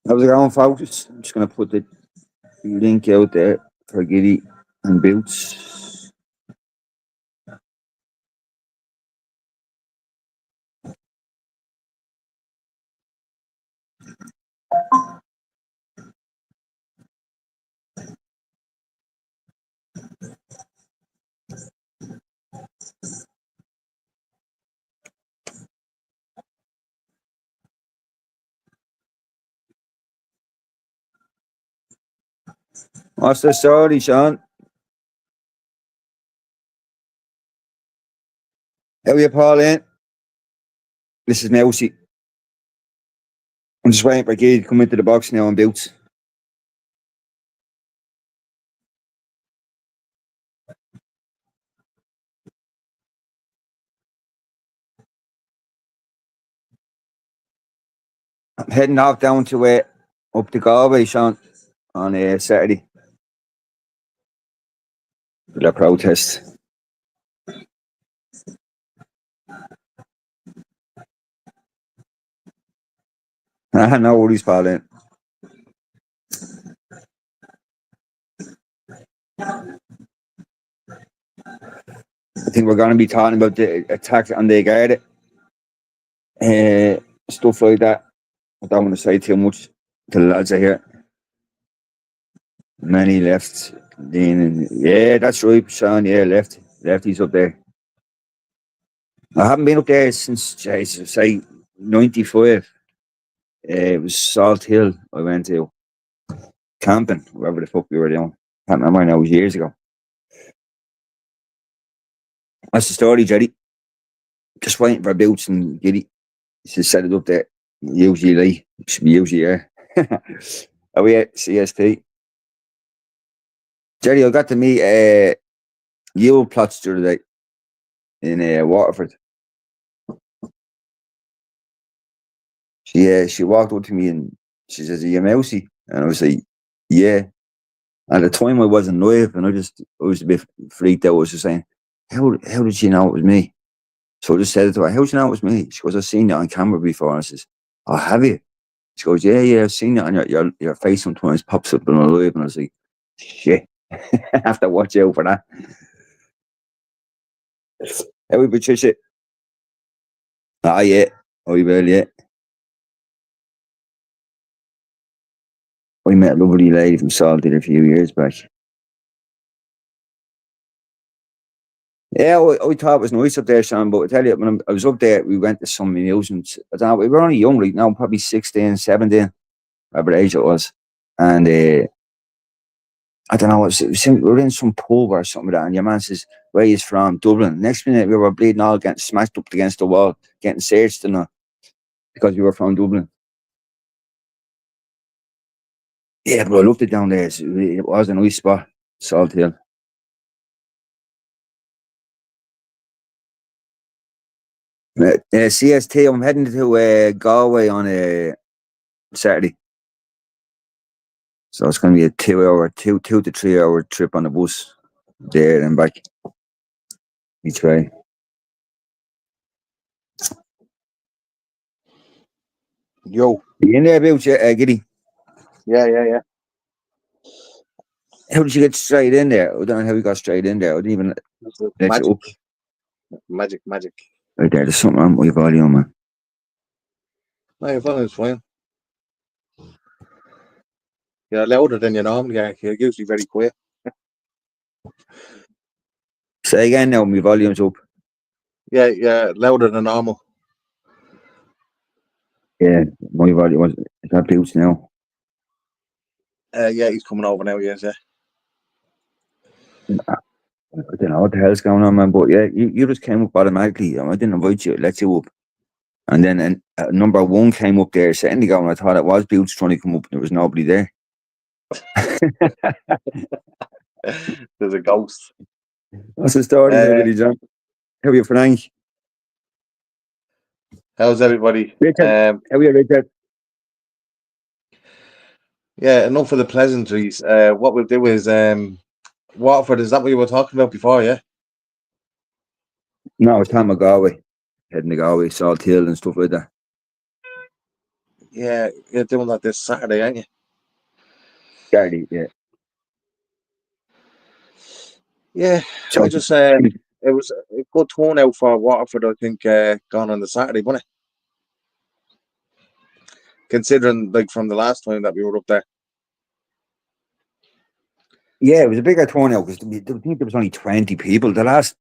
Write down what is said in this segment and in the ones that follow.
How's it going, folks? I'm just going to put the link out there for Giddy and Boots. What's the story, Sean? How are you, Pauline? This is Mousy. I'm just waiting for Giddy to come into the box now and Boots. I'm heading off down to up to Galway, Sean, on Saturday for the protest. No worries, Pauline. I think we're going to be talking about the attack on the Garda, stuff like that. I don't want to say too much till the lads are here. Many left. Yeah, that's right, Sean. Yeah, lefties up there. I haven't been up there since, Jesus, say 95. It was Salt Hill I went to. Camping, wherever the fuck we were doing. Can't remember now, it was years ago. That's the story, Jerry. Just waiting for Boots and Giddy to set it up there. Usually, yeah. Are we at CST? Jerry, I got to meet Yule Plots the other day in Waterford. She walked up to me and she says, "Are you Mousy?" And I was like, "Yeah." At the time, I wasn't live, and I was a bit freaked out. I was just saying, "How did she know it was me?" So I just said it to her, "How did you know it was me?" She goes, "I've seen you on camera before." And I says, "Oh, have you?" She goes, "Yeah, I've seen it on your face sometimes pops up in my live." And I was like, "Shit, I have to watch out for that." How we Patricia? Ah, yeah, I will, yeah. I met a lovely lady from Salted a few years back. Yeah, I thought it was nice up there, Sean, but I tell you, when I was up there, we went to some amusements. I don't know, we were only young, like now, probably 16, 17, whatever age it was. And I don't know, we were in some pub or something like that, and your man says, "Where he's from?" "Dublin." Next minute, we were bleeding all, getting smashed up against the wall, getting searched and all, because we were from Dublin. Yeah, but I loved it down there. It was a nice spot, Salt Hill. CST, I'm heading to Galway on Saturday. So it's going to be a 2 hour, 2 to 3 hour trip on the bus there and back each way. Yo. You in there, Boots, Giddy? Yeah. How did you get straight in there? I don't know how you got straight in there. I didn't even let you up. Magic. Right there's something wrong with your volume, man. No, your volume's fine. You're louder than you normally are. You're usually very quiet. Say again now, my volume's up. Yeah, louder than normal. Yeah, my volume was. Is that Boots now? Yeah, he's coming over now, yes, yeah. I don't know what the hell's going on, man, but yeah, you just came up automatically. I didn't invite you, let you up. And then number one came up there a second ago, and I thought it was Boots trying to come up, and there was nobody there. There's a ghost. What's the story, Giddy John? How are you, Frank? How's everybody? Richard, how are you, Richard? Yeah, enough of the pleasantries. What we'll do is Waterford, is that what you were talking about before, yeah? No, it's time of Galway. Heading to Galway, Salt Hill and stuff like that. Yeah, you're doing that this Saturday, aren't you? Saturday, yeah. Yeah, So I just it was a good turnout for Waterford, I think, gone on the Saturday, wasn't it? Considering like from the last time that we were up there. yeah, it was a bigger turnout because I think there was only 20 people. The last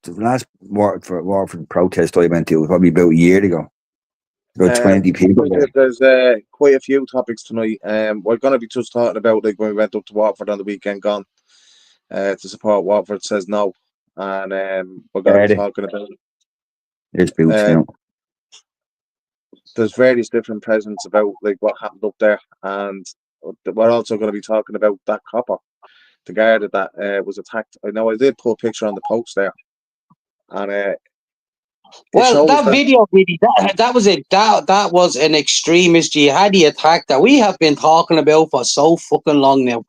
Waterford protest I went to was probably about a year ago. About 20 people there. There's quite a few topics tonight. We're going to be just talking about like when we went up to Watford on the weekend gone to support Watford says no, and we're going to be talking about There's boots now. There's various different presents about like what happened up there, and we're also going to be talking about that copper, the guard that was attacked. I know I did put a picture on the post there, and well, that video really that was it. That was an extremist jihadi attack that we have been talking about for so fucking long now.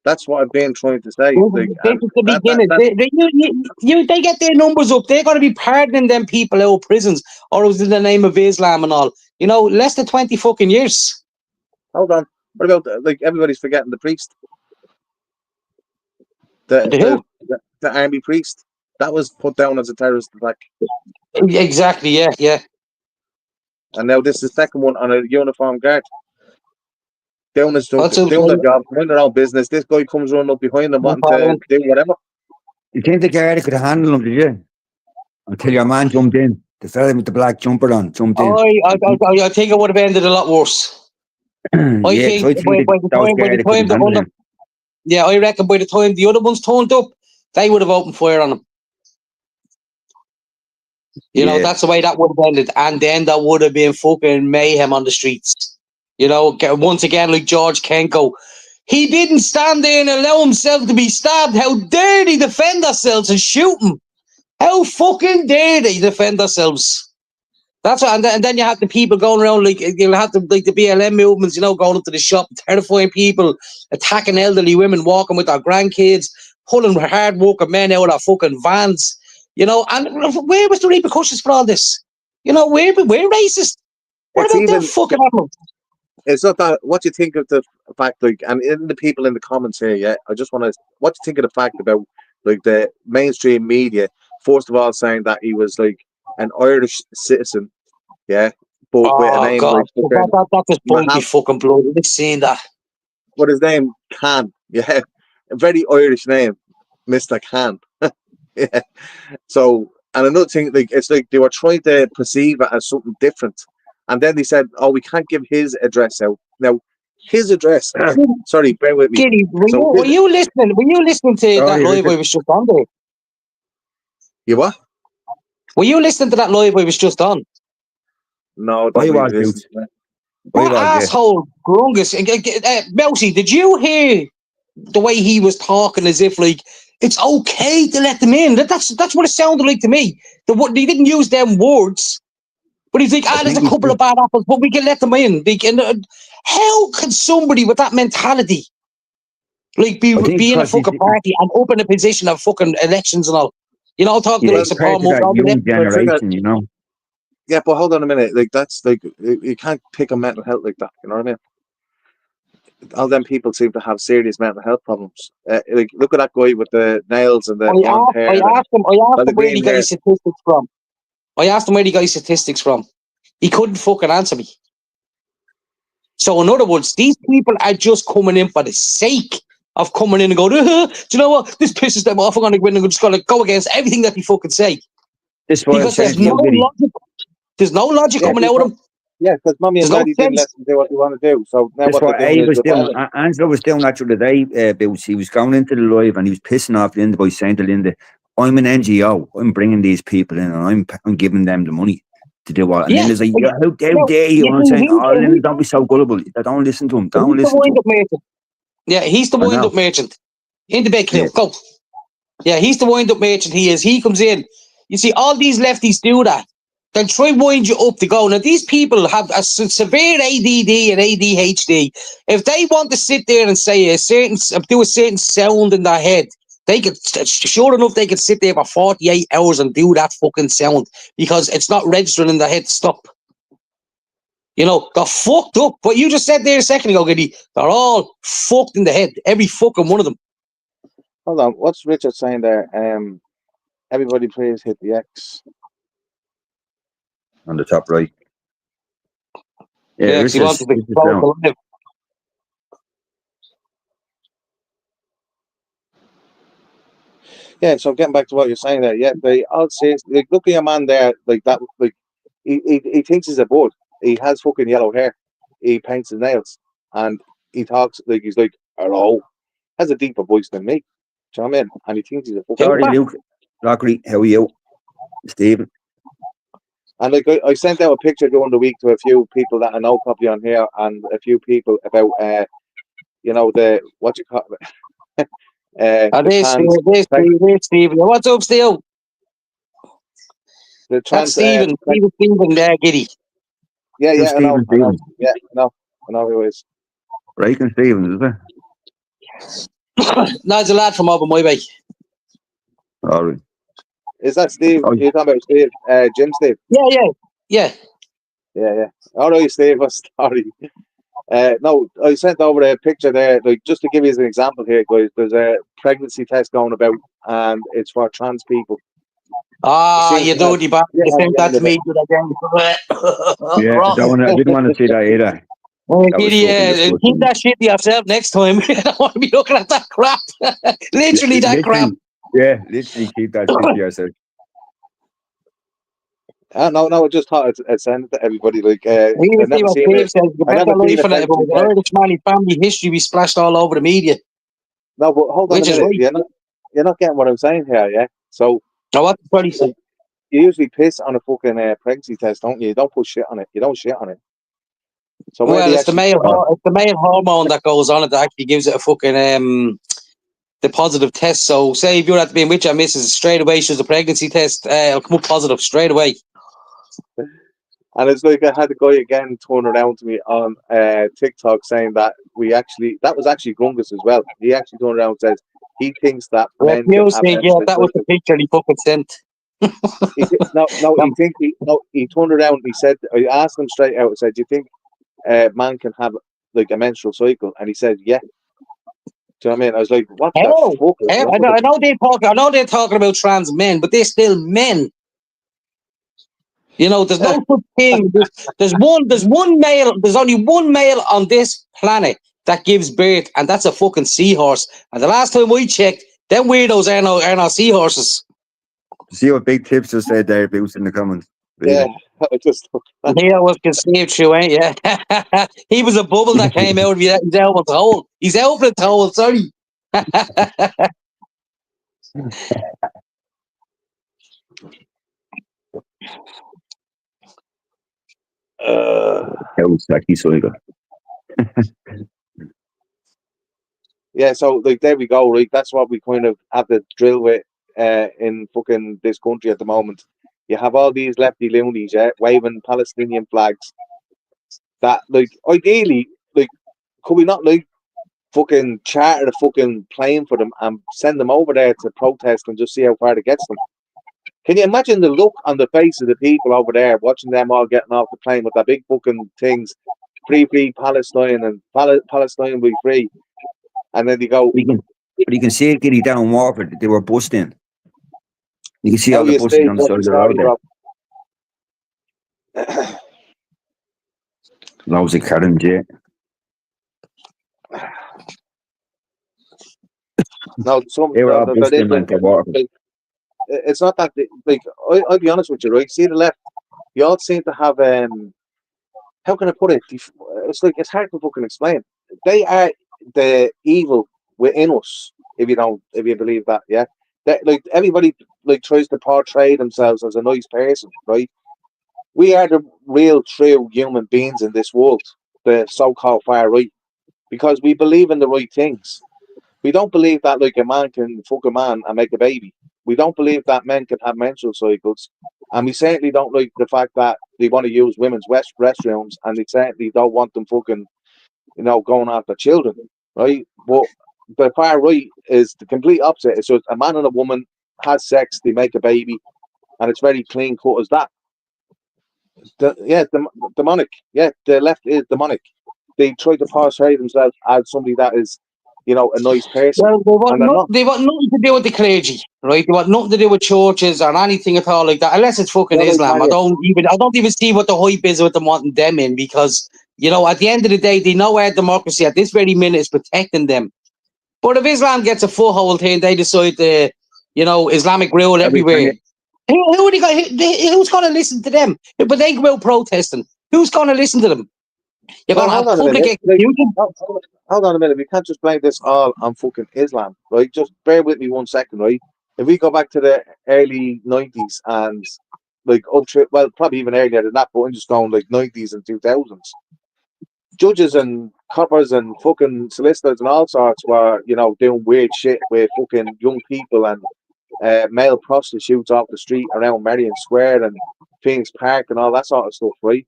That's what I've been trying to say. This is the beginning. They get their numbers up. They're going to be pardoning them people out of prisons, or it was in the name of Islam and all. You know, less than 20 fucking years. Hold on. What about like everybody's forgetting the priest? The army priest that was put down as a terrorist attack. Exactly. Yeah. And now this is the second one on a uniformed guard. Doing their job, doing their own business. This guy comes running up behind them, wanting to do whatever. You think the guard could handle him, did you? Until your man jumped in. The fella with the black jumper on jumped in. I think it would have ended a lot worse. I reckon by the time the other ones turned up, they would have opened fire on him. You know, that's the way that would have ended. And then there would have been fucking mayhem on the streets. You know, once again, like George Kenko. He didn't stand there and allow himself to be stabbed. How dare they defend ourselves and shoot him? How fucking dare they defend ourselves? That's what, and then you have the people going around like you'll have the BLM movements, you know, going up to the shop, terrifying people, attacking elderly women, walking with their grandkids, pulling hard working men out of fucking vans. You know, and where was the repercussions for all this? You know, we're racist. What about them fucking animals? It's not that. What do you think of the fact, like, and in the people in the comments here, yeah, I just want to. What do you think of the fact about like the mainstream media? First of all, saying that he was like an Irish citizen, yeah, but with a name God. like that just boiled me fucking blood. I've seen that. What his name Khan, yeah, a very Irish name, Mr. Khan. Yeah. So, and another thing, like it's like they were trying to perceive it as something different. And then they said, "Oh, we can't give his address out." Now, his address. Sorry, bear with me. Giddy, were you listening? Were you listening to that live I was just on there? You what? Were you listening to that live I was just on? No, I was. What asshole Grungus? Mousy, did you hear the way he was talking as if like it's okay to let them in? That's what it sounded like to me. He didn't use them words. But he's like, there's a couple of bad apples, but we can let them in. How can somebody with that mentality like be in a fucking party and up in a position of fucking elections and all? You know, talk to like Paul young generation, you know. Yeah, but hold on a minute. Like that's like you can't pick on mental health like that. You know what I mean? All them people seem to have serious mental health problems. Like look at that guy with the nails and the blonde hair. I asked him where he got his statistics from. I asked him where he got his statistics from. He couldn't fucking answer me. So in other words, these people are just coming in for the sake of coming in and going, do you know what? This pisses them off. I'm going to go in and just going to go against everything that they fucking say. Because there's no logic. There's no logic coming out of them. Yeah, because mommy and daddy didn't let them do what they want to do. So now that's what Abe was doing. Angela was doing that the other day, Boots. He was going into the live and he was pissing off Linda by saying to Linda, I'm an NGO. I'm bringing these people in and I'm giving them the money to do what. And Linda's like, how dare you? And I'm saying, Linda, don't be so gullible. Don't listen to him. Don't listen to him. Yeah, he's the wind-up merchant. In the big clip. Go. Yeah, he's the wind-up merchant. He is. He comes in. You see, all these lefties do that. They'll try and wind you up to go. Now, these people have a severe ADD and ADHD. If they want to sit there and say do a certain sound in their head, they could, sure enough, they could sit there for 48 hours and do that fucking sound because it's not registering in their head to stop. You know, got fucked up. What you just said there a second ago, Giddy, they're all fucked in the head. Every fucking one of them. Hold on, what's Richard saying there? Everybody please hit the X. On the top right. Yeah, 'cause he wants to be close to live. Yeah, so getting back to what you're saying there, yeah, they all say, like, look at your man there, like that, like, he thinks he's a bud. He has fucking yellow hair. He paints his nails, and he talks like he's like, hello, has a deeper voice than me. Do you know what I mean? And he thinks he's a fucking. Sorry, Luke. Lockery, how are you? Stephen. And like I sent out a picture during the week to a few people that I know probably on here, and a few people about you know, the what you call it. There's Stephen. What's up, Steve? The That's trans, Stephen. Stephen there, Giddy. Yeah, Who's I know. Stephen? Yeah, I know who he is. Right, and Stephen, is it? No, it's a lad from over my way. All right. Is that Steve? Oh. You're talking about Steve? Jim Steve? Yeah. All right, Steve. Sorry. No, I sent over a picture there, like just to give you an example here, guys. There's a pregnancy test going about, and it's for trans people. You dirty bastard. You sent that to me. Yeah, I didn't want to see that either. Giddy, keep that shit to yourself next time. I don't want to be looking at that crap. Literally that crap. Yeah, literally keep that shit to yourself. No, I just thought I'd send it to everybody. Like, I've never seen it. The better life in it, about the Irish man, family history be splashed all over the media. No, but hold on a minute. Right. You're not getting what I'm saying here, yeah? So, what's the funny thing? You usually piss on a fucking pregnancy test, don't you? You don't put shit on it. You don't shit on it. So it's the male hormone that goes on it that actually gives it a fucking the positive test. So say if you're at being with your missus, straight away she's a pregnancy test, it'll come up positive straight away. And it's like I had a guy again turn around to me on TikTok saying that that was actually Grungus as well. He actually turned around and says he thinks that men can have that was the picture he fucking sent. He turned around and he said, I asked him straight out, I said, do you think man can have like a menstrual cycle? And he said, yeah. Do you know what I mean? I was like, what the fuck? I know they're talking about trans men, but they're still men. You know, there's no such thing. There's one male. There's only one male on this planet that gives birth, and that's a fucking seahorse. And the last time we checked, them weirdos are no seahorses. See what Big Tips just said there, Boots, in the comments. Yeah, I just. Neil was conceived through, ain't you? He was a bubble that came out of his elbow's hole. His elbow's hole, sorry. Yeah, so like there we go, right? That's what we kind of have to drill with in fucking this country at the moment. You have all these lefty loonies, waving Palestinian flags. That like ideally, like, could we not like fucking charter a fucking plane for them and send them over there to protest and just see how far it gets them? Can you imagine the look on the face of the people over there watching them all getting off the plane with that big fucking things, free Palestine and Palestine be free, and then they go. But you can see it getting down Warford. They were busting. You can see all the buses on the side of the road there. Loads of Karens, yeah. No, they were all busting and they were. It's not that like I'll be honest with you, right? See the left, you all seem to have how can I put it? It's like it's hard to fucking explain. They are the evil within us, if you believe that, yeah. That, like everybody like tries to portray themselves as a nice person, right? We are the real true human beings in this world, the so-called far right, because we believe in the right things. We don't believe that like a man can fuck a man and make a baby. We don't believe that men can have menstrual cycles. And we certainly don't like the fact that they want to use women's restrooms, and they certainly don't want them fucking, going after children, right? But the far right is the complete opposite. It's just a man and a woman has sex, they make a baby, and it's very clean cut as that. Demonic. Yeah, the left is demonic. They try to portray themselves as somebody that is, a nice person, Well, and they're not. they want nothing to do with the clergy, right? They want nothing to do with churches or anything at all like that, unless it's fucking Well, I Islam. tell I you, don't even see what the hype is with them wanting them in, because at the end of the day, they know our democracy at this very minute is protecting them. But if Islam gets a foothold here and they decide to, Islamic rule Every time everywhere, who are they going? Who's going to listen to them? But they go out protesting. Who's going to listen to them? You're well, going to have hold on a public minute. execution. Hold on a minute. We can't just blame this all on fucking Islam, right? Just bear with me 1 second, right? If we go back to the early 90s and up to, well, probably even earlier than that, but I'm just going like 90s and 2000s. Judges and coppers and fucking solicitors and all sorts were, doing weird shit with fucking young people and male prostitutes off the street around Marion Square and Phoenix Park and all that sort of stuff, right?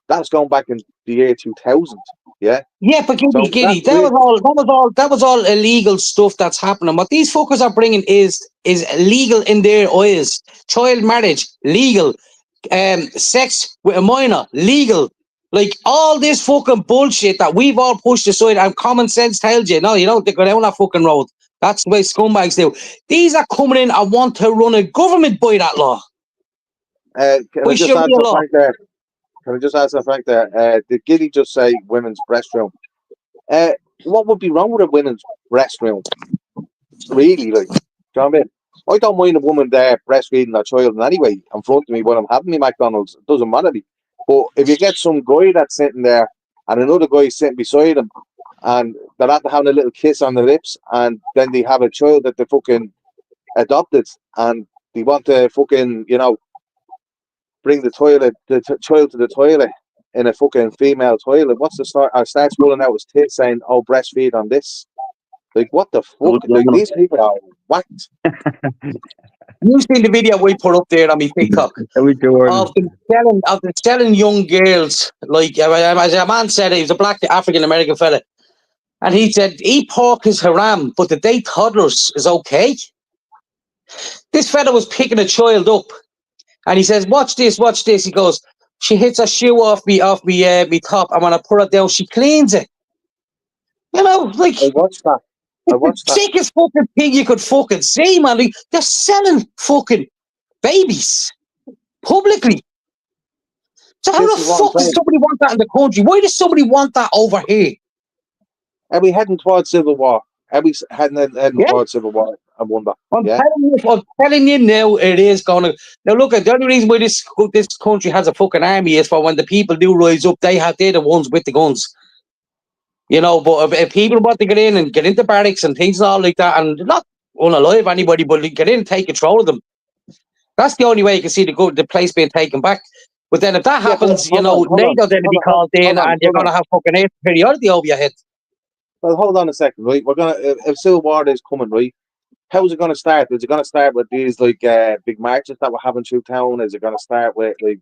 That's going back in the year 2000, yeah. Yeah, but So Giddy, that's weird. that was all illegal stuff that's happening. What these fuckers are bringing is legal in their eyes. Child marriage, legal. Sex with a minor, legal. Like all this fucking bullshit that we've all pushed aside, and common sense tells you, no, you don't go down that fucking road. That's the way scumbags do. These are coming in and want to run a government by that law. Can I By just add Sharia something law. right there? Can I just add something right there? Did Giddy just say women's restroom? What would be wrong with a women's restroom? Really, like, do you know what I mean? I don't mind a woman there breastfeeding their child in any way in front of me when I'm having me McDonald's. It doesn't matter me. But if you get some guy that's sitting there and another guy sitting beside him and they're after having a little kiss on the lips and then they have a child that they fucking adopted and they want to fucking, bring the child to the toilet in a fucking female toilet. What's the start? I starts rolling out his tits saying, "Oh, breastfeed on this." Like, what the fuck? Like, these people are whacked. You've seen the video we put up there on my TikTok of them selling young girls. Like, as a man said, he was a black African American fella, and he said, eat pork is haram, but to date toddlers is okay. This fella was picking a child up, and he says, watch this, watch this. He goes, she hits a shoe off me top, and when I put it down, she cleans it. Like, I watched that. the sickest fucking thing you could fucking see, man. Like, they're selling fucking babies publicly. So how This the is what I'm fuck does saying. somebody want that in the country? Why does somebody want that over here? Are we heading towards civil war? Are we heading towards civil war? I wonder. I'm telling you now, it is going to. Now, look, the only reason why this country has a fucking army is for when the people do rise up, they're the ones with the guns. But if people want to get in and get into barracks and things and all like that, and not unalive anybody, but get in and take control of them, that's the only way you can see the place being taken back. But then if that happens, NATO then to be called in, and you're going to have fucking air superiority over your head. Well, hold on a second, right? We're gonna if civil war is coming, right? How's it gonna start? Is it gonna start with these like big marches that we're having through town? Is it gonna start with like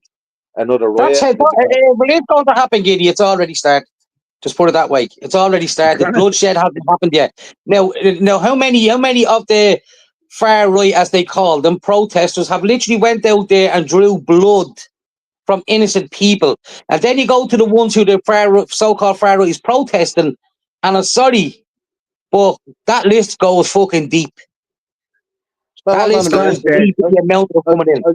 another riot? It's going to happen, Giddy. It's already started. Just put it that way. It's already started. Bloodshed hasn't happened yet. Now, how many of the far right, as they call them, protesters have literally went out there and drew blood from innocent people? And then you go to the ones who the so-called far right is protesting, and I'm sorry, but that list goes fucking deep. Well, That list goes deep with the amount of coming in. I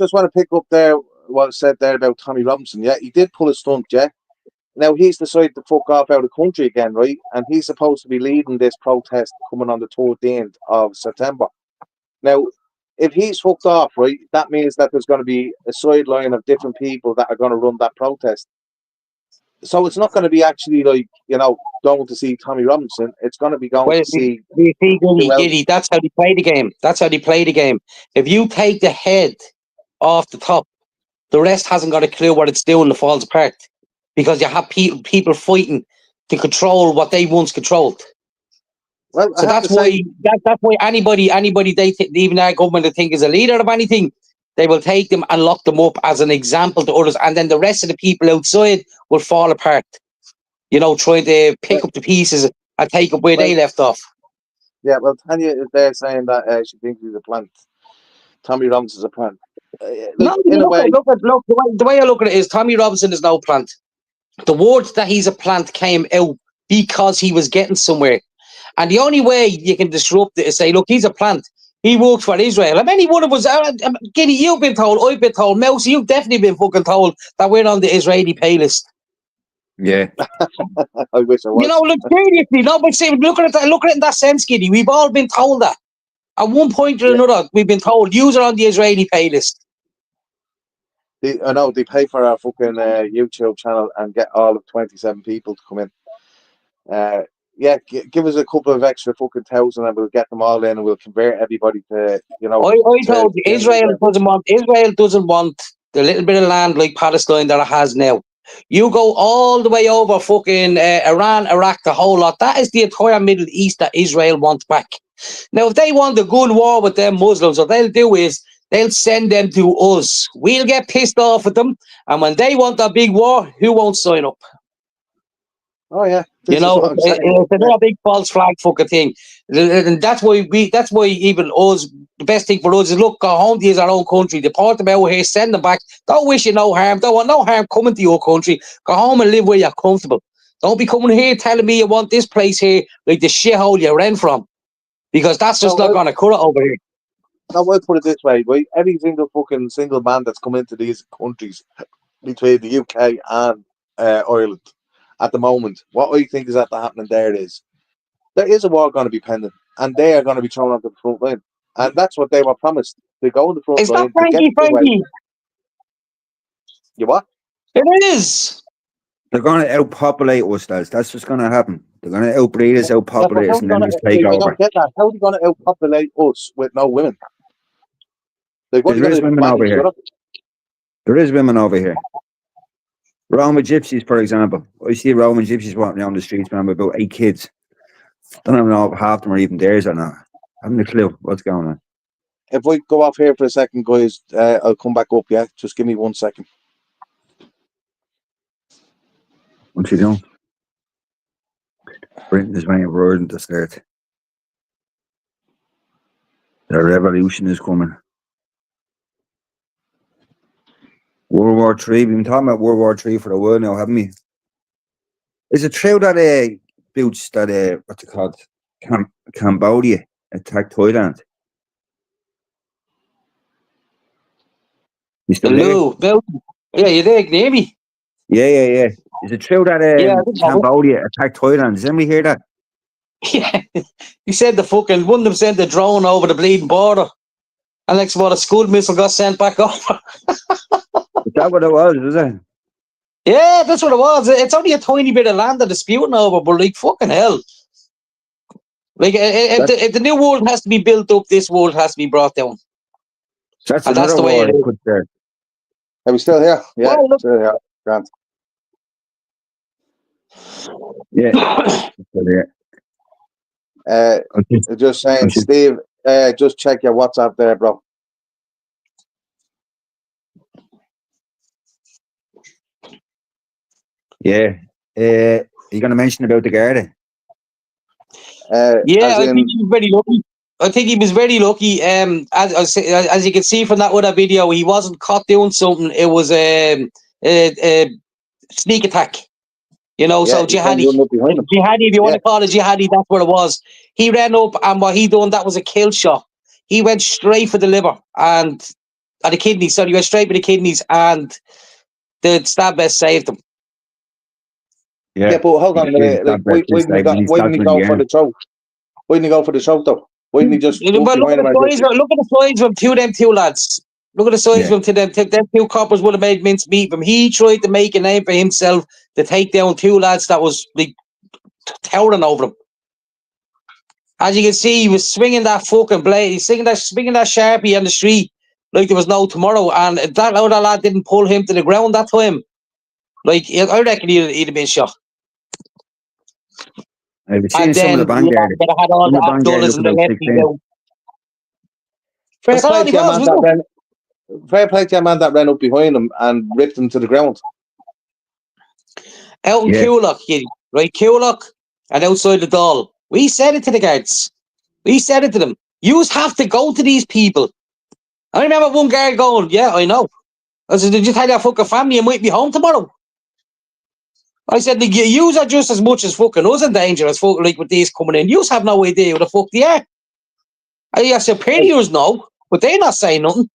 just want to pick up there what said there about Tommy Robinson. Yeah, he did pull a stunt, yeah. Now he's decided to fuck off out of the country again, right? And he's supposed to be leading this protest coming on the 13th of September. Now, if he's fucked off, right, that means that there's going to be a sideline of different people that are going to run that protest. So it's not going to be actually like, going to see Tommy Robinson. It's going to be going to see Giddy. That's how they play the game. That's how they play the game. If you take the head off the top, the rest hasn't got a clue what it's doing. It falls apart because you have people fighting to control what they once controlled. Well, so that's why anybody even our government they think is a leader of anything, they will take them and lock them up as an example to others, and then the rest of the people outside will fall apart. Trying to pick up the pieces and take up where they left off. Yeah, well, Tanya is there saying that she thinks he's a plant. Tommy Robinson's a plant. like No, in a way, look, the way I look at it is Tommy Robinson is no plant. The word that he's a plant came out because he was getting somewhere. And the only way you can disrupt it is say, look, he's a plant. He works for Israel. And any one of us, Giddy, you've been told, I've been told, Mousy, you've definitely been fucking told that we're on the Israeli pay list. Yeah. I wish I was. You know, look, seriously, no, but see, look at it in that sense, Giddy. We've all been told that. At one point or another, we've been told, you're on the Israeli pay list. I know they pay for our fucking YouTube channel and get all of 27 people to come in. Yeah, give us a couple of extra fucking thousand and we'll get them all in and we'll convert everybody to, you know. I told you, Israel doesn't want the little bit of land like Palestine that it has now. You go all the way over fucking Iran, Iraq, the whole lot. That is the entire Middle East that Israel wants back. Now, if they want a good war with them Muslims, what they'll do is they'll send them to us. We'll get pissed off at them. And when they want a big war, who won't sign up? Oh yeah, you know, it's another big false flag fucking thing, and that's why even us, the best thing for us is look, go home to our own country, deport them out here, send them back. Don't wish you no harm. Don't want no harm coming to your country. Go home and live where you're comfortable. Don't be coming here telling me you want this place here like the shithole you rent from, because that's just not going to cut it over here. Now, I'll put it this way, right? Every single man that's come into these countries between the UK and Ireland at the moment, what I think is happening there is a war going to be pending, and they are going to be thrown onto the front line, and that's what they were promised. They go on the front line. Frankie. You what? It is. They're going to outpopulate us, lads. That's what's going to happen. They're going to outbreed us, outpopulate us, and then just take over. I don't get that. How are they going to outpopulate us with no women? There is women over here. There is women over here. Roman gypsies, for example. I see Roman gypsies walking down the streets, man, with about 8 kids. Don't even know if half of them are even theirs or not. I haven't a clue what's going on. If we go off here for a second, guys, I'll come back up, yeah? Just give me 1 second. What you doing? Britain is very important to start. The revolution is coming. World War III. We've been talking about World War III for a while now, haven't we? Is it true that boots that what's it called? Cambodia attacked Thailand? You still there? Yeah, you there, Navy? Yeah. Is it true that Cambodia attacked Thailand? Does anybody hear that? Yeah. He said the fucking one of them sent the drone over the bleeding border. And next what a school missile got sent back over. Is that what it was, is it? Yeah, that's what it was. It's only a tiny bit of land they're disputing over, but like fucking hell. Like if the new world has to be built up, this world has to be brought down. That's the way it is. Are we still here? Yeah, well, still here. Grant. Yeah. Just saying, Steve, just check your WhatsApp there, bro. Yeah. Are you going to mention about the Garda? Yeah, I think he was very lucky. I think he was very lucky. As you can see from that other video, he wasn't caught doing something. It was a sneak attack. You know, so jihadi, if you want to call it jihadi, that's what it was. He ran up, and what he done, that was a kill shot. He went straight for the liver and the kidneys. So he went straight for the kidneys, and the stab vest saved him. Yeah, but hold on a minute. Like, why didn't he go for the throat? Why didn't he go for the throat, though? Why didn't he just... Look at the size of them two lads. Look at the size of them. Them two coppers would have made mincemeat of him. He tried to make a name for himself to take down two lads that was like towering over him. As you can see, he was swinging that fucking blade. He's swinging that Sharpie on the street like there was no tomorrow. And that other lad didn't pull him to the ground that time. Like, I reckon he'd have been shot. I've seen some of the bang there. Had all the Abdullahs and the lefties. Fair play to your man that ran up behind him and ripped him to the ground. Out in Coolock, right? Coolock and outside the Dáil. We said it to the guards. We said it to them. You have to go to these people I remember one guy going, "Yeah, I know." I said, "Did you tell your fucking family you might be home tomorrow?" I said, "The yous are just as much as fucking us in danger as fucking like with these coming in. Yous have no idea who the fuck they are." I said, "Pretty yous know, but they're not saying nothing."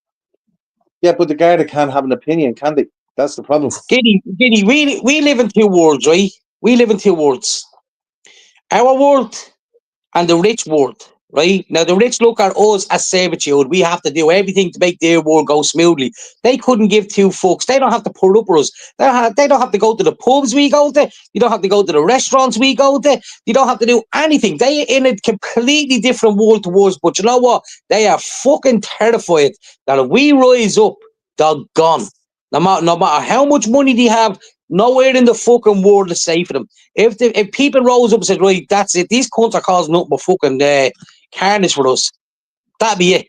Yeah, but the Garda can't have an opinion, can they? That's the problem. Giddy, we live in two worlds, right? We live in two worlds. Our world and the rich world, right? Now, the rich look at us as servitude. We have to do everything to make their world go smoothly. They couldn't give two fucks. They don't have to put up with us. They don't have to go to the pubs we go to. You don't have to go to the restaurants we go to. You don't have to do anything. They are in a completely different world to us. But you know what? They are fucking terrified that if we rise up, they're gone. No matter how much money they have, nowhere in the fucking world is safe for them. If people rose up and said, right, that's it, these cunts are causing nothing but fucking carnage for us, that'd be it.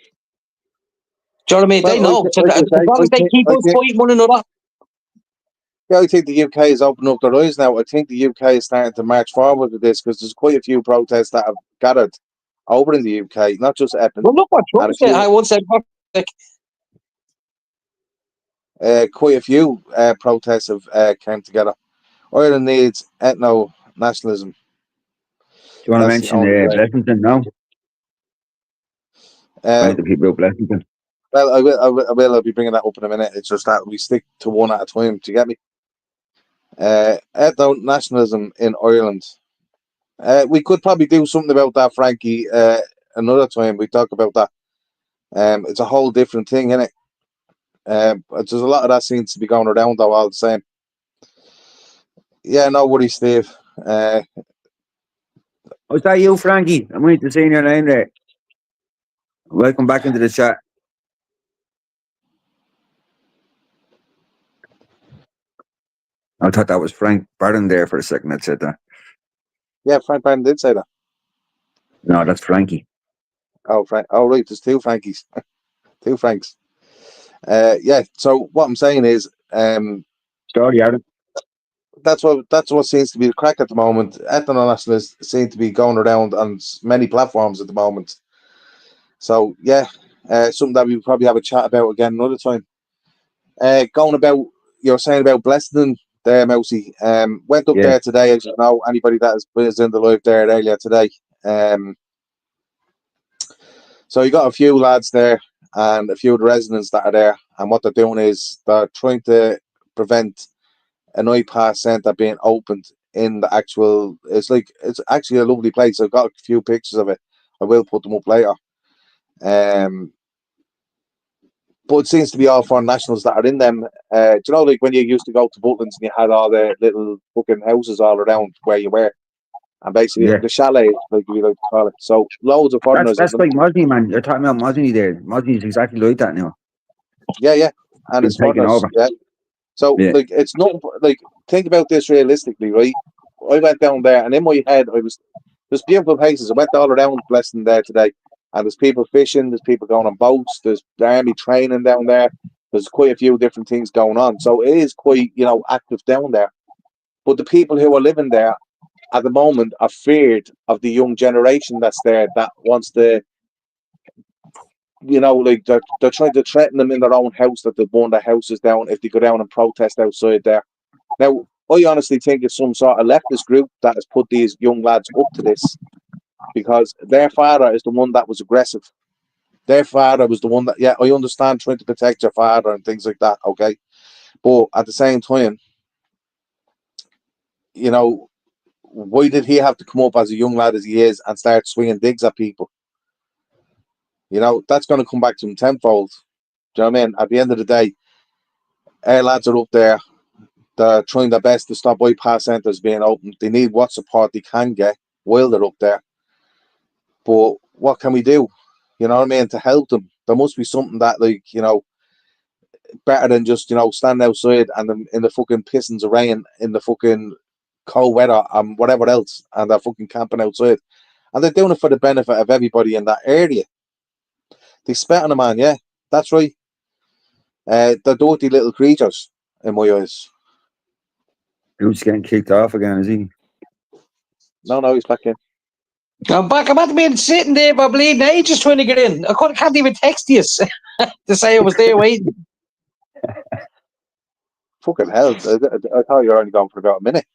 Do you know what I mean? They know. As long as they keep us fighting one another. Yeah, I think the UK is opening up their eyes now. I think the UK is starting to march forward with this because there's quite a few protests that have gathered over in the UK, not just Epping. Well, look what Trump said. I once said, like, quite a few protests have came together. Ireland needs ethno-nationalism. Do you want to mention Blessington now? Right, the people of Blessington. Well, I'll be bringing that up in a minute. It's just that we stick to one at a time. Do you get me? Ethno-nationalism in Ireland. We could probably do something about that, Frankie, another time. We talk about that. It's a whole different thing, isn't it? There's a lot of that seems to be going around, though, all the same. Yeah, no worries, Steve. Was that you, Frankie? I'm waiting to see your name there. Welcome back into the chat. I thought that was Frank Barron there for a second. That said that. Yeah, Frank Barron did say that. No, that's Frankie. Oh, Frank. Oh, right. There's two Frankies. Two Franks. Yeah. So what I'm saying is, Sorry, Aaron. that's what seems to be the crack at the moment. Ethno-nationalists seem to be going around on many platforms at the moment. So yeah, something that we probably have a chat about again another time. Going about you're saying about Blessington there, Mousy. Went up there today, as you know. Anybody that was in the live there earlier today. So you got a few lads there and a few of the residents that are there, and what they're doing is they're trying to prevent an iPass centre being opened in the actual. It's actually a lovely place. I've got a few pictures of it. I will put them up later. But it seems to be all foreign nationals that are in them. Do you know, like when you used to go to Butlins and you had all the little fucking houses all around where you were, and basically the chalet, like we like to call it. So loads of foreigners. That's like Mosney, man. You're talking about Mosney there. Mosney's exactly like that now. Yeah, and it's taken over. Yeah. So like it's not like think about this realistically, right? I went down there, and in my head, there's beautiful places. I went all around Blessington there today. And there's people fishing, there's people going on boats, there's the army training down there. There's quite a few different things going on. So it is quite, active down there. But the people who are living there at the moment are feared of the young generation that's there that wants to, like they're trying to threaten them in their own house that they'll burn their houses down if they go down and protest outside there. Now, I honestly think it's some sort of leftist group that has put these young lads up to this. Because their father is the one that was aggressive. Their father was the one that, I understand trying to protect your father and things like that, okay? But at the same time, why did he have to come up as a young lad as he is and start swinging digs at people? That's going to come back to him tenfold. Do you know what I mean? At the end of the day, our lads are up there. They're trying their best to stop bypass centres being opened. They need what support they can get while they're up there. But what can we do? You know what I mean? To help them. There must be something that, better than just, stand outside and in the fucking pissings of rain, in the fucking cold weather and whatever else, and they're fucking camping outside. And they're doing it for the benefit of everybody in that area. They spat on a man, yeah. That's right. They're dirty little creatures, in my eyes. Who's getting kicked off again, is he? No, he's back in. I'm back. I'm at being sitting there for bleeding ages trying to get in. I can't even text you to say I was there waiting. Fucking hell. I thought you were only gone for about a minute.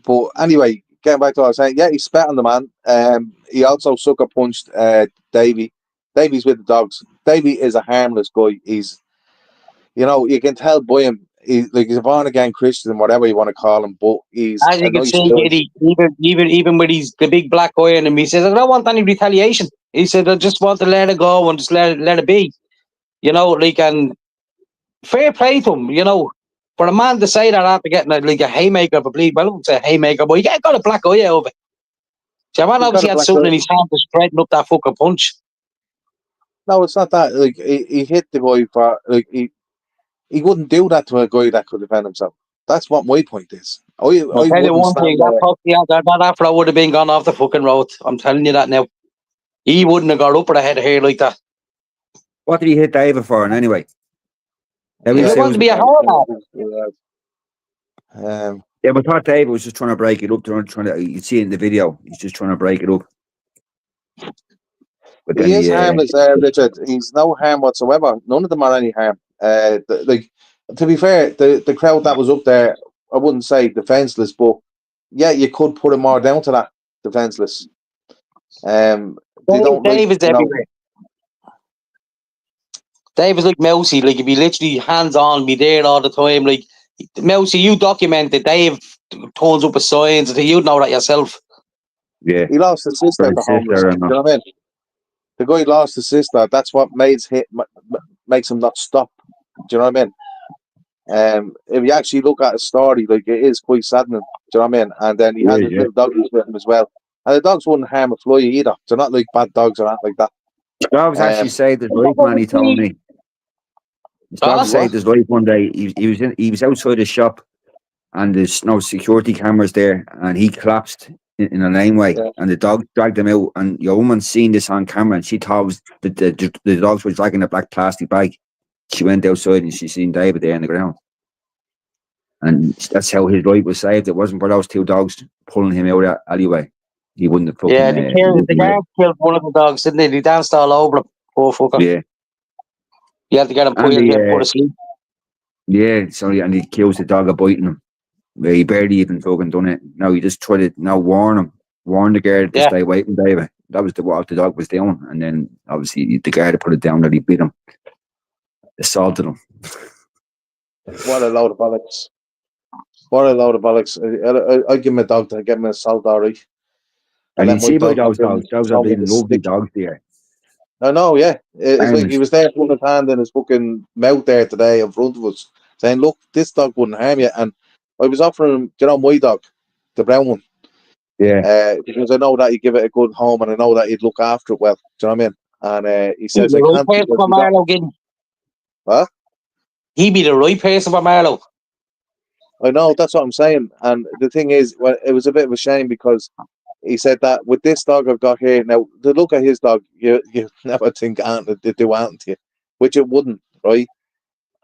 But anyway, getting back to what I was saying, yeah, he spat on the man. He also sucker punched Davey. Davey's with the dogs. Davey is a harmless guy. He's, you can tell by him, he's a born again Christian, whatever you want to call him, but he's As a you can nice see, guy. Giddy, even with the big black eye on him, he says, I don't want any retaliation. He said, I just want to let it go and just let it be. And fair play to him, For a man to say that after getting a haymaker for bleed, well, I wouldn't say haymaker, but he got a black eye out of it. So man He's got obviously a had black something eye. in his hand to straighten up that fucking punch. No, it's not that. Like he hit the guy for he wouldn't do that to a guy that could defend himself. That's what my point is. I I'll tell you wouldn't one thing, stand there. that after I would have been gone off the fucking road. I'm telling you that now. He wouldn't have got up with a head of hair like that. What did he hit David for? And anyway, He say wanted to be a hard Um, yeah, but I thought David was just trying to break it up. Trying to, you see it in the video. He's just trying to break it up. But then he is harmless, Richard. He's no harm whatsoever. None of them are any harm. To be fair, the crowd that was up there, I wouldn't say defenseless, but yeah, you could put it more down to that defenseless. They don't Dave is like, everywhere. Dave is like Mousy, like if he literally hands on, be there all the time. Like Mousy, you documented Dave turns up with signs, you'd know that yourself. Yeah, he lost his sister at the homeless. sister, You know what I mean? The guy lost his sister. That's what makes him not stop. Do you know what I mean? If you actually look at his story, like it is quite saddening. Do you know what I mean? And then he has his little doggies with him as well. And the dogs wouldn't harm a fly either. They're not like bad dogs or anything like that. Dogs actually saved his life, man. He told me. His dog saved his life one day. He was outside the shop, and there's no security cameras there, and he collapsed in a laneway, and the dog dragged him out. And your woman seen this on camera, and she thought it was the dogs were dragging a black plastic bag. She went outside and she seen David there on the ground, and that's how his life was saved. It wasn't for those two dogs pulling him out of that alleyway. He wouldn't have fucking. Yeah, the guard killed one of the dogs, didn't he? He danced all over him. Poor fucker. Yeah. You had to get him put to sleep. Yeah, sorry, and he kills the dog of biting him. He barely even fucking done it. No, he just tried to warn the guard to stay away from David. That was what the dog was doing, and then obviously the guard put it down that he beat him, assaulted him. What a load of bollocks! What a load of bollocks! I give him a dog to get him an assault, alright. And you see by those dogs are being lovely dogs there. I know, yeah. It's like he was there putting his hand in his fucking mouth there today in front of us, saying, look, this dog wouldn't harm you. And I was offering him, my dog, the brown one. Yeah. Because I know that he'd give it a good home and I know that he'd look after it well. Do you know what I mean? And he says, I can't. What? He'd be the right person for Marlowe. I know, that's what I'm saying. And the thing is, well, it was a bit of a shame because he said that with this dog I've got here now, to look at his dog, you never think they do anything to you, which it wouldn't, right?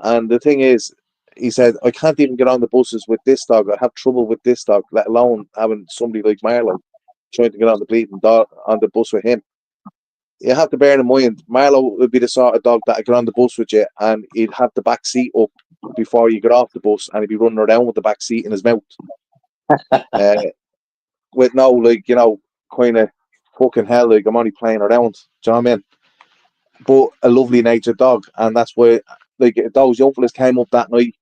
And the thing is, he said, I can't even get on the buses with this dog. I have trouble with this dog, let alone having somebody like Marlowe trying to get on the bleeding dog on the bus with him. You have to bear in mind, Marlowe would be the sort of dog that would get on the bus with you and he'd have the back seat up before you get off the bus and he'd be running around with the back seat in his mouth. With no, kind of fucking hell, I'm only playing around. Do you know what I mean? But a lovely natured dog, and that's why, those young fellas came up that night,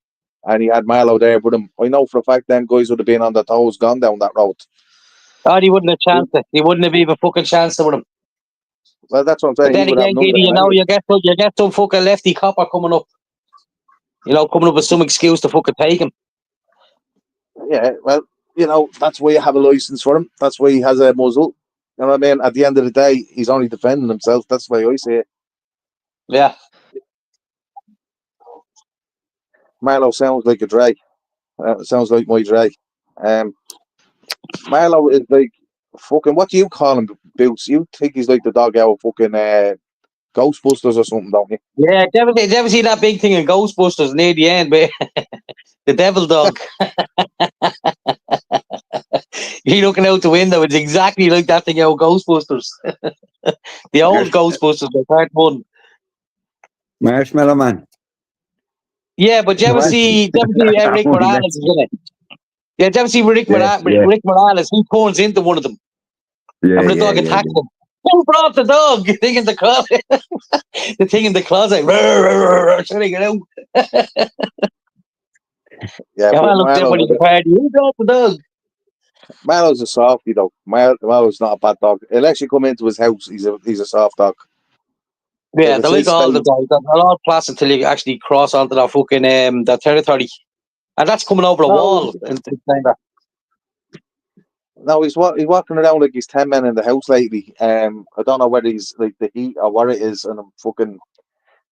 and he had Marlowe there with him. I know for a fact them guys would have been on their toes, gone down that road. God, he wouldn't have chanced it. He wouldn't have even fucking chanced it with him. Well, that's what I'm saying. But then again, you get some fucking lefty copper coming up. Coming up with some excuse to fucking take him. Yeah, well, that's why you have a license for him. That's why he has a muzzle. You know what I mean? At the end of the day, he's only defending himself. That's the way I see it. Yeah. Marlowe sounds like a Dre. Sounds like my Dre. Marlowe is like fucking. What do you call him, Boots? You think he's like the dog out of fucking Ghostbusters or something, don't you? Yeah, did you ever see that big thing in Ghostbusters near the end, but the devil dog? You're looking out the window. It's exactly like that thing out Ghostbusters. The old Ghostbusters, the part one. Marshmallow Man. Yeah, but you ever Right. see Rick Moranis is in it? Yeah, did you ever see Rick Moranis? He turns into one of them. And the dog attacks him. Who brought the dog? The thing in the closet. The thing in the closet. Trying to get out. Yeah, Yeah, but man, look there when he's a party. Who brought the dog? Marlow's a softie though. Marlow's not a bad dog. Unless you come into his house, he's a soft dog. Yeah, If they it's like his all the space, dogs. They're all class until you actually cross onto that fucking that territory. And that's coming over a wall. No, he's walking around like he's 10 men in the house lately. I don't know whether he's like the heat or what it is, and I'm fucking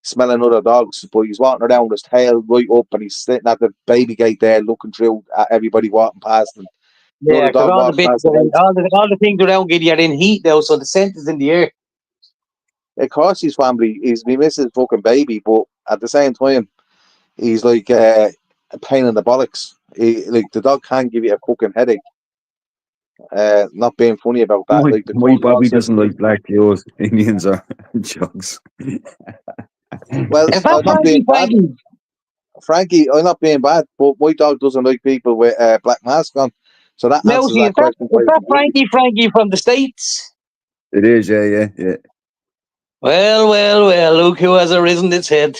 smelling other dogs. But he's walking around with his tail right up, and he's sitting at the baby gate there, looking through at everybody walking past. And Yeah, because all the bits, past the house. all the things around Giddy are in heat now, so the scent is in the air. Of course, his family he misses fucking baby, but at the same time, he's like a pain in the bollocks. Like the dog can give you a fucking headache. Not being funny about that. Like My Bobby doesn't like black Joes. Indians are jugs. Well, Is that I'm not being bad, Frankie. I'm not being bad, but my dog doesn't like people with black mask on. So that answers Mousy, that question. is that Frankie from the States? It is, yeah. Well, look who has arisen its head.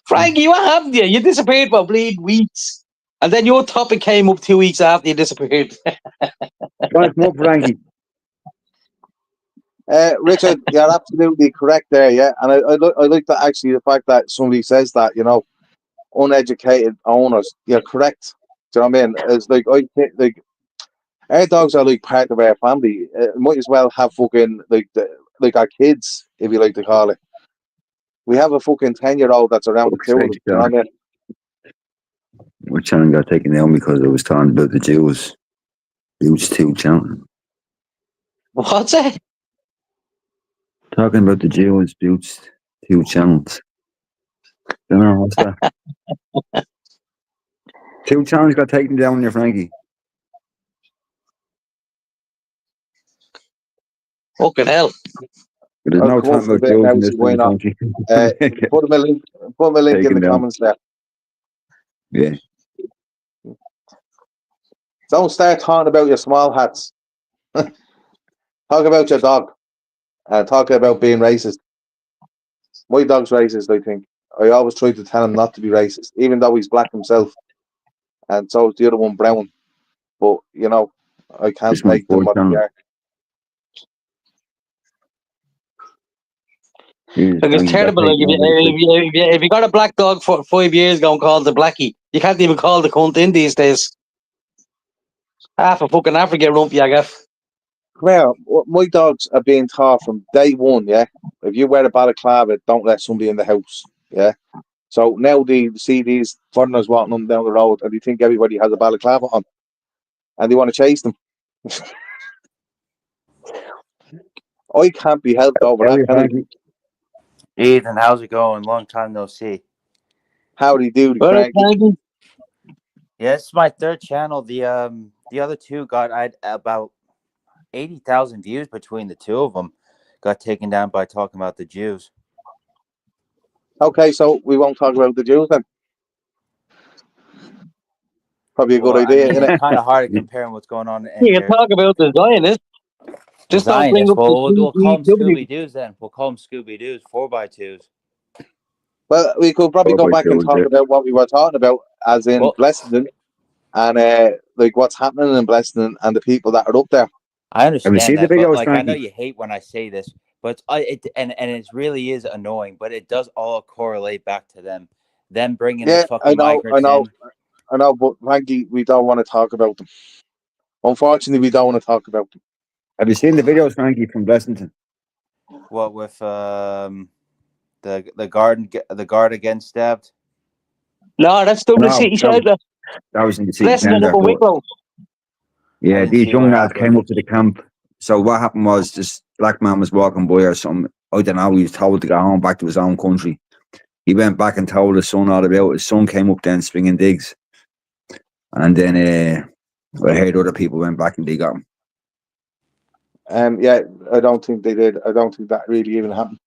Frankie, what happened to you? You disappeared for bleed weeks. And then your topic came up 2 weeks after you disappeared. Come up, Frankie. Richard, you're absolutely correct there, yeah. And I like that actually, the fact that somebody says that, uneducated owners, you're correct. Do you know what I mean? It's like, I think, like, our dogs are like part of our family. Might as well have fucking, like our kids, if you like to call it. We have a fucking 10-year-old that's around the two of them. Do you know what I mean? My channel got taken down because I was talking about the Jews. Huge two channel. What's it? Talking about the Jews, Buttes, two channels. Don't know what's that. Two channels got taken down there, Frankie. Fucking hell. But there's no talking about Jews in this country. Put them a link in the comments there. Yeah. Don't start talking about your small hats. Talk about your dog. Talk about being racist. My dog's racist, I think. I always try to tell him not to be racist, even though he's black himself. And so is the other one brown. But, I can't make them what they are. Like it's terrible. Like if you got a black dog for 5 years ago and called it Blackie, you can't even call the cunt in these days. Half a fucking African rumpy, I guess. Well, my dogs are being taught from day one, yeah? If you wear a balaclava, don't let somebody in the house, yeah? So now they see these foreigners walking them down the road and they think everybody has a balaclava on. And they want to chase them. I can't be helped over that, can I? Ethan, how's it going? Long time no see. Howdy doody, Frankie. Yeah, it's my third channel. The other two got about 80,000 views between the two of them. Got taken down by talking about the Jews. Okay, so we won't talk about the Jews then. Probably a good idea, isn't it? It's kind of hard to compare what's going on. You can talk about the Zionists. Just don't bring up we'll call them Scooby-Doos then. We'll call them Scooby-Doos, 4x2s. Well, we could probably go back and talk about what we were talking about, as in Blessington, and like what's happening in Blessington and the people that are up there. I understand that, but like I know you hate when I say this, but it really is annoying. But it does all correlate back to them bringing the fucking migrants in. I know, but Frankie, we don't want to talk about them. Unfortunately, we don't want to talk about them. Have you seen the videos, Frankie, from Blessington? What with the guard again stabbed? No, that's Dublin City Centre. That was in the city centre. Yeah, these young lads came up to the camp. So what happened was this black man was walking by or something. I don't know. He was told to go home back to his own country. He went back and told his son all about it. His son came up then swinging digs. And then I heard other people went back and they got him. Yeah, I don't think they did. I don't think that really even happened.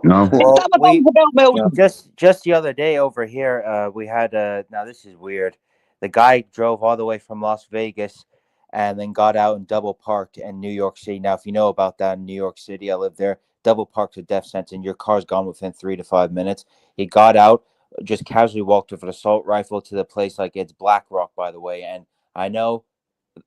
No. Well, That was about Milton. just the other day over here, we had now this is weird. The guy drove all the way from Las Vegas and then got out and double parked in New York City. Now, if you know about that in New York City, I live there. Double parked a death sentence, and your car's gone within 3 to 5 minutes. He got out, just casually walked with an assault rifle to the place like it's Black Rock, by the way. And I know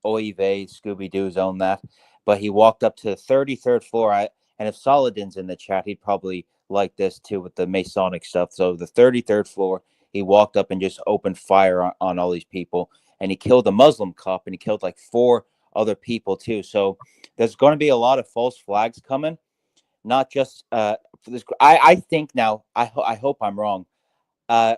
Oive, Scooby Doo's own that, but he walked up to the 33rd floor. And if Saladin's in the chat, he'd probably like this too with the Masonic stuff. So the 33rd floor, he walked up and just opened fire on all these people, and he killed a Muslim cop, and he killed like 4 other people too. So there's going to be a lot of false flags coming, not just for this. I think now. I hope I'm wrong.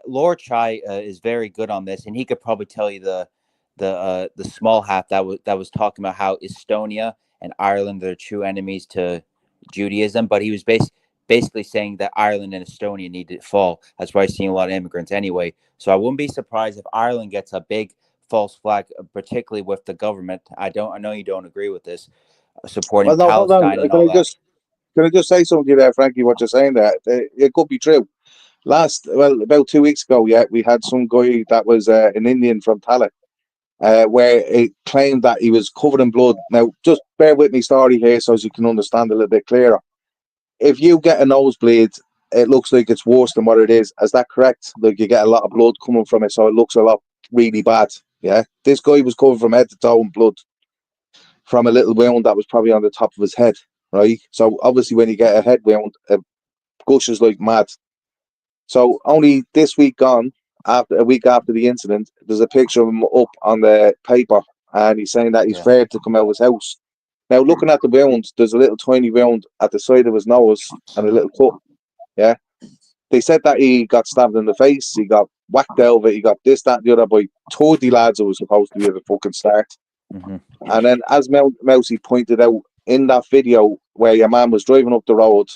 Lord Chai is very good on this, and he could probably tell you the small hat that was talking about how Estonia and Ireland are true enemies to Judaism, but he was basically saying that Ireland and Estonia need to fall. That's why I've seen a lot of immigrants anyway. So I wouldn't be surprised if Ireland gets a big false flag, particularly with the government. I know you don't agree with this, supporting Well, no, hold on. Palestine and all that. Can I just say something to you there, Frankie? What you're saying there, it could be true. About 2 weeks ago, yeah, we had some guy that was an Indian from Tallaght, where it claimed that he was covered in blood. Now, just bear with me story here so as you can understand a little bit clearer. If you get a nosebleed, it looks like it's worse than what it is. Is that correct? Like you get a lot of blood coming from it, so it looks a lot really bad. Yeah, this guy was covered from head to toe in blood from a little wound that was probably on the top of his head, right? So obviously, when you get a head wound, it gushes like mad. So only this week gone, after a week after the incident, there's a picture of him up on the paper, and he's saying that he's afraid to come out of his house. Now, looking at the wound, there's a little tiny wound at the side of his nose and a little cut. Yeah, they said that he got stabbed in the face, he got whacked over, he got this, that, and the other by 30 lads. It was supposed to be at the fucking start. Mm-hmm. And then, as Mousy pointed out in that video where your man was driving up the road,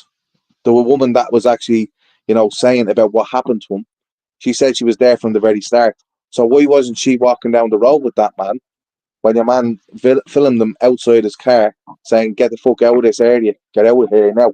there was a woman that was actually, saying about what happened to him. She said she was there from the very start. So why wasn't she walking down the road with that man when your man filmed them outside his car saying, "Get the fuck out of this area, get out of here now"?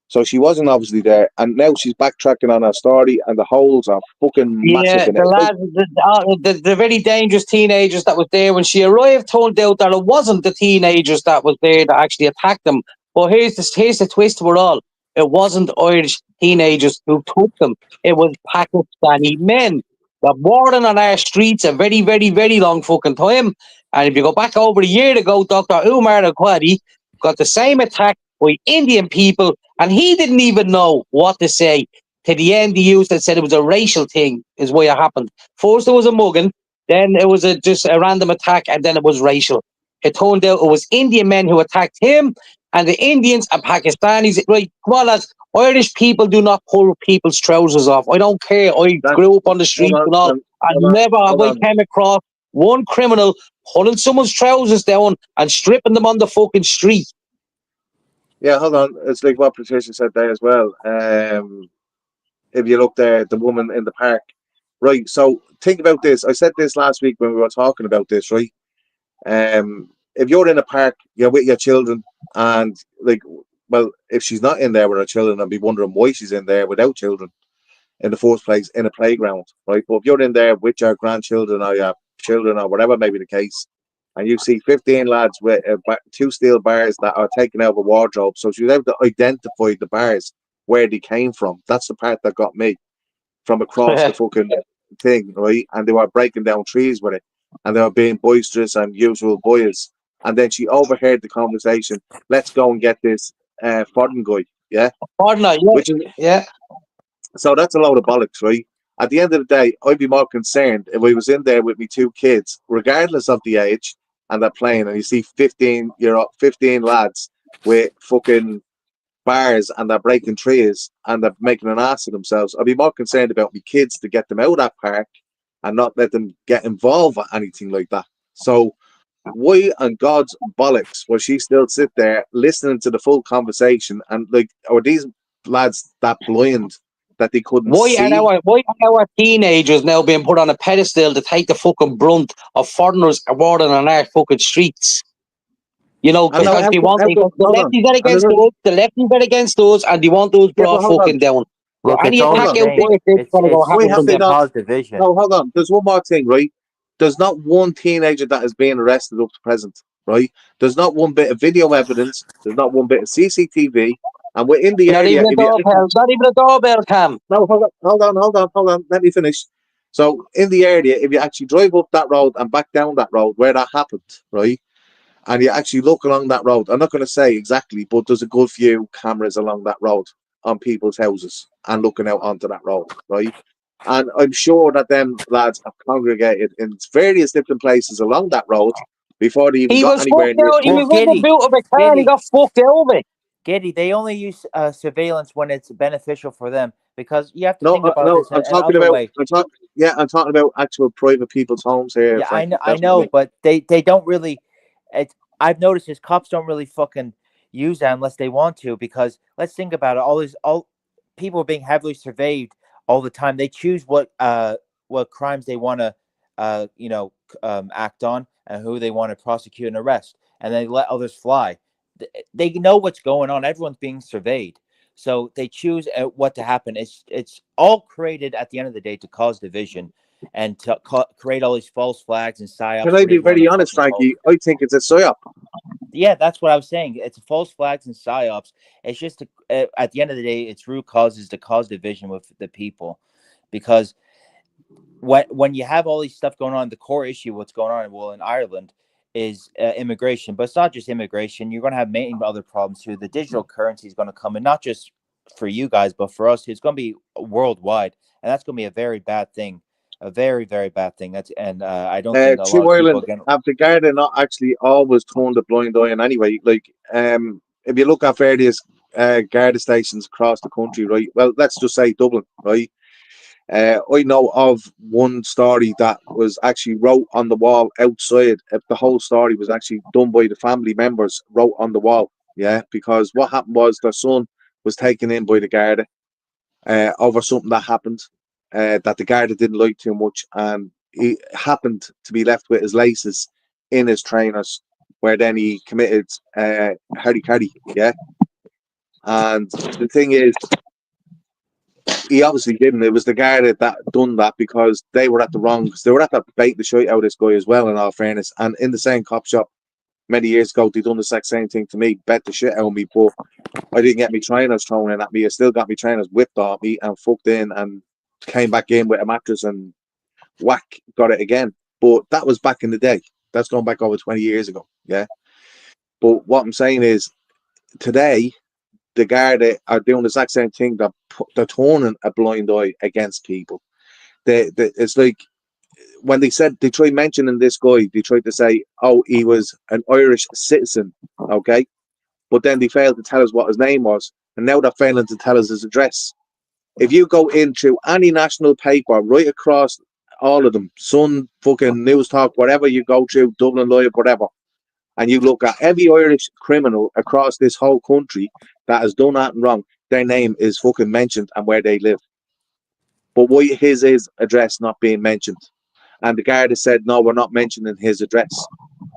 So she wasn't obviously there, and now she's backtracking on her story, and the holes are fucking massive in it. The lads, the very dangerous teenagers that was there when she arrived, told out that it wasn't the teenagers that was there that actually attacked them. But here's the twist to it all. It wasn't Irish teenagers who took them. It was Pakistani men that wore them on our streets a very, very, very long fucking time. And if you go back over a year ago, Dr. Umar Al-Qadi got the same attack by Indian people, and he didn't even know what to say. To the end, he used and said it was a racial thing, is why it happened. First, there was a mugging, then it was just a random attack, and then it was racial. It turned out it was Indian men who attacked him, and the Indians and Pakistanis. Right, come on, lads. Irish people do not pull people's trousers off. I don't care. I grew up on the streets and all. Never have I came across one criminal pulling someone's trousers down and stripping them on the fucking street. Yeah, hold on. It's like what Patricia said there as well. If you look there, the woman in the park, right? So think about this. I said this last week when we were talking about this, right? If you're in a park, you're with your children, and if she's not in there with her children, I'd be wondering why she's in there without children in the first place in a playground, right? But if you're in there with your grandchildren or your children or whatever may be the case, and you see 15 lads with 2 steel bars that are taken out of a wardrobe, so she was able to identify the bars where they came from. That's the part that got me from across the fucking thing, right? And they were breaking down trees with it, and they were being boisterous and usual boys. And then she overheard the conversation. Let's go and get this foreign guy, yeah. Foreigner, yeah, Which is, yeah. So that's a load of bollocks, right? At the end of the day, I'd be more concerned if I was in there with me 2 kids, regardless of the age, and they're playing, and you see 15 lads with fucking bars and they're breaking trees and they're making an ass of themselves. I'd be more concerned about my kids to get them out of that park and not let them get involved with anything like that. So why on God's bollocks will she still sit there listening to the full conversation? And like, are these lads that blind that they couldn't Why see. are our teenagers now being put on a pedestal to take the fucking brunt of foreigners walking on our fucking streets? You know, And now, because they want the hold on. lefties are against And us, the lefties are against us, and they want those yeah, but brought hold on. fucking down. Look, Any it's all hold attack the on. out same. there, it's gonna go Why happen have from they them. not? Cause division. No, hold on. There's one more thing, right? There's not one teenager that is being arrested up to present, right? There's not one bit of video evidence. There's not one bit of CCTV. And we're in the Not area. even a doorbell. Not even a doorbell cam. No, hold on. Let me finish. So in the area, if you actually drive up that road and back down that road where that happened, right? And you actually look along that road, I'm not going to say exactly, but there's a good few cameras along that road on people's houses and looking out onto that road, right? And I'm sure that them lads have congregated in various different places along that road before they even He got was anywhere fucked near out. He Well, was in the Giddy, boot of a car and he got fucked over. Giddy, they only use surveillance when it's beneficial for them, because you have to No, think about no, this in another way. I'm talking about actual private people's homes here, Yeah, Frankie. I That's what I know, mean. but they don't really. I've noticed is cops don't really fucking use that unless they want to, because let's think about it. All people are being heavily surveyed all the time. They choose what crimes they want to act on and who they want to prosecute and arrest, and they let others fly. They know what's going on. Everyone's being surveyed, so they choose what to happen. It's all created at the end of the day to cause division and to create all these false flags and Can psyops I where they be want very to honest, fucking Frankie? I think it's a psyop. yeah, that's what I was saying. It's false flags and psyops. It's just at the end of the day, its root cause is to cause division with the people, because when you have all these stuff going on, the core issue, what's going on, well, in Ireland, is immigration. But it's not just immigration. You're going to have many other problems too. The digital currency is going to come in, not just for you guys, but for us. It's going to be worldwide, and that's going to be a very bad thing, a very very bad thing. I don't think a lot True of people Ireland, again. have the Garda not actually always turned a blind eye? And anyway, like, if you look at various Garda stations across the country, right? Well, let's just say Dublin, right? I know of one story that was actually wrote on the wall outside. If the whole story was actually done by the family members, wrote on the wall, yeah. Because what happened was their son was taken in by the Garda over something that happened that the Garda didn't like too much, and he happened to be left with his laces in his trainers, where then he committed harry-carry, yeah. And the thing is, he obviously didn't. It was the Garda that done that because they were at the wrong. Because they were at that bait the shit out of this guy as well. In all fairness, and in the same cop shop many years ago, they done the exact same thing to me, bet the shit out of me, but I didn't get me trainers thrown in at me. I still got me trainers whipped off me and fucked in, and came back in with a mattress and whack, got it again. But that was back in the day. That's gone back over 20 years ago. Yeah. But what I'm saying is, today, the Garda are doing the exact same thing. They're turning a blind eye against people. It's like when they tried mentioning this guy, they tried to say, oh, he was an Irish citizen. Okay. But then they failed to tell us what his name was. And now they're failing to tell us his address. If you go into any national paper right across all of them, Sun, fucking News Talk, whatever you go through, Dublin Live, whatever, and you look at every Irish criminal across this whole country that has done nothing wrong, their name is fucking mentioned and where they live. But why is his address not being mentioned? And the Garda said, no, we're not mentioning his address.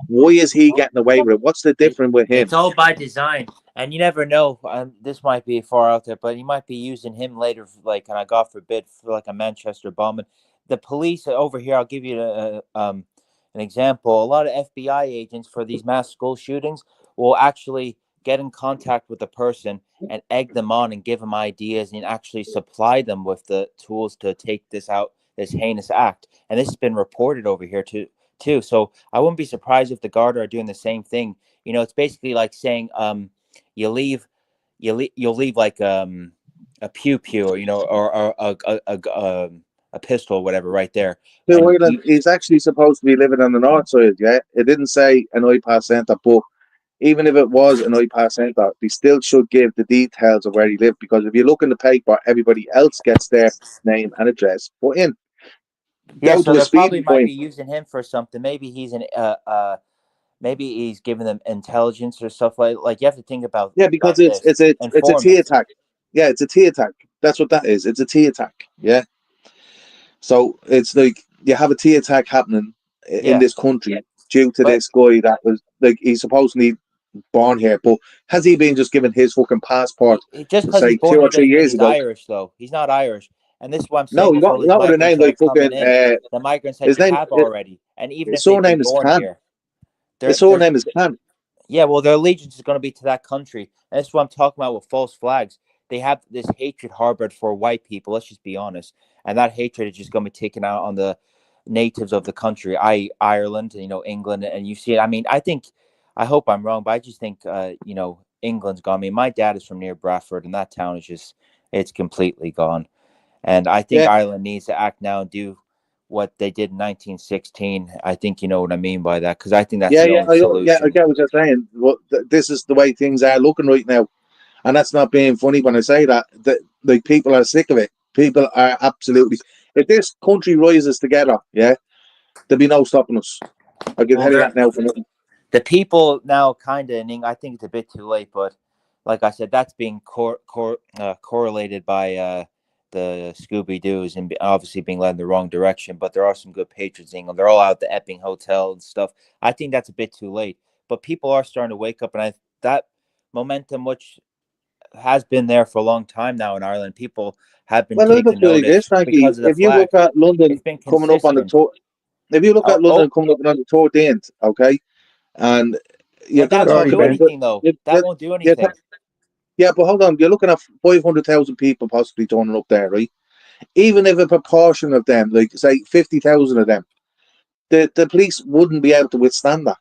Why is he getting away with it? What's the difference with him? It's all by design, and you never know. This might be far out there, but you might be using him later, like, and I God forbid, for like a Manchester bombing. The police over here, I'll give you an example. A lot of FBI agents for these mass school shootings will actually get in contact with the person and egg them on and give them ideas and actually supply them with the tools to take this out, this heinous act. And this has been reported over here too. So I wouldn't be surprised if the Garda are doing the same thing. It's basically like saying you'll leave like a pew pew, or a pistol or whatever right there. New And Ireland is actually supposed to be living on the north side, yeah? It didn't say an iPass centre, but even if it was an iPass centre, they still should give the details of where he lived, because if you look in the paper, everybody else gets their name and address put in. yeah, Down so to a they probably speeding might point. be using him for something. Maybe he's giving them intelligence or stuff like you have to think about Yeah, because this. it's a T Informants. attack. Yeah, it's a T attack. That's what that is. It's a tea attack. Yeah. So it's like you have a tea attack happening in Yeah, this country due to but this guy that was like he's supposedly born here, but has he been just given his fucking passport, just because he's say born two or here three doesn't mean years he's ago? Irish, though. He's not Irish, and this is what I'm No, saying with all you these got with a migrants name that are like coming fucking. in. The migrants that His you name, have already, and even his if they've been surname is born Khan. here, His they're surname is Khan. yeah, well, their allegiance is going to be to that country. And that's what I'm talking about with false flags. They have this hatred harbored for white people. Let's just be honest. And that hatred is just going to be taken out on the natives of the country, Ireland, England. And you see it. I mean, I hope I'm wrong, but I just think, England's gone. I mean, my dad is from near Bradford, and that town is it's completely gone. And I think Yeah, Ireland needs to act now and do what they did in 1916. I think you know what I mean by that, because I think that's yeah, the yeah. only I solution. get what you're saying. Well, this is the way things are looking right now, and that's not being funny when I say that. That like people are sick of it. People are absolutely. If this country rises together, yeah, there'll be no stopping us. I can Well, tell you that now for nothing. the people now kind of, I think it's a bit too late, but like I said, that's being correlated by the Scooby Doo's and obviously being led in the wrong direction. But there are some good patrons in England. They're all out at the Epping Hotel and stuff. I think that's a bit too late, but people are starting to wake up, and that momentum, which has been there for a long time now in Ireland, people have been Well, look taking at like this, notice Frankie. because of the If you flag. look at It's London been coming up on the consistent. tour, if you look Oh, at London oh, coming up on the 14th, okay, and you but that got won't Sorry, do Ben. anything, though. That won't do you anything. yeah, but hold on, you're looking at 500,000 people possibly turning up there, right? Even if a proportion of them, like say 50,000 of them, the police wouldn't be able to withstand that,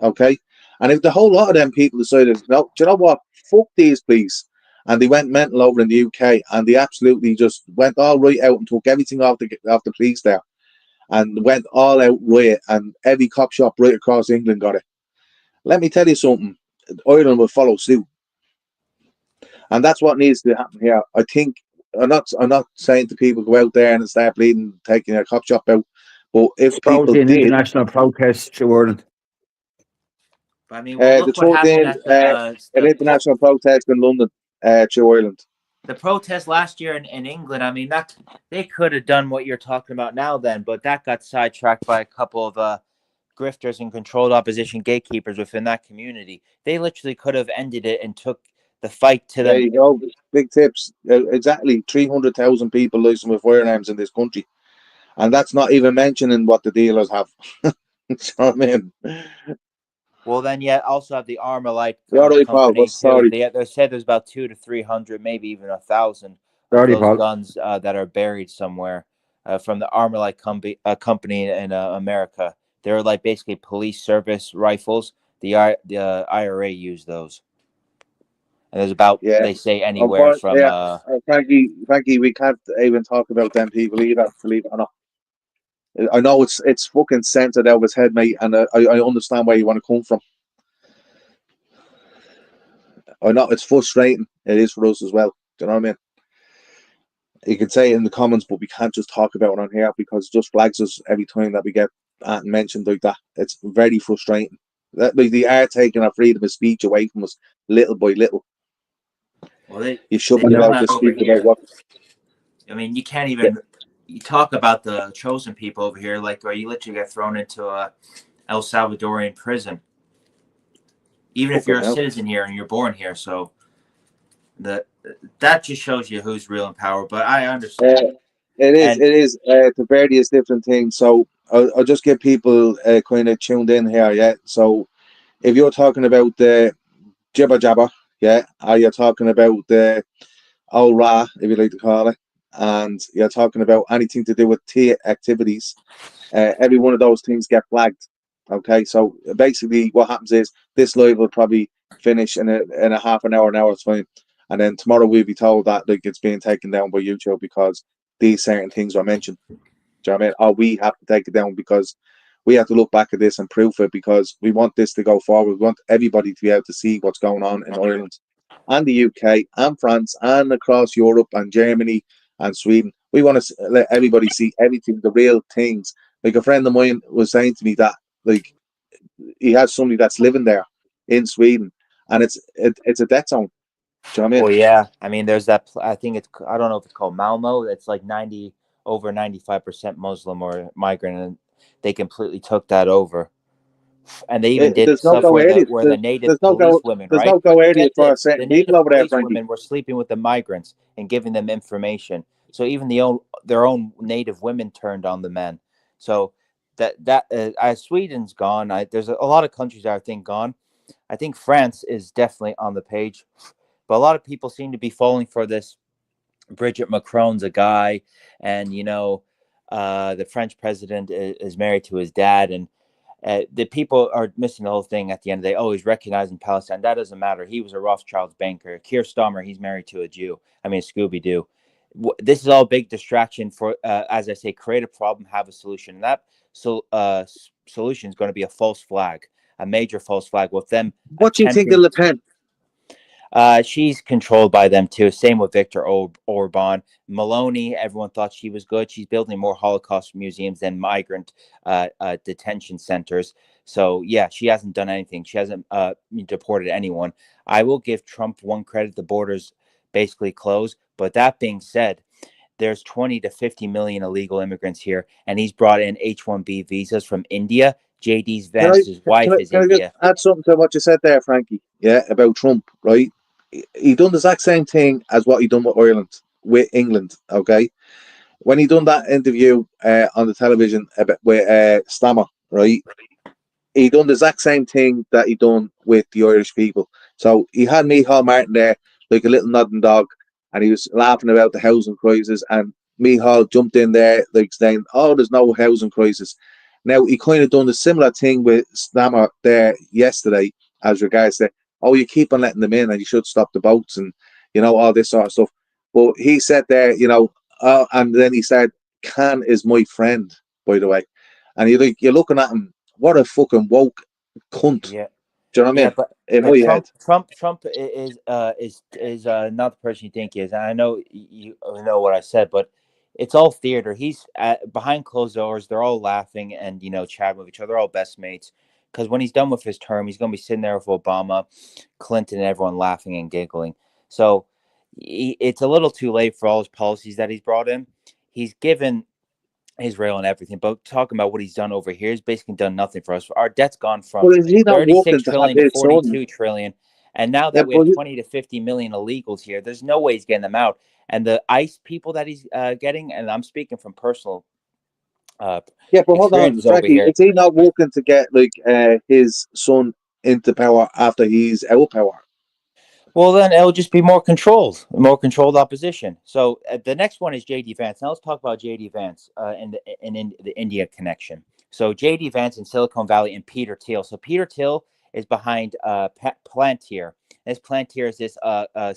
okay? And if the whole lot of them people decided, no, do you know what? Fuck these police. And they went mental over in the UK and they absolutely just went all right out and took everything off the police there and went all out riot and every cop shop right across England got it. Let me tell you something, Ireland will follow suit. And that's what needs to happen here. I think I'm not saying to people go out there and start bleeding, taking a cop shop out. But if people Supposing did, international protests through Ireland. I mean, well, the look what happened 13th, at the an international protest in London, through Ireland. the protest last year in England. I mean, that they could have done what you're talking about now, then, but that got sidetracked by a couple of grifters and controlled opposition gatekeepers within that community. They literally could have ended it and took the fight to There them. you go. Big tips. Exactly. 300,000 people licensed with firearms in this country. And that's not even mentioning what the dealers have. You know what I mean? Well, then, yet also have the Armalite You're right, Paul. company What's the too. story? They said there's about 200 to 300, maybe even 1,000 of Sorry, those Paul. guns that are buried somewhere from the Armalite company in America. They're like basically police service rifles. The IRA used those, and there's about, Yeah. they say, anywhere from Yeah. Frankie, we can't even talk about them people either, believe it or not. I know it's fucking censored out of his head, mate, and I understand where you want to come from. I know it's frustrating. It is for us as well. Do you know what I mean? You can say it in the comments, but we can't just talk about it on here because it just flags us every time that we get mentioned like that. It's very frustrating. That they are taking our freedom of speech away from us little by little. well, they You shouldn't they've be done allowed that to over speak about here. what. I mean, you can't Yeah, even, you talk about the chosen people over here, like where you literally get thrown into a El Salvadorian prison, even if you're fucking a hell. citizen here and you're born here. So the that just shows you who's real in power. But I understand. Uh, it is. And It is the various different things. So I'll just get people kind of tuned in here. Yeah. So if you're talking about the jibber jabber, yeah, or you're talking about the old ra, if you like to call it, and you're talking about anything to do with tea activities, every one of those things get flagged. Okay, so basically what happens is this live will probably finish in a half an hour's time, and then tomorrow we'll be told that like it's being taken down by YouTube because these certain things are mentioned. Do you know what I mean? Or we have to take it down because we have to look back at this and prove it because we want this to go forward. We want everybody to be able to see what's going on in Ireland and the UK and France and across Europe and Germany and Sweden. We want to let everybody see everything, the real things. Like a friend of mine was saying to me that like he has somebody that's living there in Sweden and it's a death zone. Do you know what I mean? Well, yeah. I mean, there's that. I think it's. I don't know if it's called Malmo. It's like 95% Muslim or migrant, and they completely took that over. And they even did There's no stuff go where area. the native There's no police go. women, There's right? no go But area get for this: the certain people native over there, police Frankie. women were sleeping with the migrants and giving them information. So even their own native women turned on the men. So Sweden's gone. There's a lot of countries that I think gone. I think France is definitely on the page, but a lot of people seem to be falling for this. Bridget Macron's a guy, and the French president is married to his dad, and the people are missing the whole thing at the end of the day. Oh, he's recognizing Palestine. That doesn't matter. He was a Rothschild's banker. Keir Starmer, he's married to a Jew. I mean, Scooby Doo. This is all big distraction for, as I say, create a problem, have a solution. And that solution is going to be a false flag, a major false flag with them What do you think of attempting. Le Pen? She's controlled by them too. Same with Victor Orban. Meloni, everyone thought she was good. She's building more Holocaust museums than migrant detention centers. So yeah, she hasn't done anything. She hasn't deported anyone. I will give Trump one credit: the borders basically closed. But that being said, there's 20 to 50 million illegal immigrants here, and he's brought in H-1B visas from India. JD's Vance's wife is Can I just India. add something to what you said there, Frankie? Yeah, about Trump, right? He done the exact same thing as what he done with Ireland, with England. Okay, when he done that interview on the television about with Stammer, right? He done the exact same thing that he done with the Irish people. So he had Micheál Martin there like a little nodding dog, and he was laughing about the housing crisis. And Micheál jumped in there like saying, "Oh, there's no housing crisis." Now he kind of done the similar thing with Stammer there yesterday, as regards to, "Oh, you keep on letting them in, and you should stop the boats and all this sort of stuff." But he said there, and then he said, "Khan is my friend, by the way," and you're looking at him. What a fucking woke cunt. Yeah. Do you know what I Yeah, mean? In but my head. Trump is not the person you think he is. And I know you know what I said, but it's all theater. He's behind closed doors. They're all laughing and chatting with each other. They're all best mates. Because when he's done with his term, he's going to be sitting there with Obama, Clinton, and everyone laughing and giggling. So it's a little too late for all his policies that he's brought in. He's given Israel and everything, but talking about what he's done over here, he's basically done nothing for us. Our debt's gone from But is he not 36 working to have trillion to his son? 42 trillion. And now Yeah, that we but have 20 to 50 million illegals here, there's no way he's getting them out. And the ICE people that he's getting, and I'm speaking from personal uh, yeah, but hold on, experiences over Frankie. here. Is he not working to get like his son into power after he's out of power? Well, then it'll just be more controlled opposition. So the next one is JD Vance. Now let's talk about JD Vance in the India connection. So JD Vance in Silicon Valley and Peter Thiel. So Peter Thiel is behind Palantir. This Palantir is this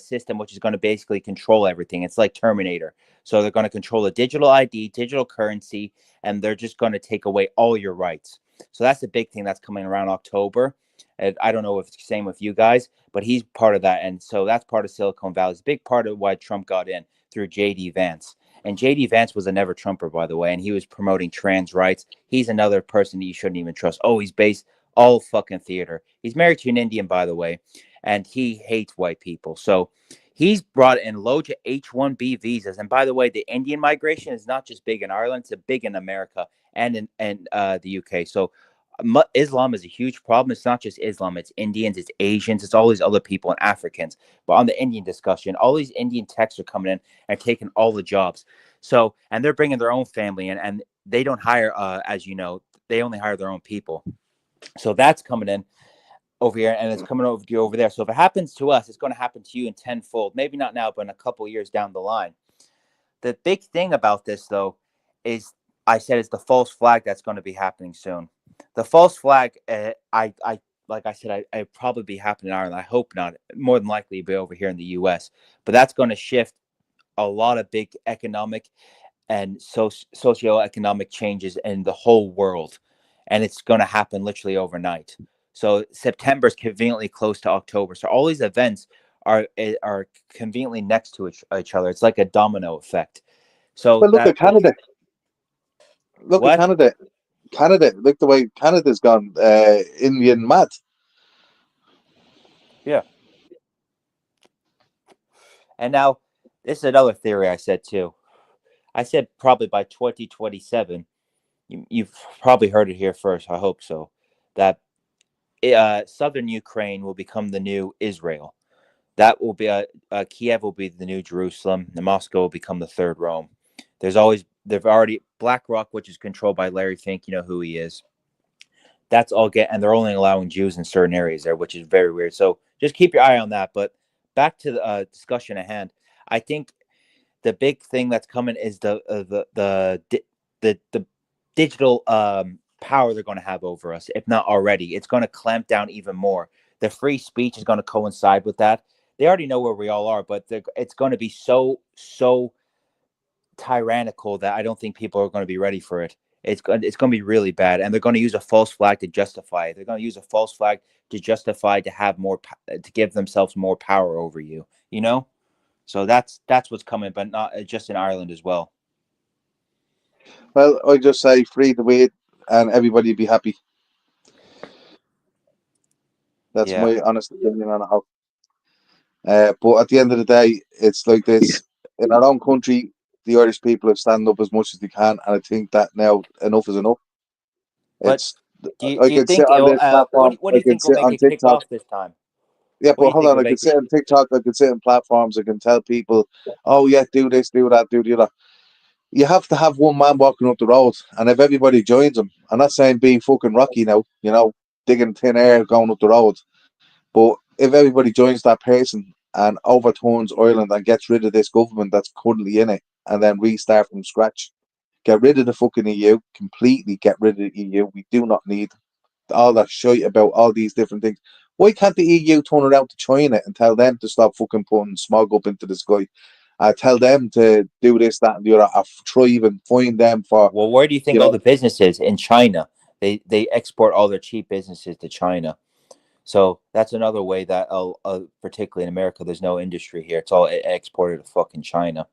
system which is going to basically control everything. It's like Terminator. So they're going to control the digital ID, digital currency, and they're just going to take away all your rights. So that's the big thing that's coming around October. And I don't know if it's the same with you guys, but he's part of that. And so that's part of Silicon Valley. It's a big part of why Trump got in through JD Vance. And JD Vance was a never Trumper, by the way, and he was promoting trans rights. He's another person that you shouldn't even trust. Oh, he's based all fucking theater. He's married to an Indian, by the way, and he hates white people. So he's brought in loads of H-1B visas. And by the way, the Indian migration is not just big in Ireland, it's big in America and in the UK. So Islam is a huge problem. It's not just Islam, it's Indians, it's Asians, it's all these other people and Africans. But on the Indian discussion, all these Indian techs are coming in and taking all the jobs. So, and they're bringing their own family in, and they don't hire, as you know, they only hire their own people. So that's coming in over here, and it's coming over to you over there. So if it happens to us, it's going to happen to you in tenfold. Maybe not now, but in a couple years down the line. The big thing about this, though, is I said it's the false flag that's going to be happening soon. The false flag, I like I said, I probably be happening in Ireland. I hope not. More than likely, be over here in the U.S. But that's going to shift a lot of big economic and socioeconomic changes in the whole world, and it's going to happen literally overnight. So September is conveniently close to October. So all these events are conveniently next to each other. It's like a domino effect. So But look at Canada. Look at what? Canada. Canada. Look the way Canada's gone. Indian mad. Yeah. And now, this is another theory I said too. I said probably by 2027, you've probably heard it here first. I hope so. That southern Ukraine will become the new Israel. That will be Kiev will be the new Jerusalem, and Moscow will become the third Rome. They've already BlackRock, which is controlled by Larry Fink. You know who he is. That's all and they're only allowing Jews in certain areas there, which is very weird. So just keep your eye on that. But back to the discussion at hand. I think the big thing that's coming is the digital power they're going to have over us, if not already. It's going to clamp down even more. The free speech is going to coincide with that. They already know where we all are, but it's going to be so tyrannical that I don't think people are going to be ready for it. It's going to be really bad, and they're going to use a false flag to justify it. They're going to use a false flag to justify to have more to give themselves more power over you. You know, so that's what's coming, but not just in Ireland as well. Well, I just say free the weed and everybody be happy. That's Yeah. my honest opinion on how. But at the end of the day, it's like this. In our own country, the Irish people have stand up as much as they can, and I think that now enough is enough. But It's do I you can sit think on this platform, what do I you can think will sit make on it kick TikTok. off this time? Yeah, What do but you hold think on, will I can make it? sit on TikTok, I can sit on platforms, I can tell people, oh yeah, do this, do that, do the other. You have to have one man walking up the road, and if everybody joins him, I'm not saying being fucking Rocky now, digging thin air going up the road, but if everybody joins that person and overturns Ireland and gets rid of this government that's currently in it, and then restart from scratch, get rid of the fucking EU, completely get rid of the EU. We do not need all that shit about all these different things. Why can't the EU turn around to China and tell them to stop fucking putting smog up into the sky? Tell them to do this, that, and the other. Try even find them for, Well, where do you think all the businesses in China? They export all their cheap businesses to China. So that's another way that, particularly in America, there's no industry here. It's all exported to fucking China.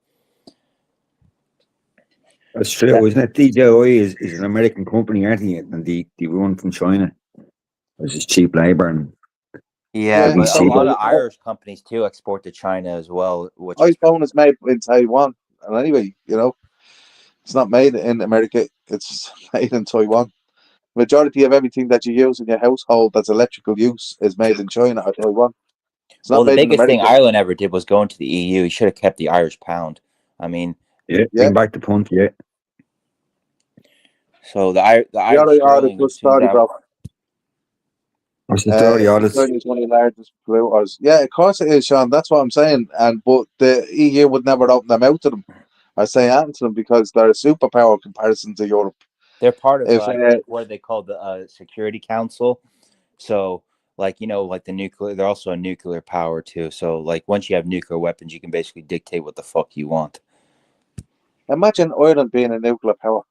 That's true, isn't it? DJI is an American company, aren't they? And they run from China. It's just cheap labor and Yeah, yeah. but a lot So of Irish companies too export to China as well, which is iPhone is made in Taiwan, and anyway, it's not made in America. It's made in Taiwan. Majority of everything that you use in your household that's electrical use is made in China or Taiwan. It's well, not the made in biggest thing America. Ireland ever did was going to the EU. He should have kept the Irish pound. I mean, yeah, Yeah. bring back the punt, yeah. so the Yeah, Irish they are the sterling good seems story, out. bro. What's the story, all this? China is one of the largest polluters. Yeah, of course it is, Sean. That's what I'm saying. But the EU would never open their mouth to them or say anything to them because they're a superpower in comparison to Europe. They're part of, If I think, what they call the Security Council. So, like like the nuclear, they're also a nuclear power too. So, like once you have nuclear weapons, you can basically dictate what the fuck you want. imagine Ireland being a nuclear power.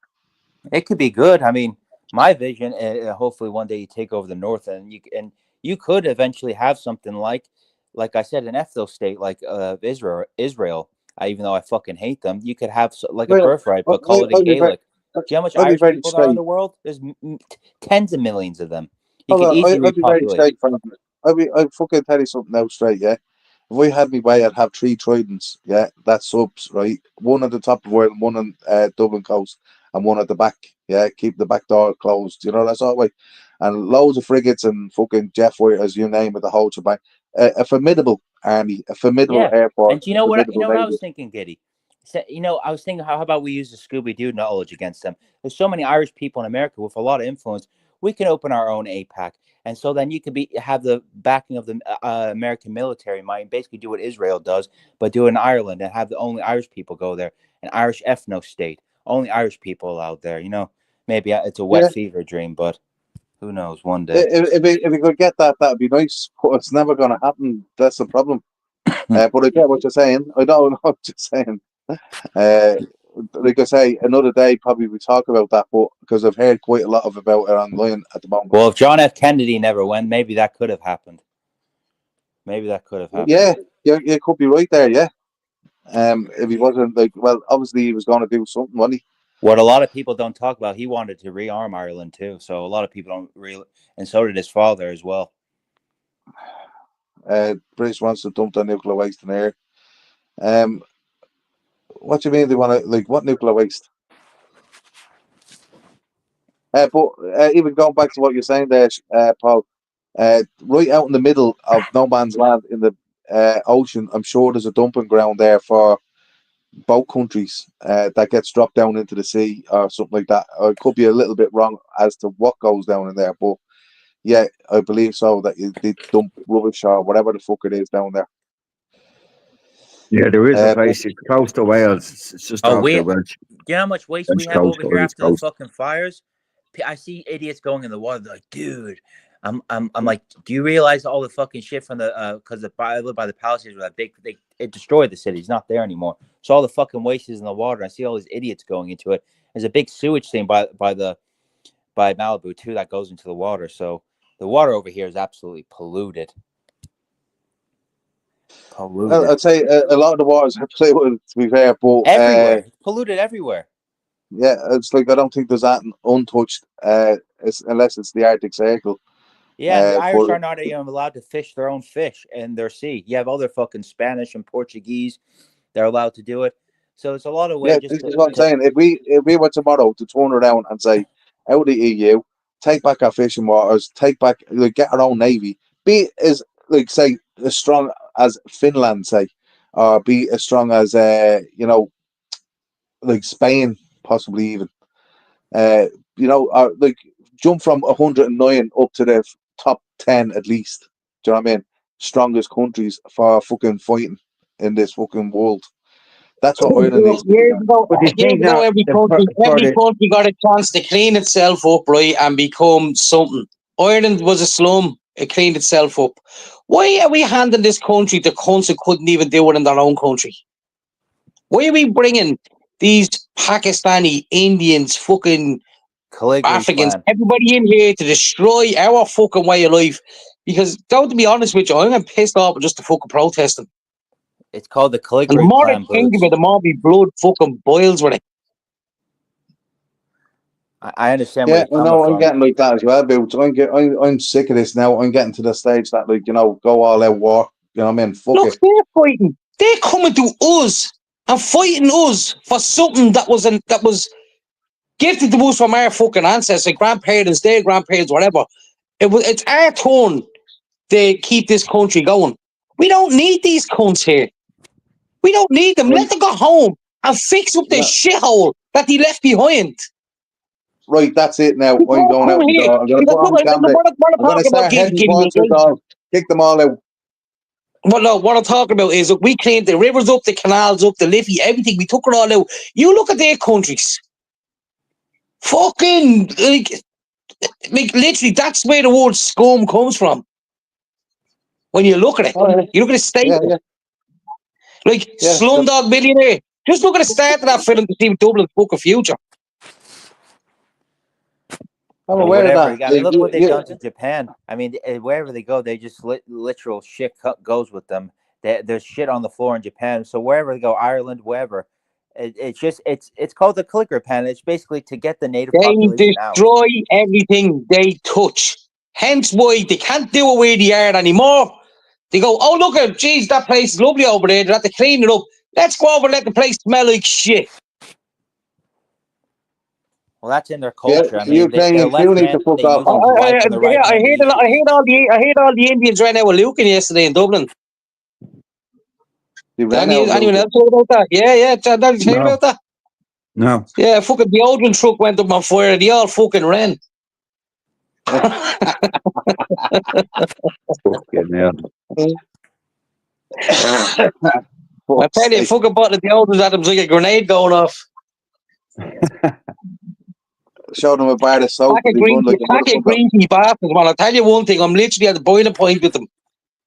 It could be good. I mean, my vision, hopefully one day you take over the north, and you could eventually have something like I said, an ethno state like Israel. Even though I fucking hate them, you could have like a Well, birthright, but call it a I'll be very, Gaelic. Do you know how much I'll be Irish very people there are in straight. the world? There's tens of millions of them. You Hold could on, easily I'll be very repopulate. straight, Frank. I'll fucking tell you something now straight, yeah? If I had me way, I'd have 3 tridents, yeah? That's subs, right? One at the top of Ireland, one on Dublin coast, and one at the back, yeah? Keep the back door closed, that's all right. And loads of frigates and fucking jet fighters, you name it, the whole shebang. A formidable army, a formidable Yeah, air force, and do you a know what? You formidable know what I navy. was thinking, Giddy. I was thinking, how about we use the Scooby Doo knowledge against them? There's so many Irish people in America with a lot of influence. We can open our own APAC, and so then you could have the backing of the American military might basically do what Israel does, but do it in Ireland and have the only Irish people go there, an Irish ethno state, only Irish people out there. Maybe it's a wet Yeah, fever dream, but who knows? One day. if we could get that, that'd be nice, but it's never going to happen. That's the problem. But I get what you're saying. I know what you're saying. Uh, like I say, another day probably we talk about that, but because I've heard quite a lot about it online at the moment. Well, if John F. Kennedy never went, maybe that could have happened. Maybe that could have happened. Yeah, you could be right there. Yeah. If he wasn't obviously he was going to do something, wasn't he? What a lot of people don't talk about, he wanted to rearm Ireland too. So a lot of people don't really, and so did his father as well. British wants to dump their nuclear waste in the air. What do you mean they want to, like, what nuclear waste? But even going back to what you're saying there, Paul, right out in the middle of no man's land in the ocean, I'm sure there's a dumping ground there for both countries that gets dropped down into the sea or something like that. I could be a little bit wrong as to what goes down in there, but yeah, I believe so, that they dump rubbish or whatever the fuck it is down there. Yeah, there is a place. It's close to Wales. It's just Oh, off the Welsh. do you know how much waste we Welsh have coast, over here Irish after the coast. fucking fires? I see idiots going in the water. They're like, dude, I'm like, do you realize all the fucking shit from the because I live by the Palisades where that big it destroyed the city. It's not there anymore. So all the fucking waste is in the water. I see all these idiots going into it. There's a big sewage thing by Malibu too that goes into the water. So the water over here is absolutely polluted. Well, I'd say a lot of the waters are polluted, to be fair, but Everywhere. It's polluted everywhere. yeah, it's like I don't think there's that untouched, unless it's the Arctic Circle. Yeah, and the Irish but are not even allowed to fish their own fish in their sea. You have other fucking Spanish and Portuguese. They're allowed to do it. So it's a lot of yeah, ways this just is what I'm saying. If we were tomorrow to turn around and say, out of the EU, take back our fishing waters, take back, like, get our own navy, be as, like, say, as strong as Finland, say, or be as strong as you know, like Spain, possibly even. You know, like, jump from 109 up to the top 10 at least. Do you know what I mean? Strongest countries for fucking fighting in this fucking world. That's what Ireland needs to be Years doing. ago, But you think now every country got a chance to clean itself up, right, and become something. Ireland was a slum. It cleaned itself up. Why are we handing this country to cunts who couldn't even do it in their own country? Why are we bringing these Pakistani, Indians, fucking Caligari Africans, plan. everybody in here to destroy our fucking way of life? Because, to be honest with you, I'm pissed off with just the fucking protesting. It's called the And the Caligari more I plan, think of Boots. it, the more my blood fucking boils with it. I understand where Yeah, you're I coming know. I'm from. getting like that as well, Boots. I'm sick of this now. I'm getting to the stage that, like, you know, go all out war. You know what I mean? Fuck Look, it. they're fighting. They're coming to us and fighting us for something that was gifted to us from our fucking ancestors, grandparents, their grandparents, whatever. It's our turn to keep this country going. We don't need these cunts here. We don't need them. Right. Let them go home and fix up the Yeah. shithole that they left behind. Right, that's it now. I'm Don't going come out the here. door. I'm going to Because put on look, my gambit. what I'm I'm going to talking about, start heading Giddy, towards the door. Kick them all out. well, no, what I'm talking about is, look, we cleaned the rivers up, the canals up, the Liffey, everything. We took it all out. You look at their countries. Fucking, like literally, that's where the word scum comes from. When you look at it, you look at the state, Yeah. like Yeah. Slumdog Millionaire. Just look at the start of that film to see Dublin's fucking future. I'm Or aware of whatever. that. I mean, look what they've Yeah. done to Japan. I mean, wherever they go, they just literal shit goes with them. There's shit on the floor in Japan. So wherever they go, Ireland, wherever, it's called the Caligari plan. It's basically to get the native They population out. destroy everything they touch. Hence why they can't do it where they are anymore. They go, oh, look at, geez, that place is lovely over there. They have to clean it up. Let's go over and let the place smell like shit. Well, that's in their Yeah, culture. I mean, they're Ukrainians do need to left-handed. fuck They off. use the right hand. The right I hand. They use heard all the Indians ran out with Lucan yesterday in Dublin. They ran out. Anyone else heard about that? Yeah. Did you hear No. about that? No. Yeah, fucking the Odin truck went up on fire. They all fucking ran. Fucking hell. I tell you, fucking bottle of the Odin's at him like a grenade going off. Showed them a bar of soap. Pack of greasy bastards, man. I'll tell you one thing, I'm literally at the boiling point with them.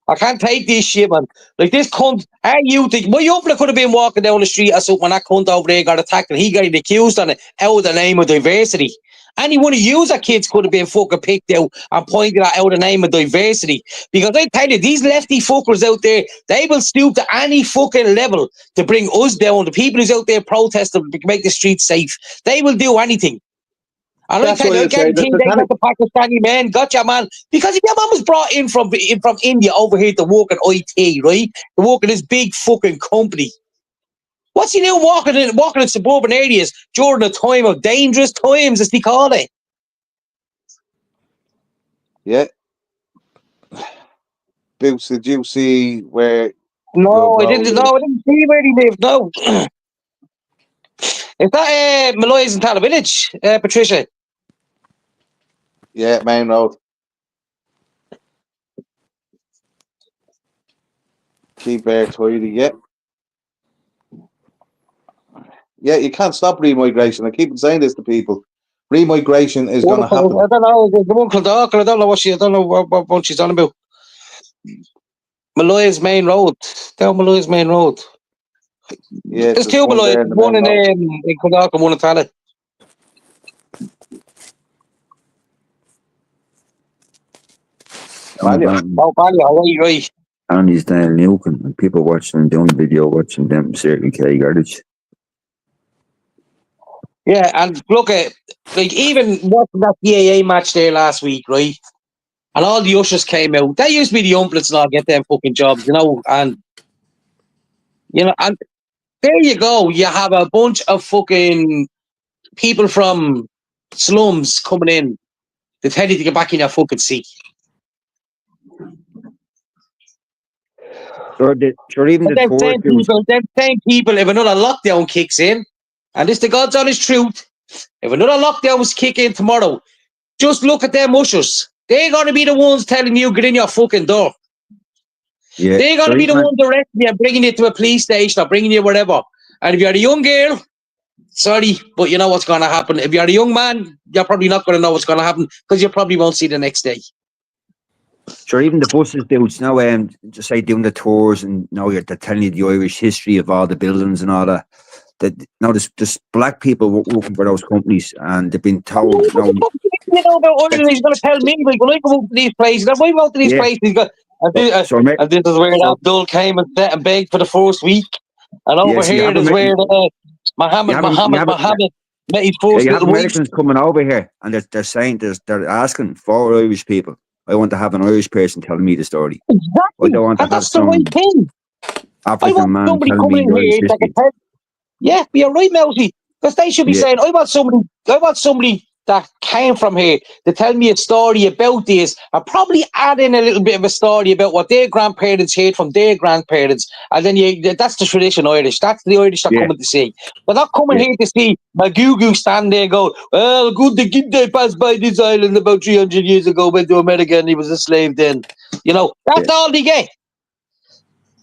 I can't take this shit, man. Like, this cunt, my uncle could have been walking down the street or something when that cunt over there got attacked and he got accused on it out of the name of diversity. Any one of you kids could have been fucking picked out and pointed out of the name of diversity. Because I tell you, these lefty fuckers out there, they will stoop to any fucking level to bring us down. The people who's out there protesting to make the streets safe, they will do anything. And I tell you, I guarantee they got the Pakistani man, got your man. Because if your man was brought in from India over here to work at IT, right? To work in this big fucking company. What's he doing walking in suburban areas during a time of dangerous times, as they call it? Yeah. Boots, did you see where No, I Joe didn't. No, I didn't see where he lived. No, is that Malloy's in Tala Village, Patricia? Yeah, main road. Keep air tidy, yeah. Yeah, you can't stop remigration. I keep saying this to people. Remigration is going to I happen. don't know. The one called Darker. I don't know I don't know what she's on about. Malloy's main road. Down Malloy's main road. Yeah, There's there's two one Malloy's. there in the One main road. in Kildare and one in Tala. Oh, right. And he's Daniel Newcombe, and people watching them doing the video, watching them certainly Kelly Garbage. Yeah, and look at even watching that DAA match there last week, right? And all the ushers came out. They used to be the umplets and all get them fucking jobs, and and there you go. You have a bunch of fucking people from slums coming in to tell you to get back in your fucking seat. Sure, even But the tour dudes. them same people, if another lockdown kicks in, and this the God's honest truth, if another lockdown was kicking in tomorrow, just look at them ushers. They're going to be the ones telling you, get in your fucking door. Yeah, They're going to be the ones arresting you and bringing you to a police station or bringing you wherever. And if you're a young girl, sorry, but you know what's going to happen. If you're a young man, you're probably not going to know what's going to happen because you probably won't see the next day. Sure, even the buses dudes now, just say doing the tours, and now they're telling you the Irish history of all the buildings and all that. That now there's black people working for those companies, and they've been told. He's going to tell me, like, when I go to these places, if I go to these places, and this is where Abdul came and sat and begged for the first week. And over here is where Muhammad met his first you have little Americans coming over here, and they're saying they're asking for Irish people. I want to have an Irish person telling me the story. Exactly. I don't want to and have that's the right thing. African man somebody telling me coming in here that can tell. Yeah, but you're right, Melty. Because they should be saying, I want somebody that came from here to tell me a story about this, and probably add in a little bit of a story about what their grandparents heard from their grandparents. And then that's the tradition Irish. That's the Irish that coming to see. But not coming here to see my goo stand there and go, well, good the kid they passed by this island about 300 years ago, went to America and he was a slave then. That's all they get.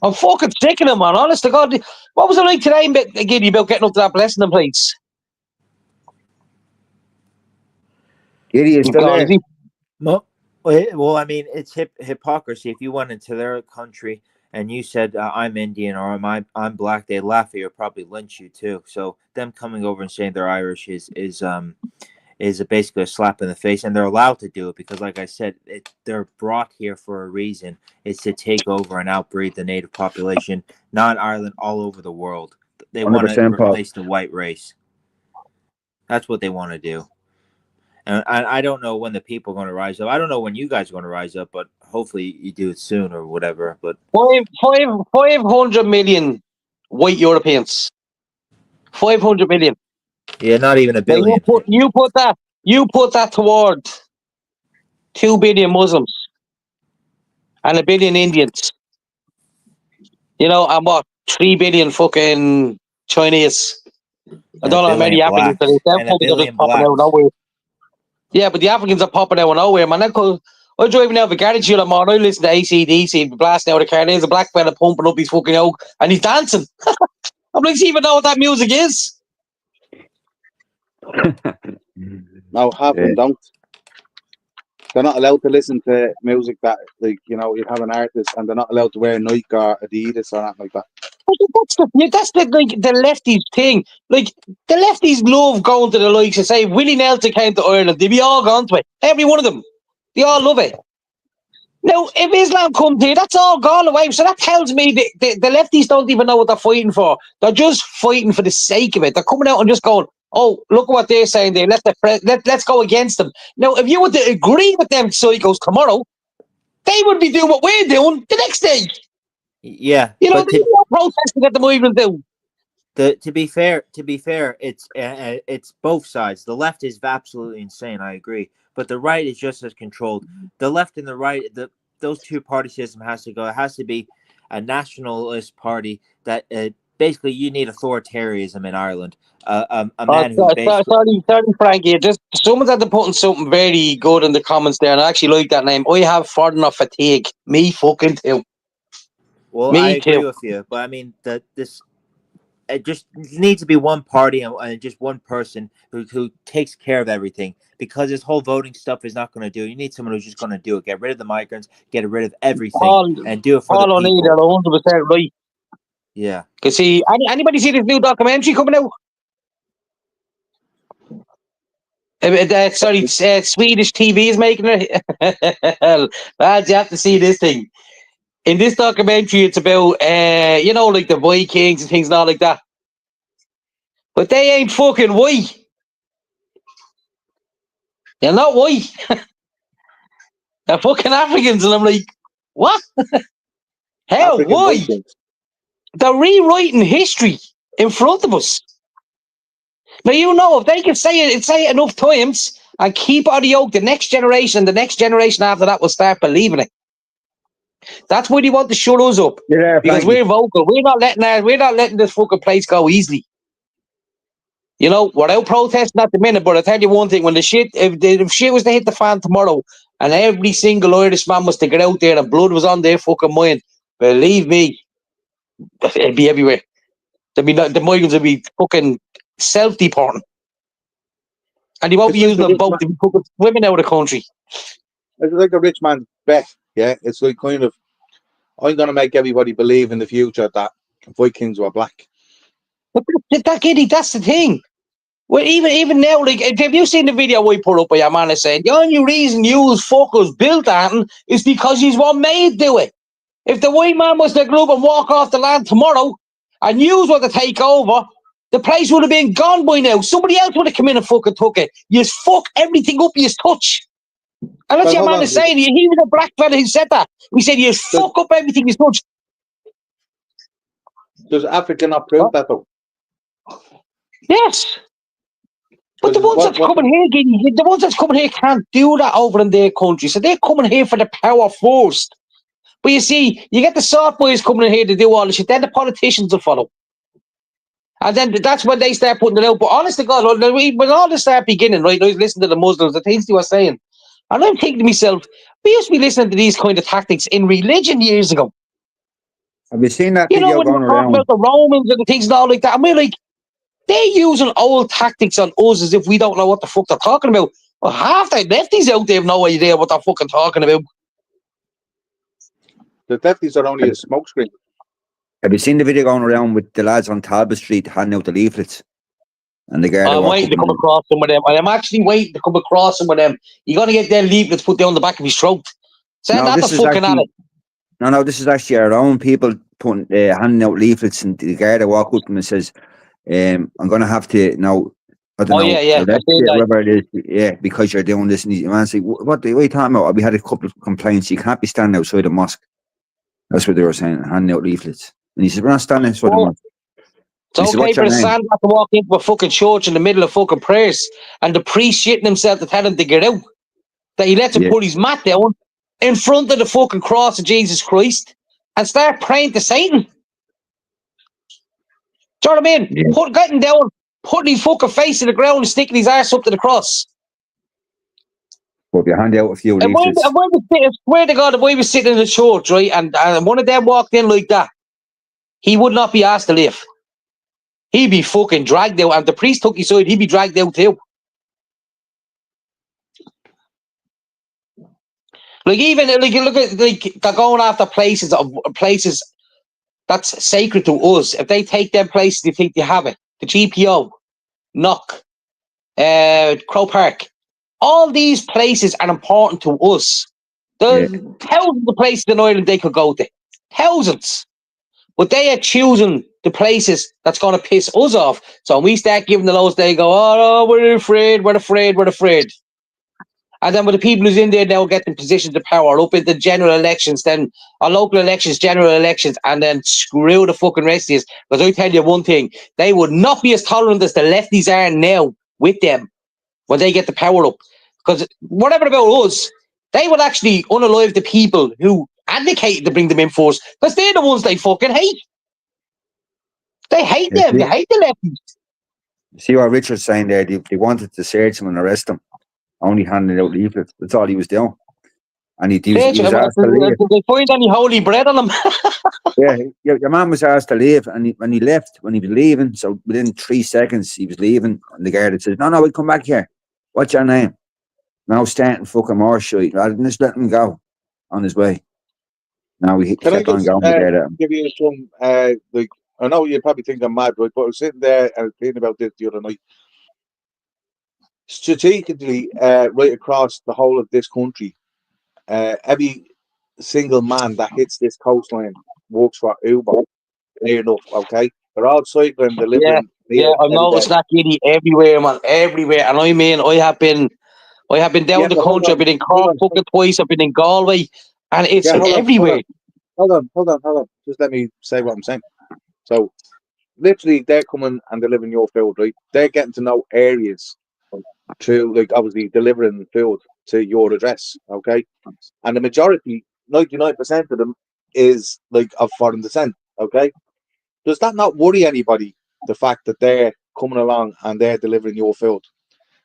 I'm fucking sick of them, man. Honest to God. What was it like today, Giddy, about getting up to that blessing place? Giddy is still there. Well, I mean, it's hypocrisy. If you went into their country and you said, I'm Indian or I'm black, they laugh at you, probably lynch you too. So them coming over and saying they're Irish is basically a slap in the face, and they're allowed to do it because, like I said, they're brought here for a reason. It's to take over and outbreed the native population, not Ireland, all over the world. They want to replace the white race. That's what they want to do. And I don't know when the people are going to rise up. I don't know when you guys are going to rise up, but hopefully you do it soon or whatever. But 500 million white Europeans. 500 million. Yeah, not even a billion. You put that toward 2 billion Muslims and 1 billion Indians. And what 3 billion fucking Chinese. I don't know how many Africans there is. They're just popping out nowhere. Yeah, but the Africans are popping out of nowhere, man. I'm driving out of a garage here tomorrow. I listen to AC/DC, blasting out of the car. There's a black fella pumping up his fucking yoke and he's dancing. I'm like, do you even know what that music is? No, half them don't. They're not allowed to listen to music that, you have an artist, and they're not allowed to wear Nike or Adidas or anything like that. That's the lefties thing. Like, the lefties love going to the likes and say, Willie Nelson came to Ireland. They'd be all gone to it. Every one of them. They all love it. Now, if Islam comes here, that's all gone away. So that tells me the lefties don't even know what they're fighting for. They're just fighting for the sake of it. They're coming out and just going, oh, look at what they're saying there. Let's go against them. Now, if you were to agree with them psychos tomorrow, they would be doing what we're doing the next day. Yeah. They're not protesting at the migrants do. To be fair, it's both sides. The left is absolutely insane. I agree, but the right is just as controlled. The left and the right, those two party system has to go. It has to be a nationalist party that basically you need authoritarianism in Ireland. A man who basically Sorry, Frankie. Just someone's had to put in something very good in the comments there, and I actually like that name. I have far enough fatigue. Me fucking too. well, I Me agree too. with you, but I mean this it just needs to be one party and just one person who takes care of everything because this whole voting stuff is not going to do it. You need someone who's just going to do it. Get rid of the migrants, get rid of everything, All, and do it for the all I need are people. 100% right. Yeah. Cause see, anybody see this new documentary coming out? Swedish TV is making it. Lads, you have to see this thing. In this documentary, it's about like the Vikings and things not like that. But they ain't fucking white. They're not white. They're fucking Africans, and I'm like, what? How? African Why? Vikings. They're rewriting history in front of us. Now if they can say it enough times and keep on the yoke, the next generation after that will start believing it. That's why they want to shut us up. Yeah, Because Frankie. we're vocal. We're not letting this fucking place go easily. We're out protesting at the minute, but I tell you one thing, when if shit was to hit the fan tomorrow and every single Irishman was to get out there and blood was on their fucking mind, believe me, it'd be everywhere. The migrants would be fucking self-deporting. And they won't It's be like using a a rich boat man. to be fucking swimming out of the country. It's like a rich man's bet. Yeah, it's like kind of, I'm going to make everybody believe in the future that Vikings were black. But that's the thing. Well, even now, like, have you seen the video we put up by your man saying the only reason you fuckers built that is because he's what made do it? If the white man was to go up and walk off the land tomorrow and yous were to take over, the place would have been gone by now. Somebody else would have come in and fucking took it. You fuck everything up you touch. And that's Well, your hold man on. is saying. He was a black fella who said that. We said you fuck up everything you touch. Does Africa not prove that though? Yes. But the Because ones that's coming here, the ones that's coming here can't do that over in their country. So they're coming here for the power first. But you see, you get the soft boys coming in here to do all this shit, then the politicians will follow. And then that's when they start putting it out. But honest to God, when all this started beginning, right, I was listening to the Muslims, the things they were saying. And I'm thinking to myself, we used to be listening to these kind of tactics in religion years ago. Have you seen that video When they going were talking around? about the Romans and the things and all like that. And we're like, they're using old tactics on us as if we don't know what the fuck they're talking about. Well, half the lefties out there have no idea what they're fucking talking about. The lefties are only a smokescreen. Have you seen the video going around with the lads on Talbot Street handing out the leaflets? And the guy I'm waiting to come across some of them. I am actually waiting to come across some of them. You got to get their leaflets put down the back of his throat. Send that the fucking at it. No, this is actually our own people putting handing out leaflets, and the guy that walk up to him and says, I'm going to have to now, I don't know, arrest you, whatever it is, because you're doing this. And the man said, what are you talking about? We had a couple of complaints. You can't be standing outside the mosque. That's what they were saying, handing out leaflets. And he said, we're not standing outside the mosque. It's okay for a sandbag to walk into a fucking church in the middle of fucking prayers and the priest shitting himself to tell him to get out. That he lets him put his mat down in front of the fucking cross of Jesus Christ and start praying to Satan. Do you know what I mean? Yeah. Getting down, putting his fucking face in the ground and sticking his ass up to the cross. But if you hand out a few leaflets. I swear to God, if we were sitting in the church, right, and one of them walked in like that, he would not be asked to leave. He'd be fucking dragged out. And the priest took his side, he'd be dragged out too. Like, even, like, you look at, like, they're going after places that's sacred to us. If they take them places, they think they have it. The GPO, Knock, Crow Park. All these places are important to us. There's thousands of places in Ireland they could go to. Thousands. But they are choosing the places that's going to piss us off. So when we start giving the lows, they go, oh, no, we're afraid. And then with the people who's in there now getting positions of power up into general elections, then local elections, general elections, and then screw the fucking rest of us. Because I tell you one thing, they would not be as tolerant as the lefties are now with them when they get the power up. Because whatever about us, they would actually unalive the people who advocated to bring them in force, because they're the ones they fucking hate. They hate them. They hate the lefties. See what Richard's saying there? They wanted to search him and arrest him, only handing out leaflets. That's all he was doing. And he was asked to leave. Did they find any holy bread on him? Yeah, your man was asked to leave, and when he was leaving, so within 3 seconds he was leaving, and the guard had said, "No, we'll come back here. What's your name?" Now starting fucking more shit, rather than just letting him go on his way. Now he kept on going there. Give you some like, I know you probably think I'm mad, right? But I was sitting there and thinking about this the other night. Strategically, right across the whole of this country, every single man that hits this coastline works for Uber. Near enough, okay? They're all cycling, delivering. Yeah, I've noticed that giddy everywhere, man, everywhere. And I mean, I have been down the country. I've been in Cork fucking twice. I've been in Galway, and it's everywhere. Hold on. Just let me say what I'm saying. So, literally, they're coming and delivering your food, right? They're getting to know areas through, like, obviously delivering food to your address, okay? And the majority, 99% of them, is like of foreign descent, okay? Does that not worry anybody, the fact that they're coming along and they're delivering your food?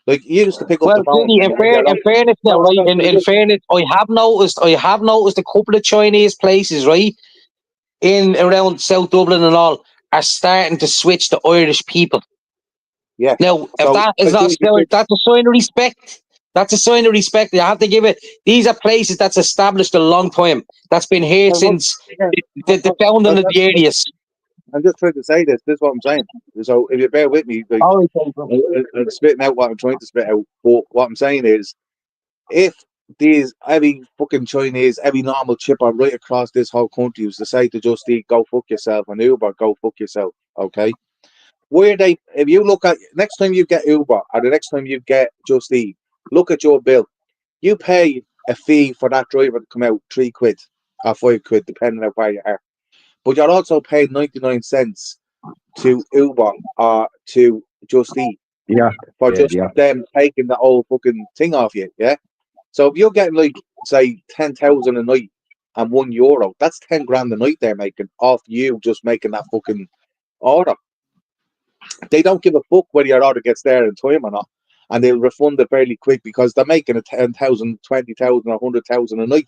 Like, you used to pick up the phone. In fairness now, right? In fairness, I have noticed a couple of Chinese places, right, in around South Dublin and all, are starting to switch to Irish people. Yeah. Now, if that is not still, that's a sign of respect. That's a sign of respect. You have to give it. These are places that's established a long time. That's been here since the founding of the areas. I'm just trying to say this. This is what I'm saying. So if you bear with me, like, I'm spitting out what I'm trying to spit out. But what I'm saying is, if these every fucking Chinese, every normal chipper right across this whole country was to say to Just Eat, go fuck yourself, and Uber, go fuck yourself, okay? Where they, if you look at next time you get Uber or the next time you get Just Eat, look at your bill. You pay a fee for that driver to come out, £3 or £5, depending on where you are. But you're also paying 99 cents to Uber or to Just Eat. Yeah. For them taking the whole fucking thing off you, yeah? So if you're getting, like, say, 10,000 a night and €1, that's 10 grand a night they're making off you just making that fucking order. They don't give a fuck whether your order gets there in time or not. And they'll refund it fairly quick because they're making a 10,000, 20,000 or 100,000 a night.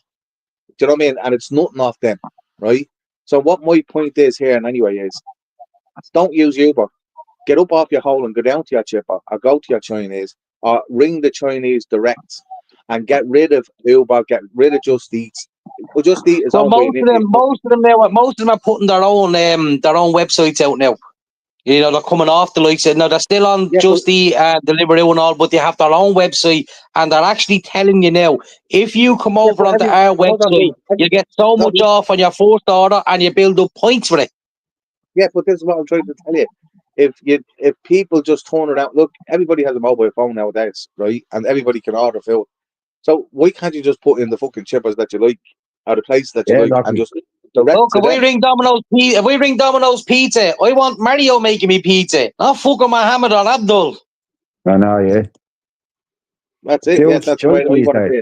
Do you know what I mean? And it's nothing off them, right? So what my point is here, and anyway, is don't use Uber. Get up off your hole and go down to your chipper, or go to your Chinese, or ring the Chinese direct, and get rid of Uber, get rid of Just Eat. Well, Just Eat is most of them are putting their own websites out now. You know, they're coming off the likes. No, they're still on Just Eat and Deliveroo and all, but they have their own website, and they're actually telling you now, if you come over onto our website, you get so much off on your first order, and you build up points for it. Yeah, but this is what I'm trying to tell you. If people just turn around, look, everybody has a mobile phone nowadays, right? And everybody can order food. So why can't you just put in the fucking chippers that you like, or the places that you like, and just direct look, if we ring Domino's Pizza, I want Mario making me pizza, not fucking Mohammed or Abdul. I know, yeah. That's it. Yeah, that's the way I want to be.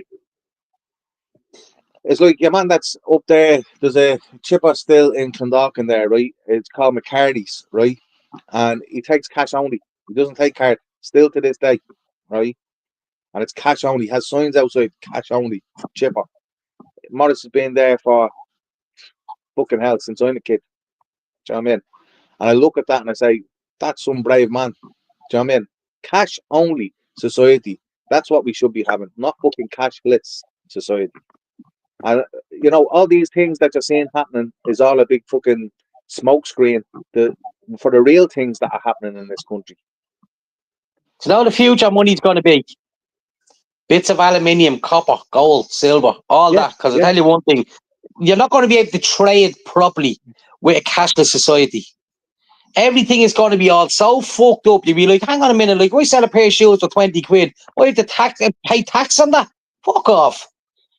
It's like your man that's up there. There's a chipper still in Clondalkin there, right? It's called McCarthy's, right? And he takes cash only. He doesn't take card. Still to this day, right? And it's cash only. He has signs outside, cash only chipper. Morris has been there for fucking hell since I'm a kid. Do you know what I mean? And I look at that and I say, that's some brave man. Do you know what I mean? Cash only society. That's what we should be having, not fucking cashless society. And, you know, all these things that you're seeing happening is all a big fucking smoke screen for the real things that are happening in this country. So now the future money's going to be bits of aluminium, copper, gold, silver, all that. Because I tell you one thing, you're not going to be able to trade properly with a cashless society. Everything is going to be all so fucked up. You'll be like, hang on a minute, like, I sell a pair of shoes for £20. I have to pay tax on that. Fuck off.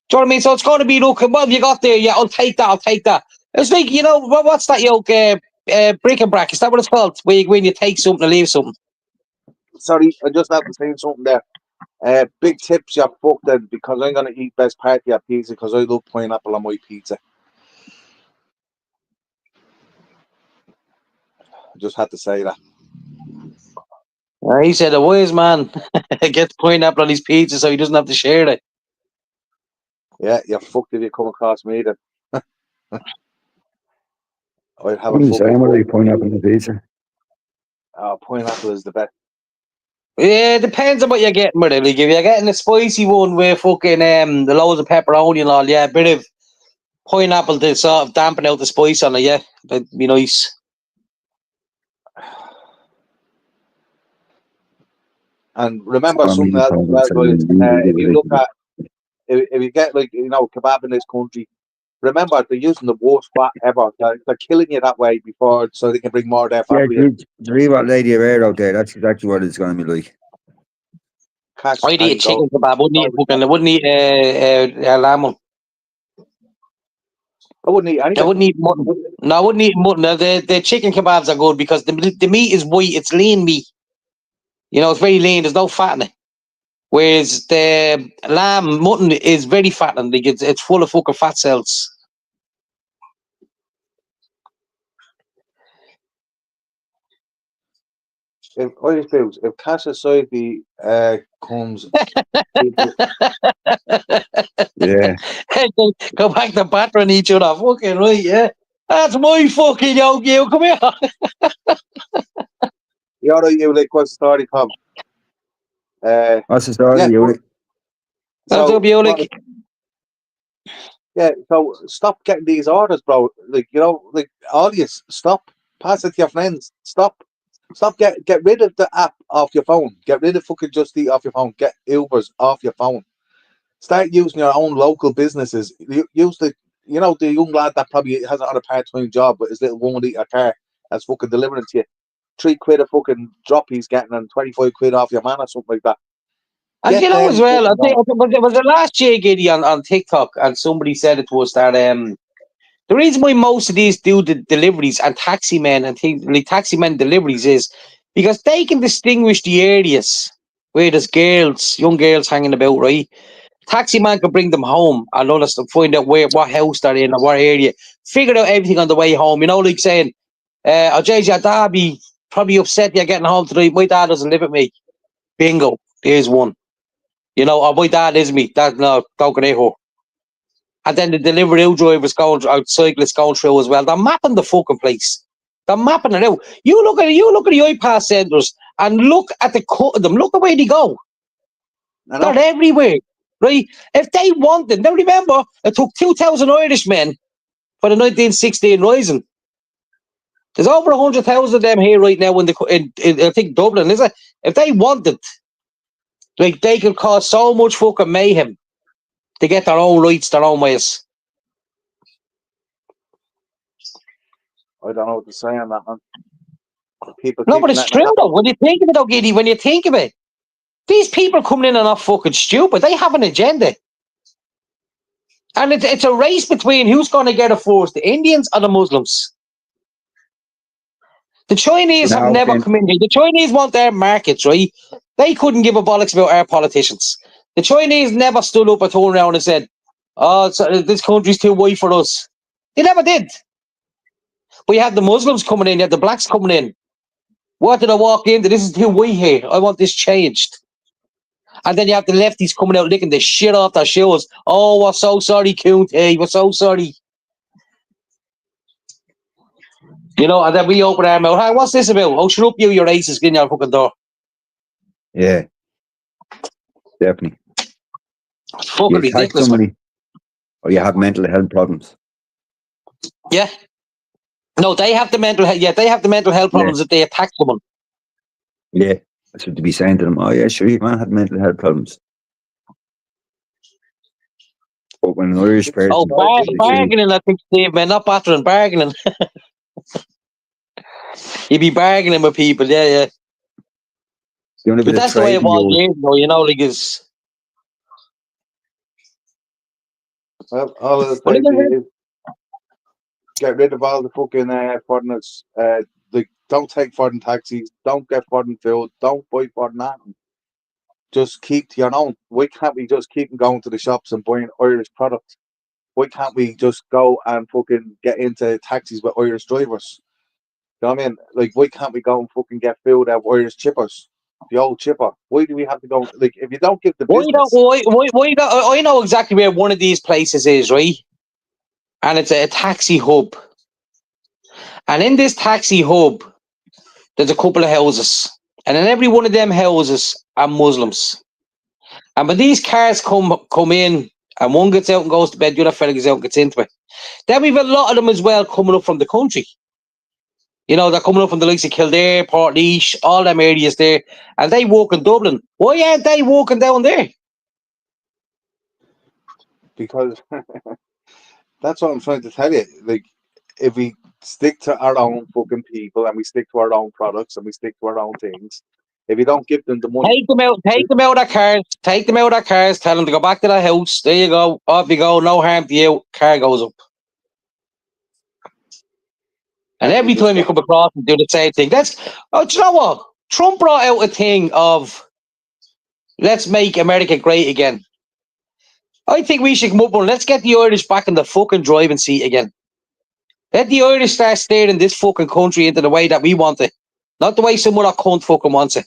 Do you know what I mean? So it's going to be, look, what have you got there? Yeah, I'll take that. It's like, you know, what's that yoke? Brick and brack. Is that what it's called? When you take something and leave something. Sorry, I just have to say something there. Big tips, you fucked it, because I'm going to eat best part of your pizza because I love pineapple on my pizza. I just had to say that. He said a wise man gets pineapple on his pizza so he doesn't have to share it. Yeah, you're fucked if you come across me then. I'd have I'm a the same. fucking What are you pointing up in the pizza? pineapple is the best. Yeah, it depends on what you're getting with it. Like, if you're getting a spicy one with fucking the loads of pepperoni and all, yeah, a bit of pineapple to sort of dampen out the spice on it, yeah. That'd be nice. And remember I something mean, else as well, guys. If you look like, at, if you get, like, you know, kebab in this country, remember they're using the worst fat ever. They're killing you that way before, so they can bring more of their yeah, family in. to read what Lady Rare out there, that's exactly what it's going to be like. Cash I'd eat a and go. chicken kebab. I wouldn't eat a lamb one. I wouldn't eat I anything. wouldn't eat mutton. No, I wouldn't eat mutton. The chicken kebabs are good because the meat is white. It's lean meat. You know, it's very lean. There's no fat in it. Whereas the mutton is very fattening. Like it's full of fucking fat cells. If Irish Bills, if Cash Society comes, Yeah. Go back to battering each other. Fucking right, yeah. That's my fucking yoke, you. Come here. you know, you like what's the story, Tom? What's the story? Yeah. You That's up, you. Like, yeah, so stop getting these orders, bro. Like, you know, like, all you stop, pass it to your friends. Stop, get rid of the app off your phone. Get rid of fucking Just Eat off your phone. Get Ubers off your phone. Start using your own local businesses. Use the, you know, the young lad that probably hasn't had a part-time job, but his little 1 litre car that's fucking delivering to you. £3 a fucking drop he's getting, and 25 quid off your man or something like that. and Get you know them as well, I fucking think going. was it last year, Giddy, on TikTok, and somebody said it was that the reason why most of these do the deliveries and taxi men and things like taxi men deliveries is because they can distinguish the areas where there's young girls hanging about, right? Taxi man can bring them home and let us find out what house they're in or what area. Figure out everything on the way home. You know, like saying, oh, Jay's your dad be probably upset you're getting home tonight. My dad doesn't live with me. Bingo. There's one. You know, or my dad is me. No, don't get it. And then the delivery drivers cyclists going through as well. They're mapping the fucking place. They're mapping it out. You look at the iPass centres and look at the cut of them. Look at where they go. They're everywhere, right? If they wanted, now remember, it took 2,000 Irishmen for the 1916 Rising. There's over 100,000 of them here right now in I think Dublin, is it? If they wanted, like, they could cause so much fucking mayhem to get their own rights, their own ways. I don't know what to say on that, man. People No, keep but it's letting it true happen. though. When you think of it, though, Giddy, when you think of it, these people coming in are not fucking stupid. They have an agenda. And it's a race between who's going to get it first, the Indians or the Muslims. The Chinese have now, never come in here. The Chinese want their markets, right? They couldn't give a bollocks about our politicians. The Chinese never stood up and turned around and said, oh, this country's too white for us. They never did. But you have the Muslims coming in, you have the blacks coming in. What did I walk into? This is too white here. I want this changed. And then you have the lefties coming out licking the shit off their shoes. Oh, we're so sorry, Coonty. We're so sorry. You know, and then we open our mouth. Hey, what's this about? Oh, shut up, you're racist. Get in your fucking door. yeah, definitely. It's fucking You attack ridiculous. somebody, or you have mental health problems. Yeah. No, they have the mental health. Yeah, they have the mental health problems if they attack someone. Yeah, that's what to be saying to them. Oh, yeah, sure, you man had mental health problems. But when an Irish person, Oh, bargaining, I think, Steve, man, not battering, bargaining. You be bargaining with people, yeah. the only But bit of that's the way it trading was you years ago, you know, like it's. Well, all I'll But say to you is get rid of all the fucking foreigners. Like, don't take foreign taxis. Don't get foreign food. Don't buy foreign nothing. Just keep to your own. Why can't we just keep going to the shops and buying Irish products? Why can't we just go and fucking get into taxis with Irish drivers? You know what I mean? Like, why can't we go and fucking get food out of Irish chippers? The old chipper. Why do we have to go? Like, if you don't give the business, I know exactly where one of these places is, right? And it's a taxi hub. And in this taxi hub, there's a couple of houses. And in every one of them houses are Muslims. And when these cars come in, and one gets out and goes to bed, the other fella gets out and gets into it. Then we've a lot of them as well coming up from the country. You know, they're coming up from the likes of Kildare, Portlaoise, all them areas there. And they walk in Dublin. Why aren't they walking down there? because that's what I'm trying to tell you. Like, if we stick to our own fucking people and we stick to our own products and we stick to our own things, if you don't give them the money, Take them out of their cars, tell them to go back to their house. There you go. Off you go, no harm to you. Car goes up. And every time you come across and do the same thing, do you know what? Trump brought out a thing of let's make America great again. I think we should come up with let's get the Irish back in the fucking driving seat again. Let the Irish start steering this fucking country into the way that we want it. Not the way some other cunt fucking wants it.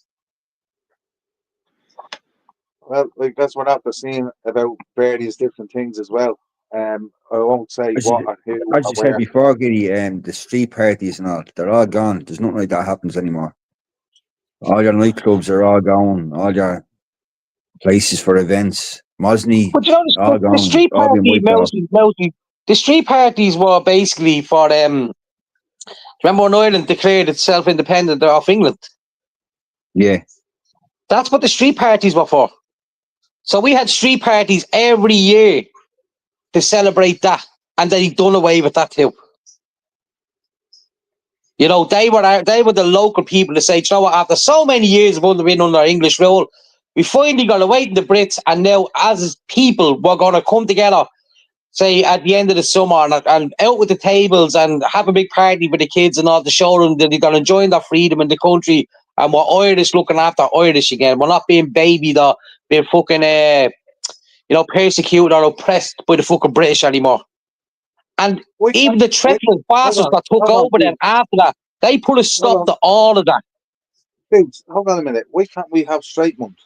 well, like that's what I've seen about various different things as well. I won't say As what you, or who as or you said where. before, Giddy, the street parties and all, they're all gone. There's nothing like that happens anymore. All your nightclubs are all gone. All your places for events, Mosney, But you know, all the gone. street All been party, wiped off. the street parties were basically for remember when Ireland declared itself independent of England? Yeah. That's what the street parties were for. So we had street parties every year to celebrate that, and then he done away with that too. You know, they were the local people to say, you know what, after so many years of being under English rule, we finally got away from the Brits, and now as people, we're going to come together, say at the end of the summer, and out with the tables and have a big party with the kids and all to show them that they're going to enjoy their freedom in the country, and we're Irish looking after Irish again. We're not being babied or being fucking persecuted or oppressed by the fucking British anymore. And Why even can't, the why, treacherous bastards that took hold on, over them after that, they put a stop to all of that. dudes, hold on a minute. Why can't we have straight month?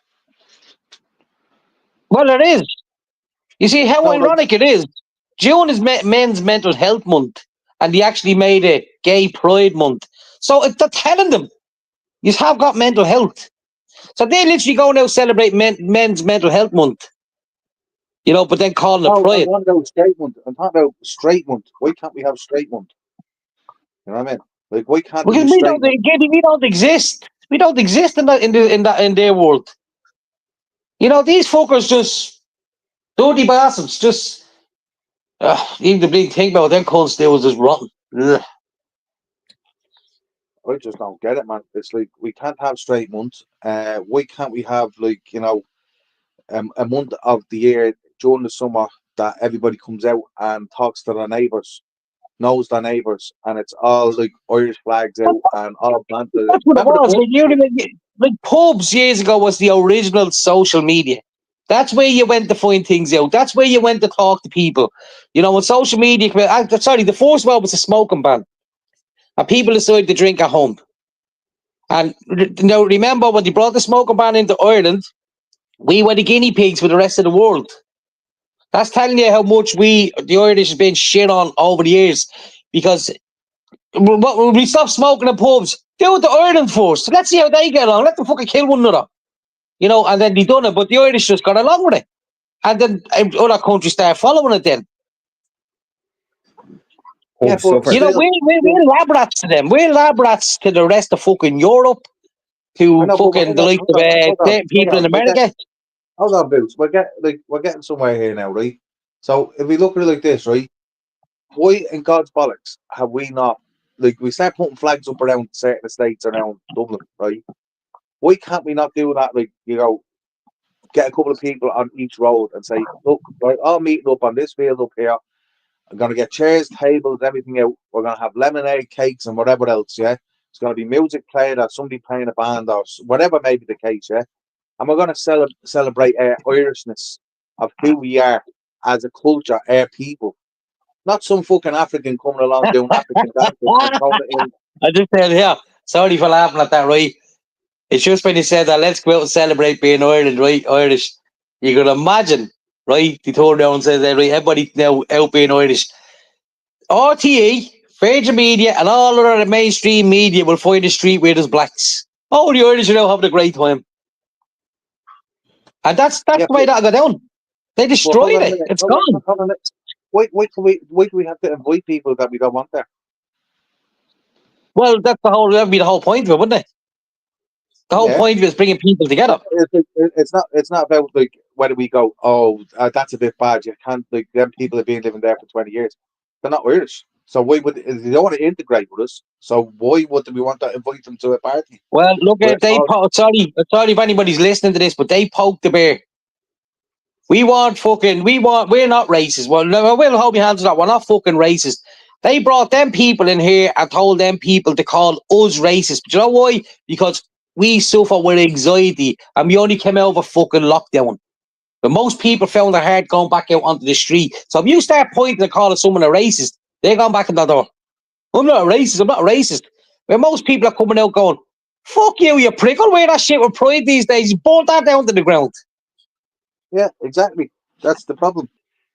Well, it is. You see how No, like, ironic it is. June is Men's Mental Health Month, and they actually made it Gay Pride Month. So they're telling them you have got mental health. So they literally go now celebrate Men's Mental Health Month, but then calling it no, I'm Pride. talking about straight month. I'm talking about straight month. Why can't we have straight month? You know what I mean? Like, why can't there Because be straight month? we don't exist. We don't exist in their world. These fuckers just dirty bastards. Just even the big thing about them cunts, they was just rotten. Ugh. I just don't get it, man. It's like we can't have straight months. Why can't we have a month of the year during the summer that everybody comes out and talks to their neighbours, knows their neighbours, and it's all like Irish flags out and all planted. That's what it Remember the was. pub? Like pubs years ago was the original social media. That's where you went to find things out. That's where you went to talk to people. When social media, the first one was a smoking ban, and people decided to drink at home. And remember when they brought the smoking ban into Ireland, we were the guinea pigs for the rest of the world. That's telling you how much the Irish, has been shit on over the years, because we stop smoking in pubs. Do it to Ireland first. Let's see how they get along. Let them fucking kill one another. And then they done it. But the Irish just got along with it. And then other countries start following it then. Yeah, but still, We're lab rats to them. We're lab rats to the rest of fucking Europe, I to know, but fucking the likes of certain people in America. Hold on, Boots. We're getting somewhere here now, right? So if we look at it like this, right? Why in God's bollocks have we not, like, we start putting flags up around certain estates around Dublin, right? Why can't we not do that, like, get a couple of people on each road and say, look, we're all meeting up on this field up here. I'm going to get chairs, tables, everything out. We're going to have lemonade, cakes, and whatever else, yeah? It's going to be music played or somebody playing a band or whatever may be the case, yeah? And we're going to celebrate our Irishness of who we are as a culture, our people. Not some fucking African coming along doing African dances and throwing it in. I just said, yeah, sorry for laughing at that, right? It's just when you said that, let's go out and celebrate being Ireland, right? Irish. You can imagine, right? They turned down and said that, right? Everybody now out being Irish. RTE, Virgin Media, and all other mainstream media will find the street where there's blacks. Oh, the Irish are now having a great time. And that's Yeah, the way that'll go down. They well, destroyed hold on a it. minute. It's Hold on, gone. hold on a minute. Why do we have to invite people that we don't want there? Well, that'd be the whole point of it, wouldn't it? The whole Yeah. point of it is bringing people together. It's not about like whether we go, oh, that's a bit bad. You can't, like, them people have been living there for 20 years. They're not Irish. So why would they don't want to integrate with us? So why would we want to invite them to a party? Well, look We're at sorry if anybody's listening to this, but they poked the bear. We're not racist. Well, we'll hold your hands to that. We're not fucking racist. They brought them people in here and told them people to call us racist. But you know why? Because we suffer with anxiety and we only came out of a fucking lockdown. But most people found it hard going back out onto the street. So if you start pointing and calling someone a racist, they're going back in the door. I'm not a racist. I'm not a racist. But most people are coming out going, fuck you, you prick. I'll wear that shit with pride these days. Burn that down to the ground. Yeah, exactly. That's the problem.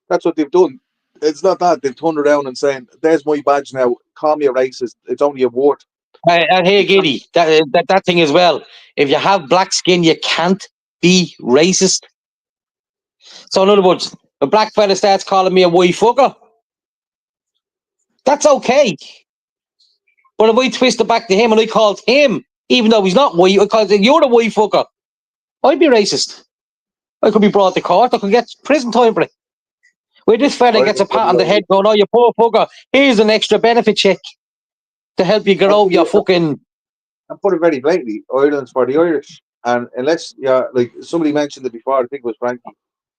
That's what they've done. It's not that they've turned around and saying, "There's my badge now. Call me a racist. It's only a word." And hey, It's not, Giddy, that thing as well. If you have black skin, you can't be racist. So in other words, a black fella starts calling me a white fucker, that's okay. But if I twist it back to him and I called him, even though he's not white, I called him, you're the white fucker, I'd be racist. I could be brought to court. I could get prison time for it. Where this fella gets a pat on the head going, oh, you poor fucker, here's an extra benefit check to help you get over your fucking... I put it very blatantly, Ireland's for the Irish. And unless, yeah, like somebody mentioned it before, I think it was Frankie,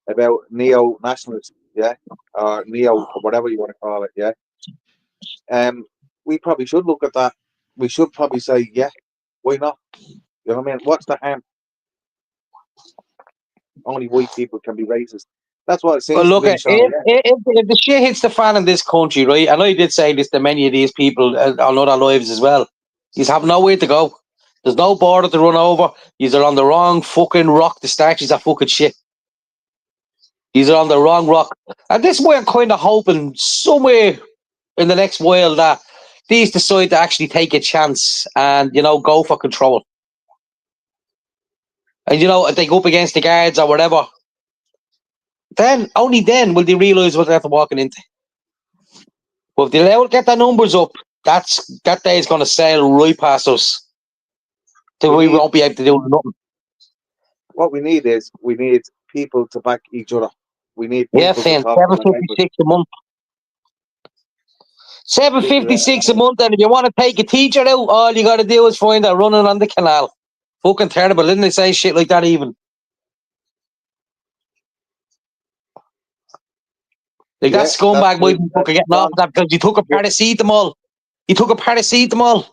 about neo-nationalism, yeah, or neo, or whatever you want to call it, yeah. We probably should look at that. We should probably say, yeah, why not? You know what I mean? What's the harm? Only white people can be racist. That's what it Well, seems to look, be, Sean. if the shit hits the fan in this country, right, and I did say this to many of these people on other lives as well, you have nowhere to go. There's no border to run over. These are on the wrong fucking rock to start. These are fucking shit. These are on the wrong rock. And this way I'm kind of hoping somewhere in the next while that these decide to actually take a chance and, you know, go for control. And, you know, if they go up against the guards or whatever, then, only then will they realise what they're walking into. But if they get their numbers up, that day is going to sail right past us. Till we won't be able to do nothing. What we need people to back each other. We need people Yeah, to Finn, talk to one another. $7.56 a month. $7.56 a month, and if you want to take a teacher out, all you got to do is find her running on the canal. Fucking terrible, didn't they say shit like that even? Like that scumbag might be fucking getting off that because he took a paracetamol. He took a paracetamol.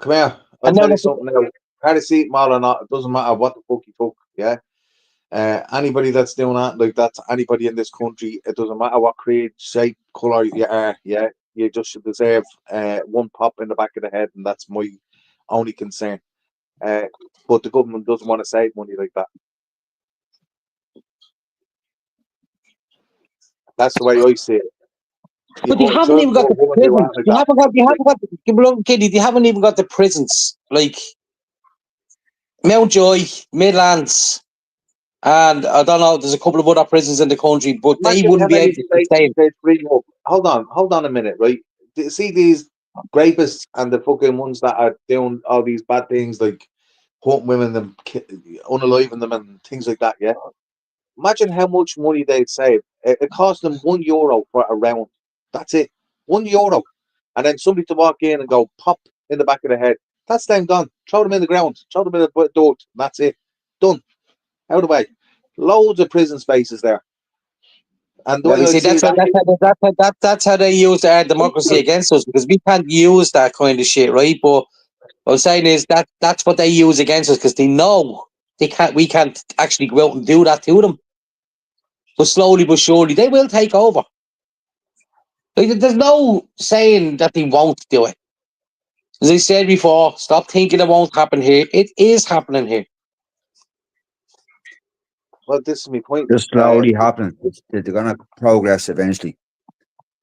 Come here. I'll tell you something now. Paracetamol or not, it doesn't matter what the fuck you took, yeah? Anybody that's doing that, like that's anybody in this country, it doesn't matter what creed, shape, colour you are, yeah? You just should deserve one pop in the back of the head, and that's my only concern. But the government doesn't want to save money like that. That's the way I see it. But you haven't even got the prisons. You haven't even got the prisons. Like Mountjoy, Midlands, and I don't know, there's a couple of other prisons in the country, but they wouldn't be able to sustain. Hold on a minute, right? See these rapists and the fucking ones that are doing all these bad things like hunting women and unaliving them and things like that, yeah? Imagine how much money they'd save. It cost them €1 for a round. That's it. €1. And then somebody to walk in and go pop in the back of the head. That's them gone. Throw them in the ground. Throw them in the dirt. That's it. Done. Out of the way. Loads of prison spaces there. And the Well, way you I see, see that's how they use our democracy against us, because we can't use that kind of shit, right? But what I'm saying is that's what they use against us, because they know we can't actually go out and do that to them. But slowly but surely, they will take over. Like, there's no saying that they won't do it. As I said before, stop thinking it won't happen here. It is happening here. well, this is my point. Just slowly happening. They're gonna progress eventually.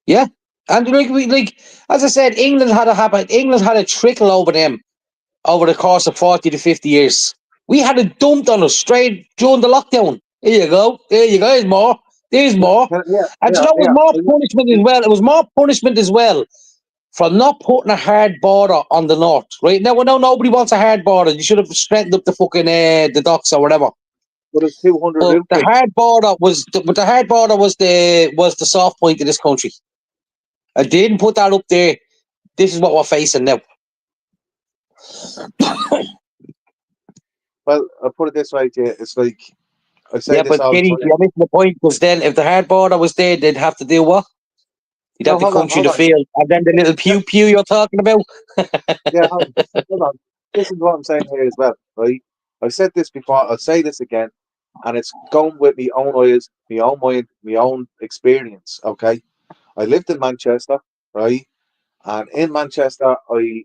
Yeah. And like as I said, England had a trickle over them over the course of 40 to 50 years. We had it dumped on us straight during the lockdown. Here you go. There you go. There's more. There's more. And you know, it was more punishment as well. It was more punishment as well for not putting a hard border on the north. Right now, nobody wants a hard border. You should have strengthened up the fucking the docks or whatever. But it's 200 But the earthquakes. hard border was the soft point of this country. I didn't put that up there. This is what we're facing now. Well, I'll put it this way to you. It's like, I say Yeah, this but all the Kenny, time. you're missing the point, because then if the hard border was there, they'd have to do what? You'd have No, to come through the hold on. field. And then the little pew you're talking about. Yeah, hold on. This is what I'm saying here as well, right? I said this before, I'll say this again, and it's going with my own eyes, my own mind, my own experience, okay? I lived in Manchester, right? And in Manchester, I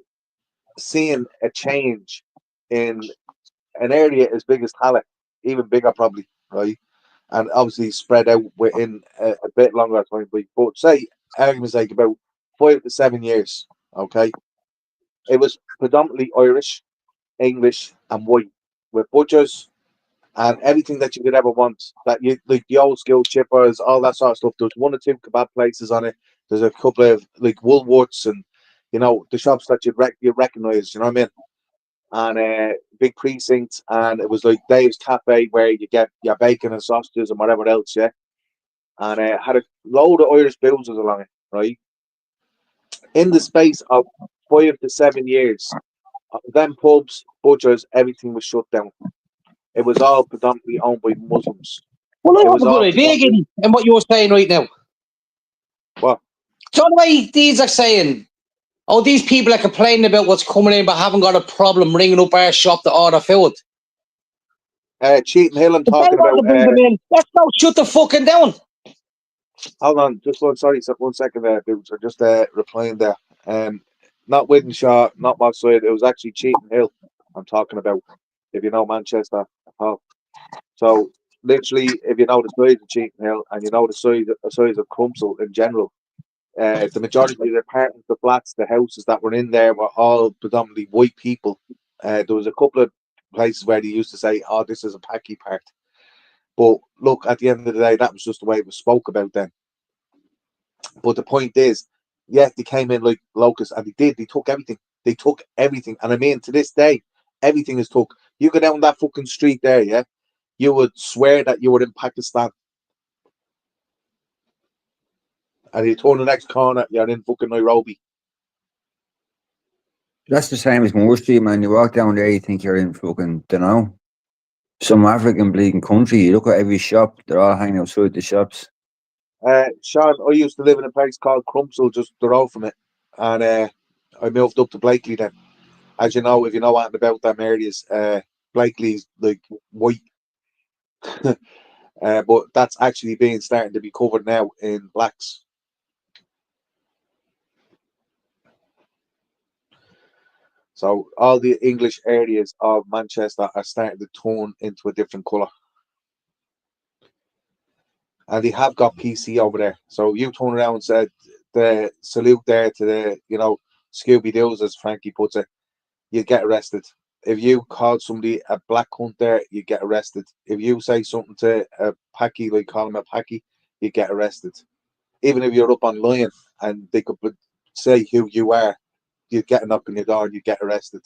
seen a change in an area as big as Halle, even bigger probably, right? And obviously spread out within a bit longer time, but say, argument's sake, about 5 to 7 years, okay? It was predominantly Irish, English, and white, with butchers and everything that you could ever want. That you like the old school chippers, all that sort of stuff. There's one or two kebab places on it. There's a couple of like Woolworths and the shops that you recognise. You know what I mean? And big precincts, and it was like Dave's Cafe where you get your bacon and sausages and whatever else. Yeah, and had a load of Irish builders along it. Right, in the space of 5 to 7 years, them pubs, butchers, everything was shut down. It was all predominantly owned by Muslims. Well, I It have was a good all idea, predominantly Giddy, in what you were saying right now. what? So the way these are saying, oh, these people are complaining about what's coming in but haven't got a problem ringing up our shop to order food. Cheating Hill, I'm If they talking want about. to bring them in, let's not shut the fucking down. Hold on, just one. Sorry, 1 second there, dudes. I'm just replying there. Not Widenshaw, not my side. It was actually Cheating Hill. I'm talking about. If you know Manchester at all. So literally, if you know the size of Cheating Hill and you know the size of Crumpsall in general, the majority of the apartments, the flats, the houses that were in there were all predominantly white people. There was a couple of places where they used to say, "Oh, this is a Packy part." But look, at the end of the day, that was just the way it was spoke about then. But the point is, yeah, they came in like locusts, and they did. They took everything. They took everything, and I mean, to this day, everything is took. You go down that fucking street there, yeah, you would swear that you were in Pakistan. And you turn the next corner, you're in fucking Nairobi. That's the same as Moore Street, man. You walk down there, you think you're in fucking, dunno, some African bleeding country. You look at every shop, they're all hanging outside the shops. Sean, I used to live in a place called Crumpsall, just the road from it. And I moved up to Blakely then. As you know, if you know anything about them areas, Blakely's like white. But that's actually starting to be covered now in blacks. So all the English areas of Manchester are starting to turn into a different colour. And they have got PC over there. So you turn around and said the salute there to the, Scooby Doo's, as Frankie puts it, you get arrested. If you call somebody a black cunt there, you get arrested. If you say something to a Packy, like call him a Packy, you get arrested. Even if you're up online and they could say who you are, you get a knock on your door and you get arrested.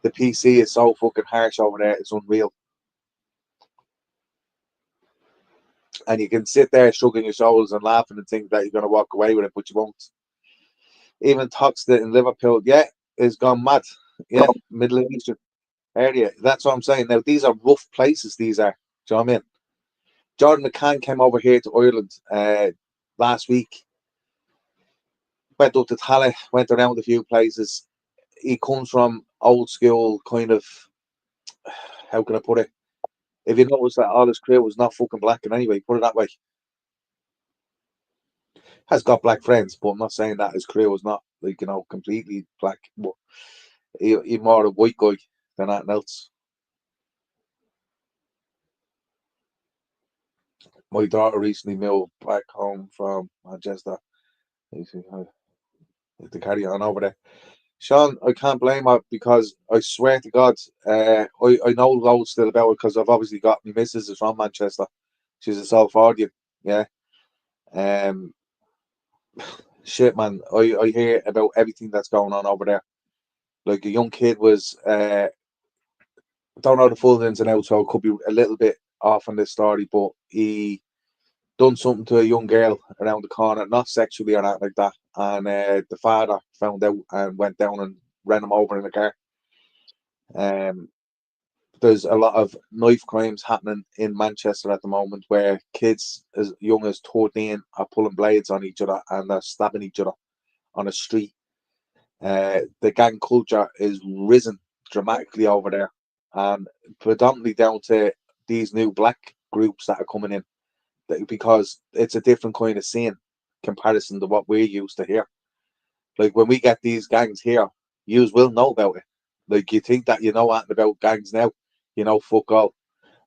The PC is so fucking harsh over there, it's unreal. And you can sit there shrugging your shoulders and laughing and think that you're going to walk away with it, but you won't. Even Toxteth in Liverpool, yeah, is gone mad. Yeah, Middle Eastern. area. That's what I'm saying. Now, these are rough places, these are. Do you know what I mean? Jordan McCann came over here to Ireland last week. Went up to Tallaght, went around a few places. He comes from old school kind of, how can I put it? If you notice that all his career was not fucking black in any way, put it that way. Has got black friends, but I'm not saying that his career was not, like, completely black. But he more a white guy than anything else. My daughter recently moved back home from Manchester. To carry on over there. Sean, I can't blame her because I swear to God, I know loads still about it because I've obviously got my missus is from Manchester. She's a Salfordian, yeah. Um, shit, man, I hear about everything that's going on over there. Like a young kid was, don't know the full ins and outs, so it could be a little bit off on this story, but he done something to a young girl around the corner, not sexually or not like that. And the father found out and went down and ran him over in the car. There's a lot of knife crimes happening in Manchester at the moment where kids as young as 13 are pulling blades on each other and they're stabbing each other on a street. The gang culture is risen dramatically over there, and predominantly down to these new black groups that are coming in, because it's a different kind of scene comparison to what we're used to here. Like when we get these gangs here, you will know about it. Like you think that you know anything about gangs now, fuck all.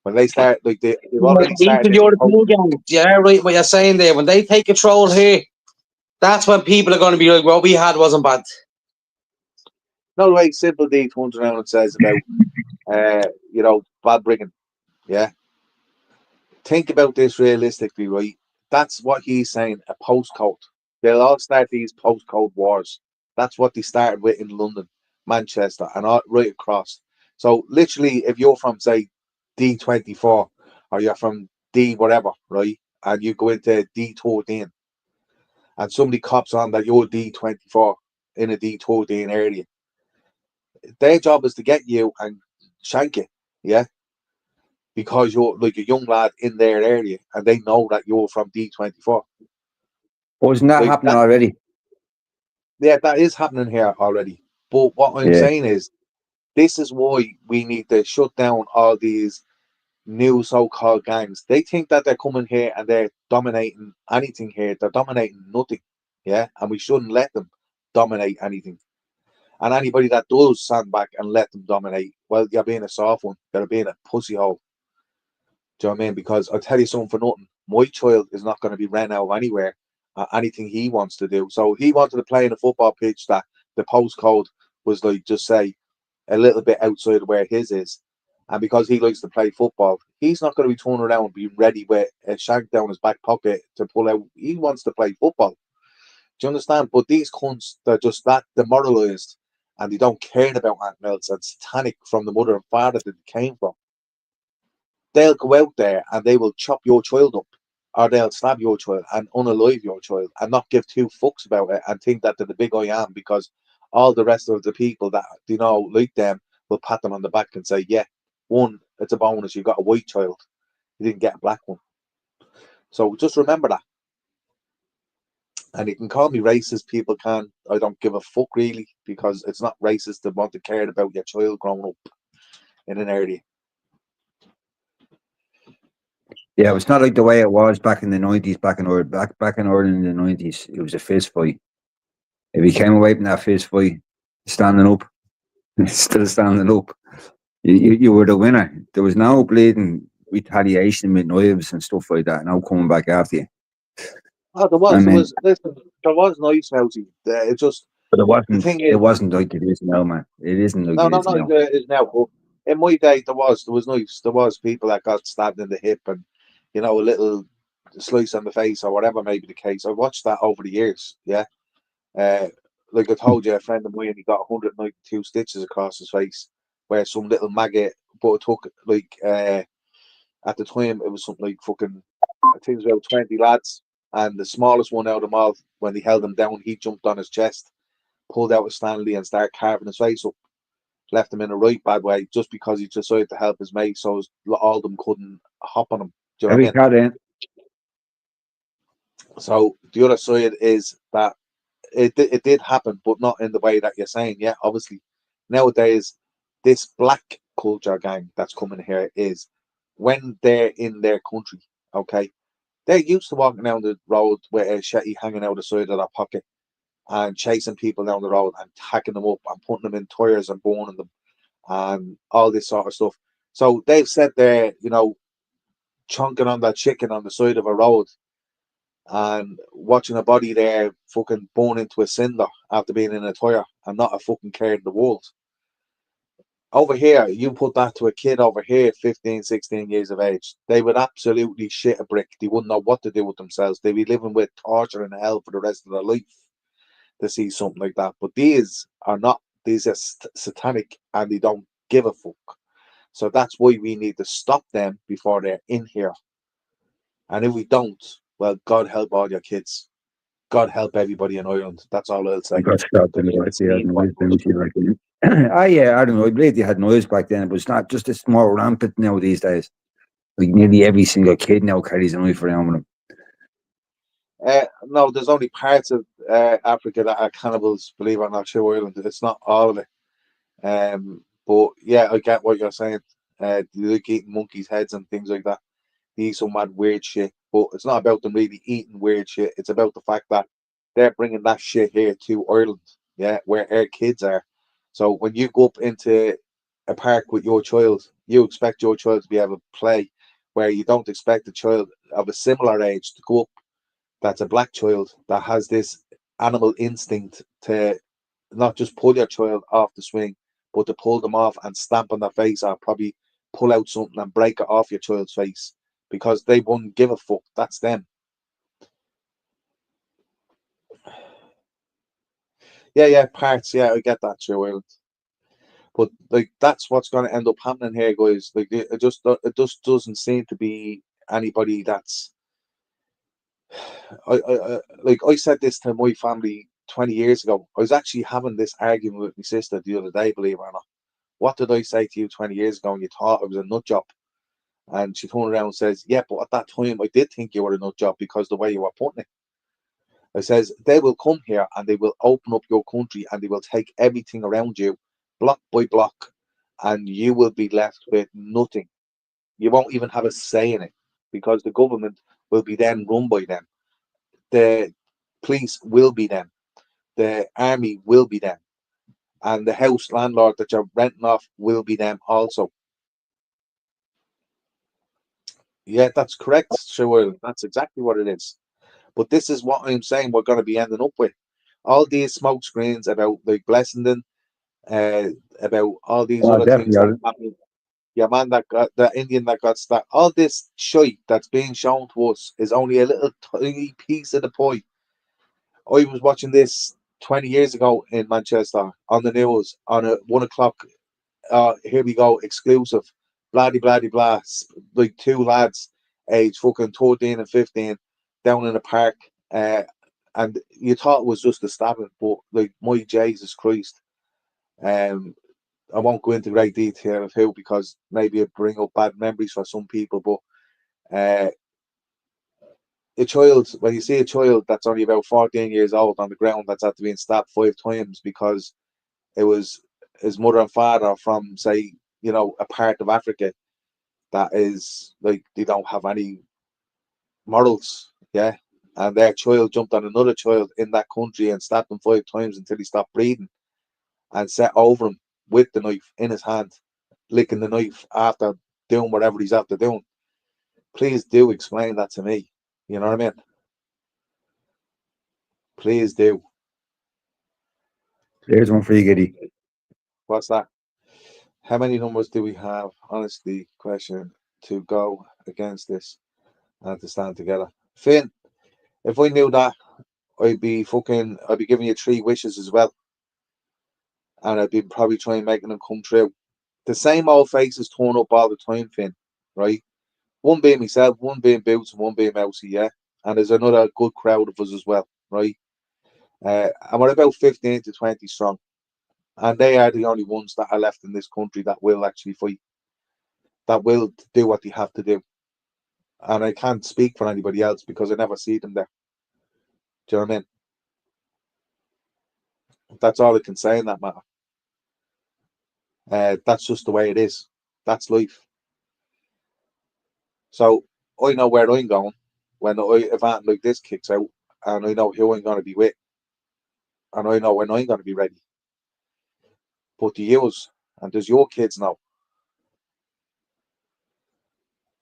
When they start, like they've already started. Even European gangs, yeah, right. What you're saying there, when they take control here, that's when people are going to be like, "What we had wasn't bad." No way, Simple D turns around and says about, bad bringing. Yeah. Think about this realistically, right? That's what he's saying, a postcode. They'll all start these postcode wars. That's what they started with in London, Manchester, and all, right across. So literally, if you're from, say, D24, or you're from D whatever, right? And you go into D13, and somebody cops on that you're D24 in a D13 area, their job is to get you and shank you, yeah? Because you're like a young lad in their area and they know that you're from D24. Wasn't that Like happening that, already? yeah, that is happening here already. But what I'm Yeah. saying is, this is why we need to shut down all these new so-called gangs. They think that they're coming here and they're dominating anything here. They're dominating nothing, yeah, and we shouldn't let them dominate anything. And anybody that does stand back and let them dominate, well, you're being a soft one. You're being a pussy hole. Do you know what I mean? Because I'll tell you something for nothing. My child is not going to be ran out of anywhere, anything he wants to do. So he wanted to play in a football pitch that the postcode was like, just say, a little bit outside of where his is. And because he likes to play football, he's not going to be turning around and be ready with a shank down his back pocket to pull out. He wants to play football. Do you understand? But these cunts, they're just that demoralised and they don't care about anything else and satanic from the mother and father that they came from. They'll go out there and they will chop your child up, or they'll stab your child and unalive your child and not give two fucks about it and think that they're the big I am, because all the rest of the people that like them will pat them on the back and say, yeah, one, it's a bonus, you got a white child, you didn't get a black one. So just remember that. And you can call me racist, people can. I don't give a fuck really, because it's not racist to want to care about your child growing up in an area. Yeah, it's not like the way it was back in the 90s, back in Ireland in the 90s. It was a fist fight. If you came away from that fist fight standing up, still standing up, you were the winner. There was no bleeding retaliation with knives and stuff like that. No coming back after you. Oh, I mean, listen, there was nice Mousy. It just, but the thing is, it wasn't like it is now, man. It isn't like no, it no, is no, now. it's now. But in my day, there was nice. There was people that got stabbed in the hip and, a little slice on the face or whatever may be the case. I watched that over the years, yeah. Uh, like I told you, a friend of mine, he got 192 stitches across his face, where some little maggot, but it took like, at the time, it was something like fucking, I think it was about 20 lads. And the smallest one out of them all, when they held him down, he jumped on his chest, pulled out a Stanley and started carving his face up. left him in a right bad way just because he decided to help his mate, so all of them couldn't hop on him. Do you know Every what I mean? cat in. So the other side is that it did happen, but not in the way that you're saying. Yeah, obviously. Nowadays, this black culture gang that's coming here is when they're in their country, okay, they're used to walking down the road with a shetty hanging out the side of their pocket and chasing people down the road and hacking them up and putting them in tires and burning them and all this sort of stuff. So they've sat there, chunking on that chicken on the side of a road and watching a body there fucking born into a cinder after being in a tire and not a fucking care in the world. Over here, you put that to a kid over here, 15, 16 years of age, they would absolutely shit a brick. They wouldn't know what to do with themselves. They'd be living with torture and hell for the rest of their life to see something like that. But these are not, these are satanic and they don't give a fuck. So that's why we need to stop them before they're in here. And if we don't, well, God help all your kids. God help everybody in Ireland. That's all I'll say. I got stopped in the Because right it's there. mean what it does. Yeah, I don't know. I believe they had noise back then, but it's not just, it's more rampant now these days. Like nearly every single kid now carries a knife around with them. No, there's only parts of Africa that are cannibals, believe it or not, through Ireland. It's not all of it. But yeah, I get what you're saying. They like eating monkeys' heads and things like that. They eat some mad weird shit. But it's not about them really eating weird shit. It's about the fact that they're bringing that shit here to Ireland, yeah, where our kids are. So when you go up into a park with your child, you expect your child to be able to play, where you don't expect a child of a similar age to go up that's a black child that has this animal instinct to not just pull your child off the swing, but to pull them off and stamp on their face or probably pull out something and break it off your child's face because they wouldn't give a fuck. That's them. Yeah, parts. Yeah, I get that, Joe Ireland. But like, that's what's going to end up happening here, guys. Like, it just doesn't seem to be anybody that's. I said this to my family 20 years ago. I was actually having this argument with my sister the other day, believe it or not. What did I say to you 20 years ago and you thought I was a nut job? And she turned around and says, yeah, but at that time I did think you were a nut job because the way you were putting it. I says, they will come here and they will open up your country and they will take everything around you, block by block, and you will be left with nothing. You won't even have a say in it because the government will be then run by them. The police will be them. The army will be them. And the house landlord that you're renting off will be them also. Yeah, that's correct, sure. That's exactly what it is. But this is what I'm saying we're going to be ending up with. All these smoke screens about like Blessington, uh, about all these Oh, other things that definitely. happen. Your man that got the Indian that got stuck. All this shite that's being shown to us is only a little tiny piece of the pie. I was watching this 20 years ago in Manchester on the news on a 1 o'clock. Here we go, exclusive. Blah blah blah blah. Like two lads, age fucking 14 and 15, down in a park. And you thought it was just a stabbing, but like my Jesus Christ. Um, I won't go into great detail of who because maybe it bring up bad memories for some people. But a child, when you see a child that's only about 14 years old on the ground that's had to be stabbed 5 times because it was his mother and father from, say, a part of Africa that is like they don't have any morals, yeah. And their child jumped on another child in that country and stabbed him 5 times until he stopped breathing and sat over him with the knife in his hand, licking the knife after doing whatever he's after doing. Please do explain that to me. You know what I mean? Please do. There's one for you, Giddy. What's that? How many numbers do we have? Honestly, question to go against this and to stand together. Finn, if I knew that, I'd be giving you 3 wishes as well. And I'd be probably trying making them come true. The same old faces turn up all the time, Finn, right? One being myself, one being Boots, and one being Mousy, yeah? And there's another good crowd of us as well, right? And we're about 15 to 20 strong. And they are the only ones that are left in this country that will actually fight, that will do what they have to do. And I can't speak for anybody else because I never see them there. Do you know what I mean? That's all I can say in that matter. That's just the way it is. That's life. So I know where I'm going when an event like this kicks out, and I know who I'm going to be with, and I know when I'm going to be ready. But do yous, and does your kids know?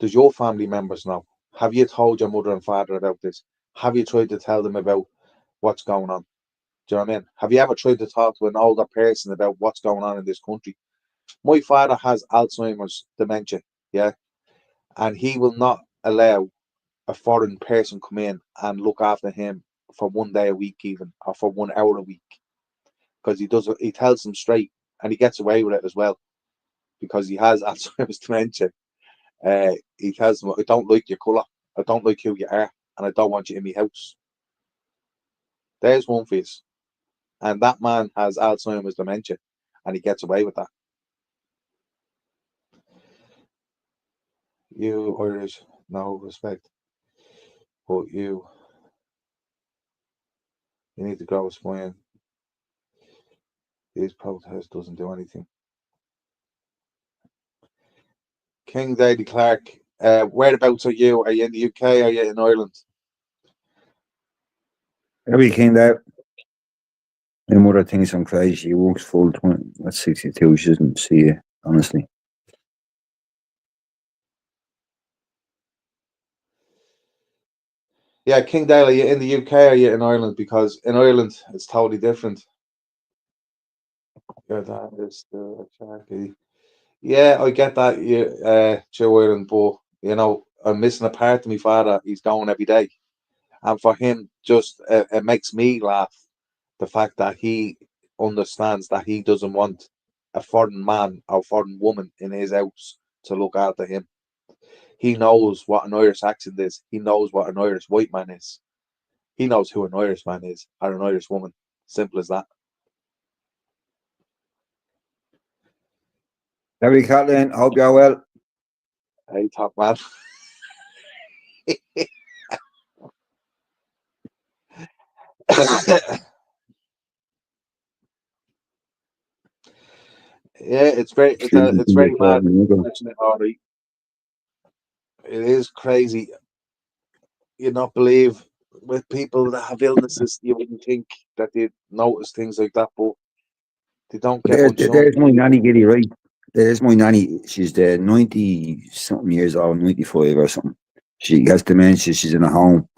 Does your family members know? Have you told your mother and father about this? Have you tried to tell them about what's going on? Do you know what I mean? Have you ever tried to talk to an older person about what's going on in this country? My father has Alzheimer's dementia, yeah, and he will not allow a foreign person come in and look after him for 1 day a week, even, or for 1 hour a week, because he tells them straight, and he gets away with it as well, because he has Alzheimer's dementia. He tells them, I don't like your colour, I don't like who you are, and I don't want you in my house. There's one for you. And that man has Alzheimer's dementia, and he gets away with that. You Irish, no respect, but you need to grow a spine. These protests doesn't do anything. King Daly Clark, whereabouts are you? Are you in the UK? Are you in Ireland? Every came out. My mother thinks I'm crazy. She works full time. At 62, she doesn't see it, honestly. Yeah, King Daly, are you in the UK or are you in Ireland? Because in Ireland, it's totally different. Yeah, that is the Sharky. Yeah, I get that, Joe Ireland, but, I'm missing a part of my father. He's going every day. And for him, just it makes me laugh, the fact that he understands that he doesn't want a foreign man or foreign woman in his house to look after him. He knows what an Irish accent is. He knows what an Irish white man is. He knows who an Irish man is or an Irish woman. Simple as that. Every Kathleen, hope you're well. Hey, top man. Yeah, it's very mad. All right. It is crazy. You not believe, with people that have illnesses, you wouldn't think that they'd notice things like that, but they don't get unshown. There's my nanny, Giddy, right? There's my nanny. She's 90 something years old, 95 or something. She has dementia. She's in a home,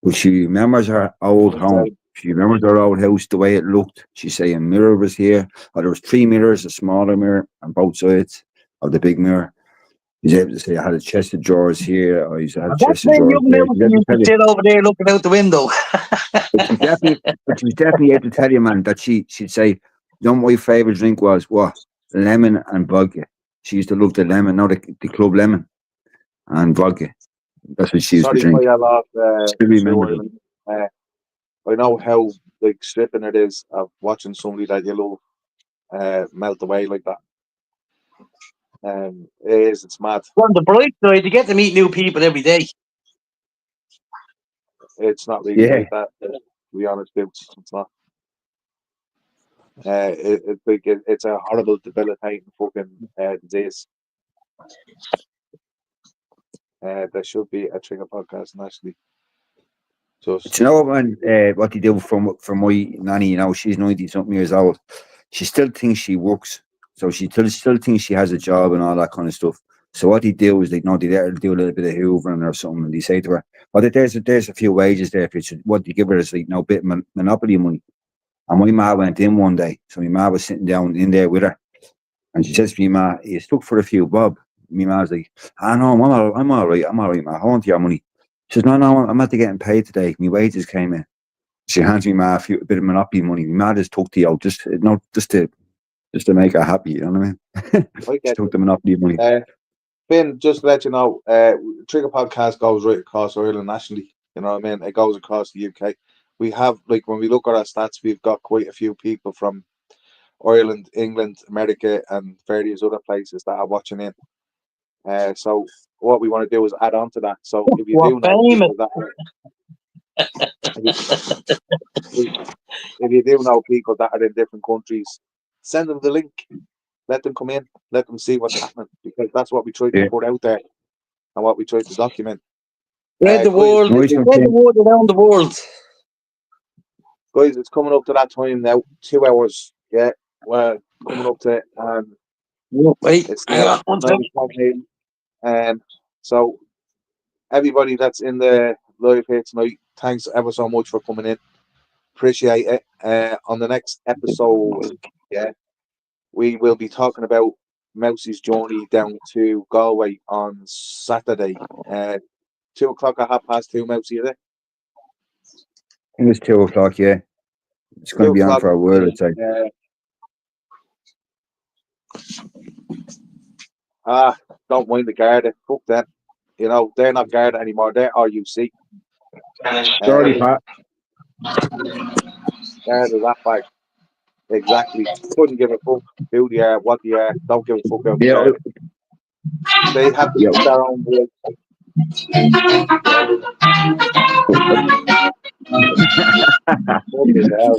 but she remembers her old home. She remembers her old house, the way it looked. She's saying mirror was here. Or there was 3 mirrors, a smaller mirror on both sides of the big mirror. He's able to say, I had a chest of drawers here, or he's had a That's chest of when drawers young there. Nelson used to sit over there looking out the window. But she was definitely able to tell you, man, that she'd say, my favourite drink was what? Lemon and vodka. She used to love the lemon, no, the club lemon and vodka. That's what she used to Sorry drink. for your loss, Still remember it. I know how stripping it is of watching somebody that you love melt away like that. It's mad. On the bright side, you get to meet new people every day. It's not really Yeah. like that, to be honest. It's not. It's a horrible, debilitating fucking disease. There should be a trigger podcast nationally. Just, Do you know what they do for my nanny? She's 90 something years old. She still thinks she works, so she still thinks she has a job and all that kind of stuff. So what they do is they let her do a little bit of hoovering or something, and they say to her, "Well, there's a few wages there. What they give her is bit of monopoly money." And my ma went in one day, so my ma was sitting down in there with her, and she says to me, "Ma, you stuck for a few bob." My ma's like, "Ah, no, I'm all right, ma. I want your money." She says, "No, I'm not getting paid today. My wages came in." She hands me ma a bit of monopoly money. My ma just took the out, just to make her happy. You know what I mean? She took the monopoly money. Finn, just to let you know, Trigger Podcast goes right across Ireland nationally. You know what I mean? It goes across the UK. We have, when we look at our stats, we've got quite a few people from Ireland, England, America, and various other places that are watching in. So what we want to do is add on to that. So if you We're do know famous. people that if you do know people that are in different countries, send them the link. Let them come in. Let them see what's happening, because that's what we try to put out there and what we try to document. Spread the word. Nice one, Spread the Tim. word around the world. Guys, it's coming up to that time now. 2 hours. Yeah, we're coming up to it. Wait, It's hang now on one second. 9:28. So everybody that's in the live here tonight, thanks ever so much for coming in. Appreciate it. On the next episode, we will be talking about Mousie's journey down to Galway on Saturday. 2 o'clock or 2:30, Mousey, is it? I think it's 2 o'clock, yeah. It's going to 2 be on o'clock. for a while, I'd say. Don't mind the Garda. Fuck them. You know, they're not Garda anymore. They're RUC. Sorry, Pat. Garda that bag. Exactly. Couldn't give a fuck who they are, what they are. Don't give a fuck about the Yeah, Garda. They have their own world. Fucking hell.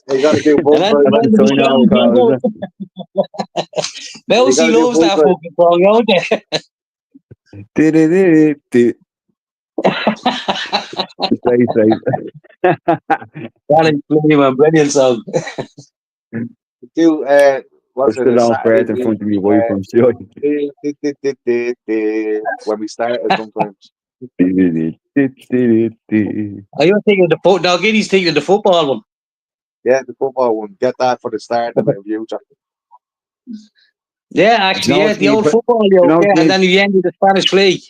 You got to do both. That's the sign out call, is Mousy loves that fucking song, don't it? Brilliant song. Do what's Still it? on Saturday first in front of me wife from sure. when we started sometimes. Are you thinking the foot? Now, Giddy's thinking the football one. Yeah, the football one. Get that for the start of the future. Yeah, actually, No, the you old put- football, you know, and then you end with the Spanish league.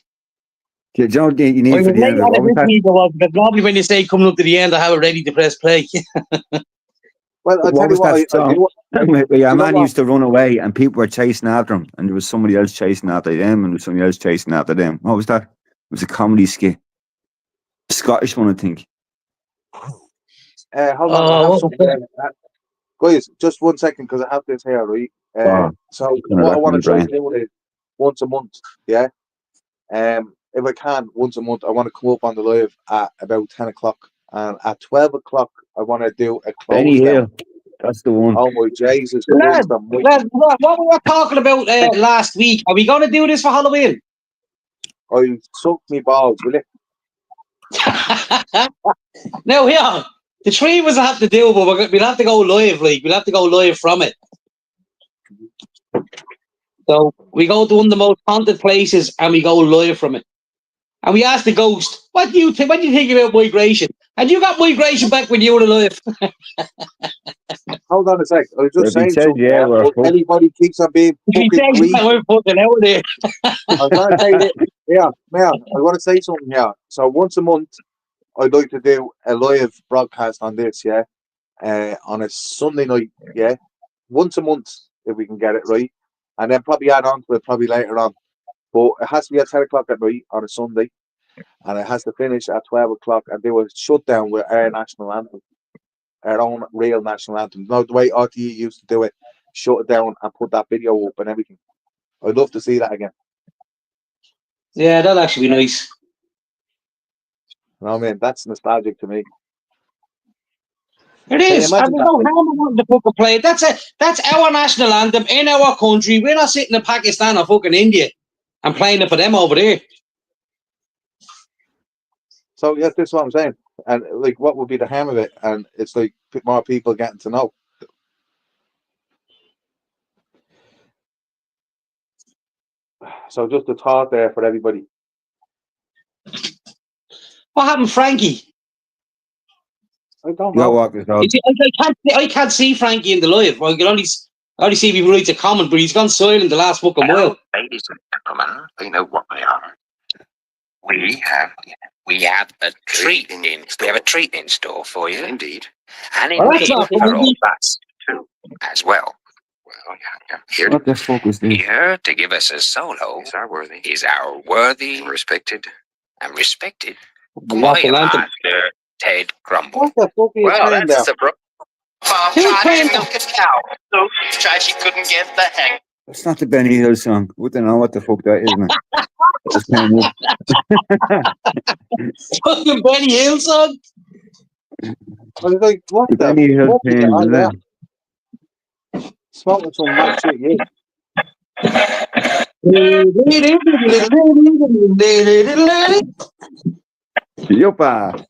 Do you know what you I need for was the late end of on it? What it was this that? week, but normally when you say coming up to the end, I have it ready to press play. Well, I'll tell you what, I do. Where a know man what? used to run away and people were chasing after him, and there was somebody else chasing after them, and there was somebody else chasing after them. What was that? It was a comedy skit. Scottish one, I think. Hold on, I have something there. Guys, just 1 second, because I have this here, right? So what I want to try to do is once a month, yeah. If I can, once a month, I want to come up on the live at about 10 o'clock, and at 12 o'clock, I want to do a Benny close down. Hill. That's the one. Oh my Jesus Lad, Christ! what we were talking about last week, are we going to do this for Halloween? I suck me balls, will it? Now, here, the three of us have to do, but we'll have to go live, we'll have to go live from it. So we go to one of the most haunted places and we go live from it. And we ask the ghost, what do you think about migration? And you got migration back when you were alive. Hold on a sec. I was just If he saying says something. yeah, we're But fucked. anybody keeps on being If he fucking says greedy. we're fucking out there. I was going to say that. Yeah, I want to say something here. So once a month, I'd like to do a live broadcast on this, yeah, on a Sunday night, yeah, once a month if we can get it right, and then probably add on to it probably later on. But it has to be at 10 o'clock at night on a Sunday, and it has to finish at 12 o'clock, and do a shutdown with our national anthem, our own real national anthem. No, the way RTE used to do it, shut it down and put that video up and everything. I'd love to see that again. Yeah, that'll actually be nice. You know what I mean? That's nostalgic to me. It is. imagine And there's no harm in wanting to fucking play it. That's our national anthem in our country. We're not sitting in Pakistan or fucking India and playing it for them over there. So yes, that's what I'm saying. And like, what would be the harm of it? And it's like more people getting to know. So just a thought there for everybody. What happened, Frankie? I don't You got know. walk this out. I can't see Frankie in the live. I can only see if he writes a comment, but he's gone silent the last fucking while. Ladies and gentlemen, they know what they are. We have a treat in store for you. Indeed. And he Well, made that's not for all funny. us, too, as well. Well, yeah. Here, What the fuck was this? here to give us a solo is our worthy, respected, National anthem. master, Ted Grumble. What the fuck are you playing there? Mom Who's tried playing to milk a cow, so she couldn't get the hang. That's not the Benny Hill song. We don't know what the fuck that is, man. Just playing up. Fucking Benny Hill song. I was like, what The the Benny Hill fuck is tunes, on is there? it? Smoking some mad shit, yeah. Yupa!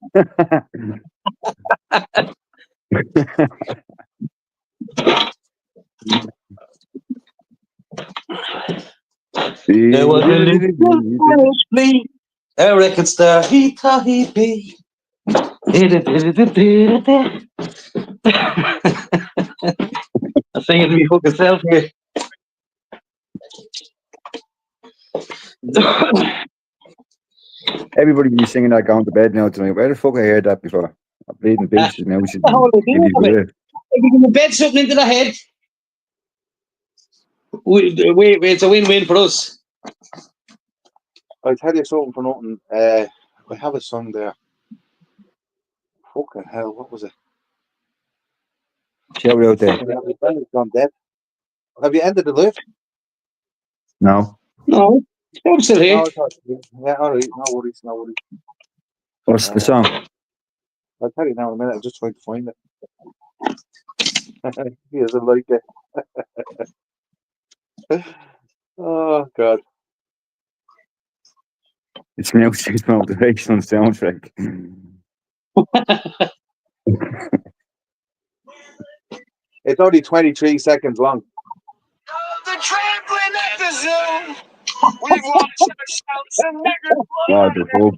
There was a little flea, a record star, he thought he'd be. I'm singing to me fucking self here. Everybody be singing that going to bed now tonight. Where the fuck I heard that before? I'm bleeding bitches now. We should What the hell are they doing be of it? good. If you can bet something into the head, it's a win-win for us. I'll tell you something for nothing. I have a song there. Fucking hell, what was it? Shout out there. It's gone dead. Have you ended the lift? No. No, I'm still here. No, I thought, yeah, alright, no worries, no worries. What's the song? I'll tell you now in a minute, I'm just trying to find it. He doesn't like it. Oh, God. It's Music's motivational soundtrack. It's only 23 seconds long. The trampling at the zoo. We've watched the shouts and record God, the fuck.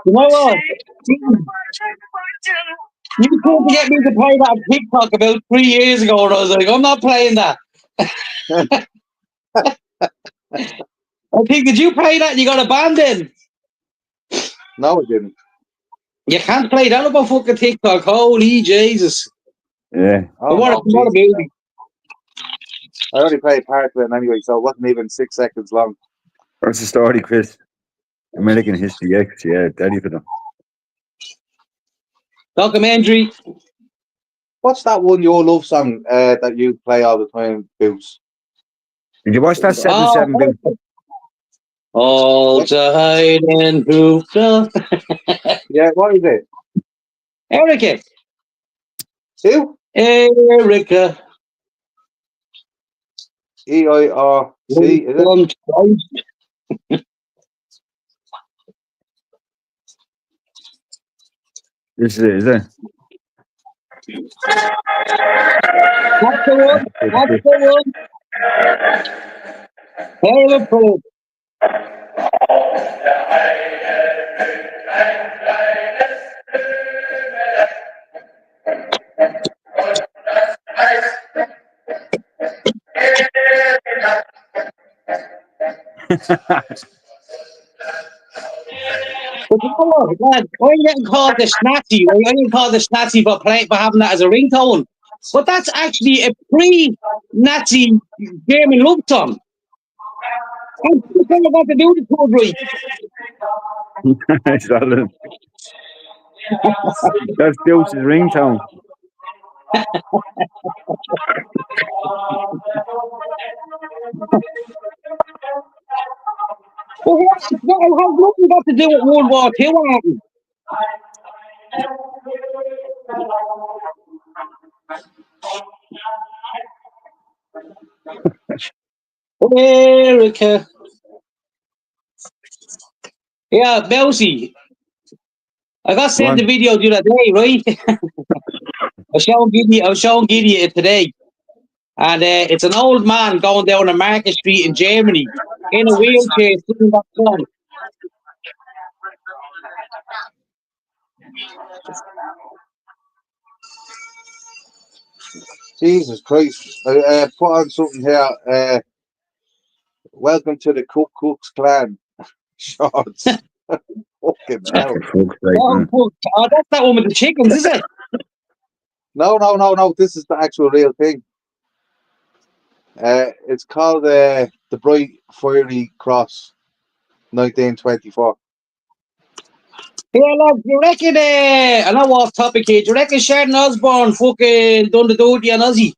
You know what? You tried to get me to play that on TikTok about 3 years ago, and I was like, I'm not playing that. I think, did you play that and you got abandoned? No, it didn't. You can't play that about fucking TikTok. Holy Jesus. Yeah. Oh, What a no, Jesus. movie. I only played part of it anyway, so it wasn't even 6 seconds long. What's the story, Chris? American History X, yeah, daddy for them. Documentary. What's that one, your love song, that you play all the time, Boots? Did you watch that 7-7 Bill? All died and hooped up. Yeah, what is it? Erica. Who? Erica. EIRC, is it? This is it, is it? That's the one. That's the one. Hell of a probe. But you know what, man? I'm getting called the snazzy, right? I'm getting called the snazzy for having that as a ringtone. But that's actually a pre-Nazi German love song. And what the hell about to do with the code right? It's all in. That's Deuce's ringtone. Well, it has nothing got to do with World War II, Martin. America. Yeah, Mousy. I got sent the video the other day, right? I was showing Giddy it today. And it's an old man going down a Market Street in Germany in a wheelchair singing that song. Jesus Christ. I put on something here. Welcome to the Cook Cooks Clan shorts. Fucking hell. For fuck's sake, Oh, man. fuck. Oh, that's that one with the chickens, is it? No. This is the actual real thing. It's called the Bright Fiery Cross, 1924. Yeah, look, you reckon, I know off topic here, do you reckon Sharon Osbourne fucking done the dirty on Ozzy?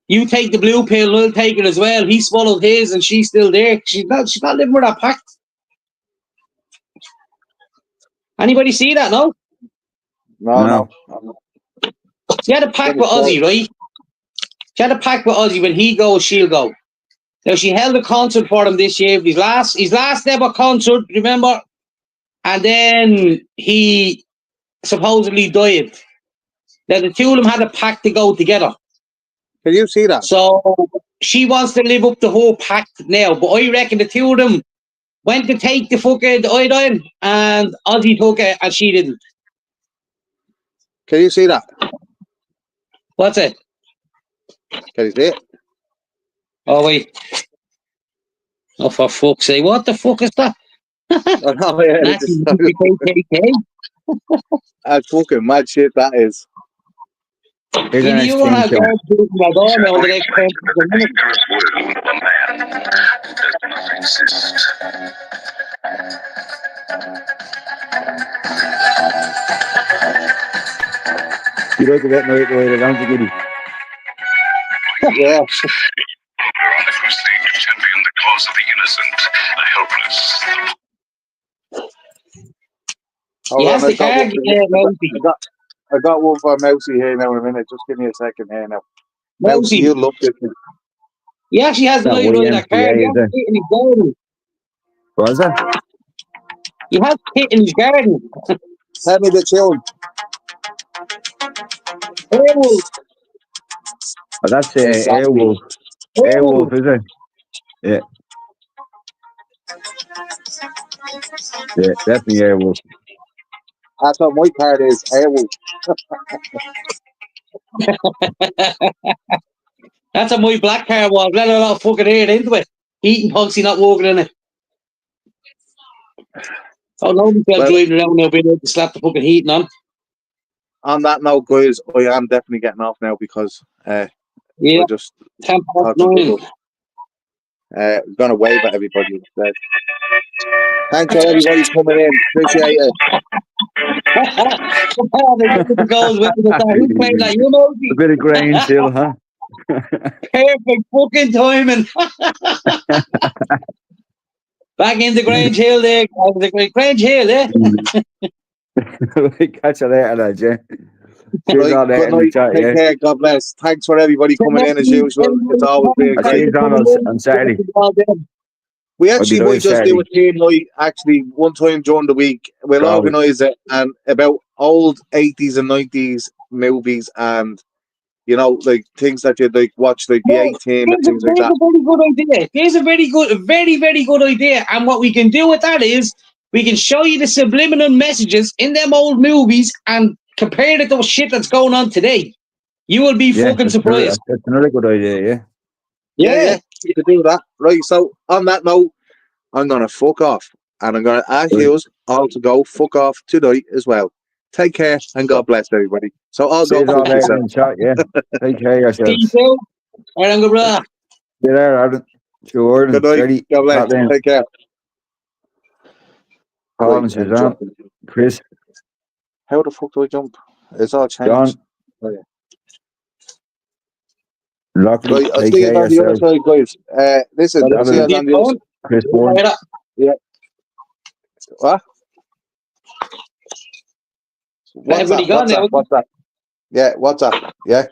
You take the blue pill, I'll take it as well. He swallowed his and she's still there. She's not living with that pact. Anybody see that, no? No. She had a pact with Ozzy, right? She had a pact with Ozzy. When he goes, she'll go. Now, she held a concert for him this year. His last ever concert, remember? And then he supposedly died. Now, the two of them had a pact to go together. Can you see that? So she wants to live up the whole pact now. But I reckon the two of them went to take the fucking iodine and Ozzy took it and she didn't. Can you see that? What's it? Can you see it? Oh, wait. Oh, for fuck's sake. What the fuck is that? Oh, no, yeah, That's that's fucking mad shit, that is. Here's the Either next you want to thing, go Sean. to my door now the next 10 minutes. Dangerous world of a man does not exist. You like to get night right around the giddy. Yeah. We're on a crusade to champion the cause of the innocent, the helpless. Hold Yes, on, the car get I got one for Mousy here now in a minute. Just give me a second here now. Mousy, Mousy. you love this thing. He actually has That light right in that car. YMCA, He is has it? kit in his garden. What is that? He has kit in his garden. Tell me the tune. Oh, Oh, that's Exactly. Airwolf. Airwolf, is it? Yeah. Yeah, definitely Airwolf. That's what my card is. Airwolf. that's what my black car was. Let a lot of fucking air into it. Eating pugsy, not walking in it. Oh, nobody's Well, driving around now being able to slap the fucking heating on. on that note, guys, I am definitely getting off now because Yeah, we're just 10 past talking 9. about going to wave at everybody instead. Thanks for everybody coming in. Appreciate it. The goals with that. Who played that? You know, A bit of Grange Hill, huh? perfect fucking timing. Back into Grange Hill there. Grange Hill, yeah. Catch you later, lads, yeah. Cheers Right, all that good in the night. chat, Take yeah. care. God bless. Thanks for everybody coming in as usual. It's always been I'll see great. you on Saturday. We I'll actually be might live just do a Saturday. team night actually one time during the week. We'll Probably. organise it and about old 80s and 90s movies and you know, like things that you'd like watch like the A-Team and things like that. There's a very good idea. There's a very, very good idea. And what we can do with that is we can show you the subliminal messages in them old movies and compare it to the shit that's going on today. You will be fucking surprised. That's another good idea, yeah. Yeah, you could do that. Right, so on that note, I'm gonna fuck off. And I'm gonna ask you all to go fuck off tonight as well. Take care and God bless everybody. So I'll See go you all fuck later myself. in the chat, yeah. Take care of yourselves. See you. All right, brother. Get there, Adam. Sure. Good night. Ready. God bless. Take care. Paul and Right, Suzanne. Chris. How the fuck do I jump? It's all changed. John. Oh, yeah. Lockley. Right, I'll Take see care you of on the other yourselves. side, guys. Listen, I'll see you on the other side. Chris Bourne. Yeah. What? What's Everybody gone now. that? Yeah, what's that? Yeah.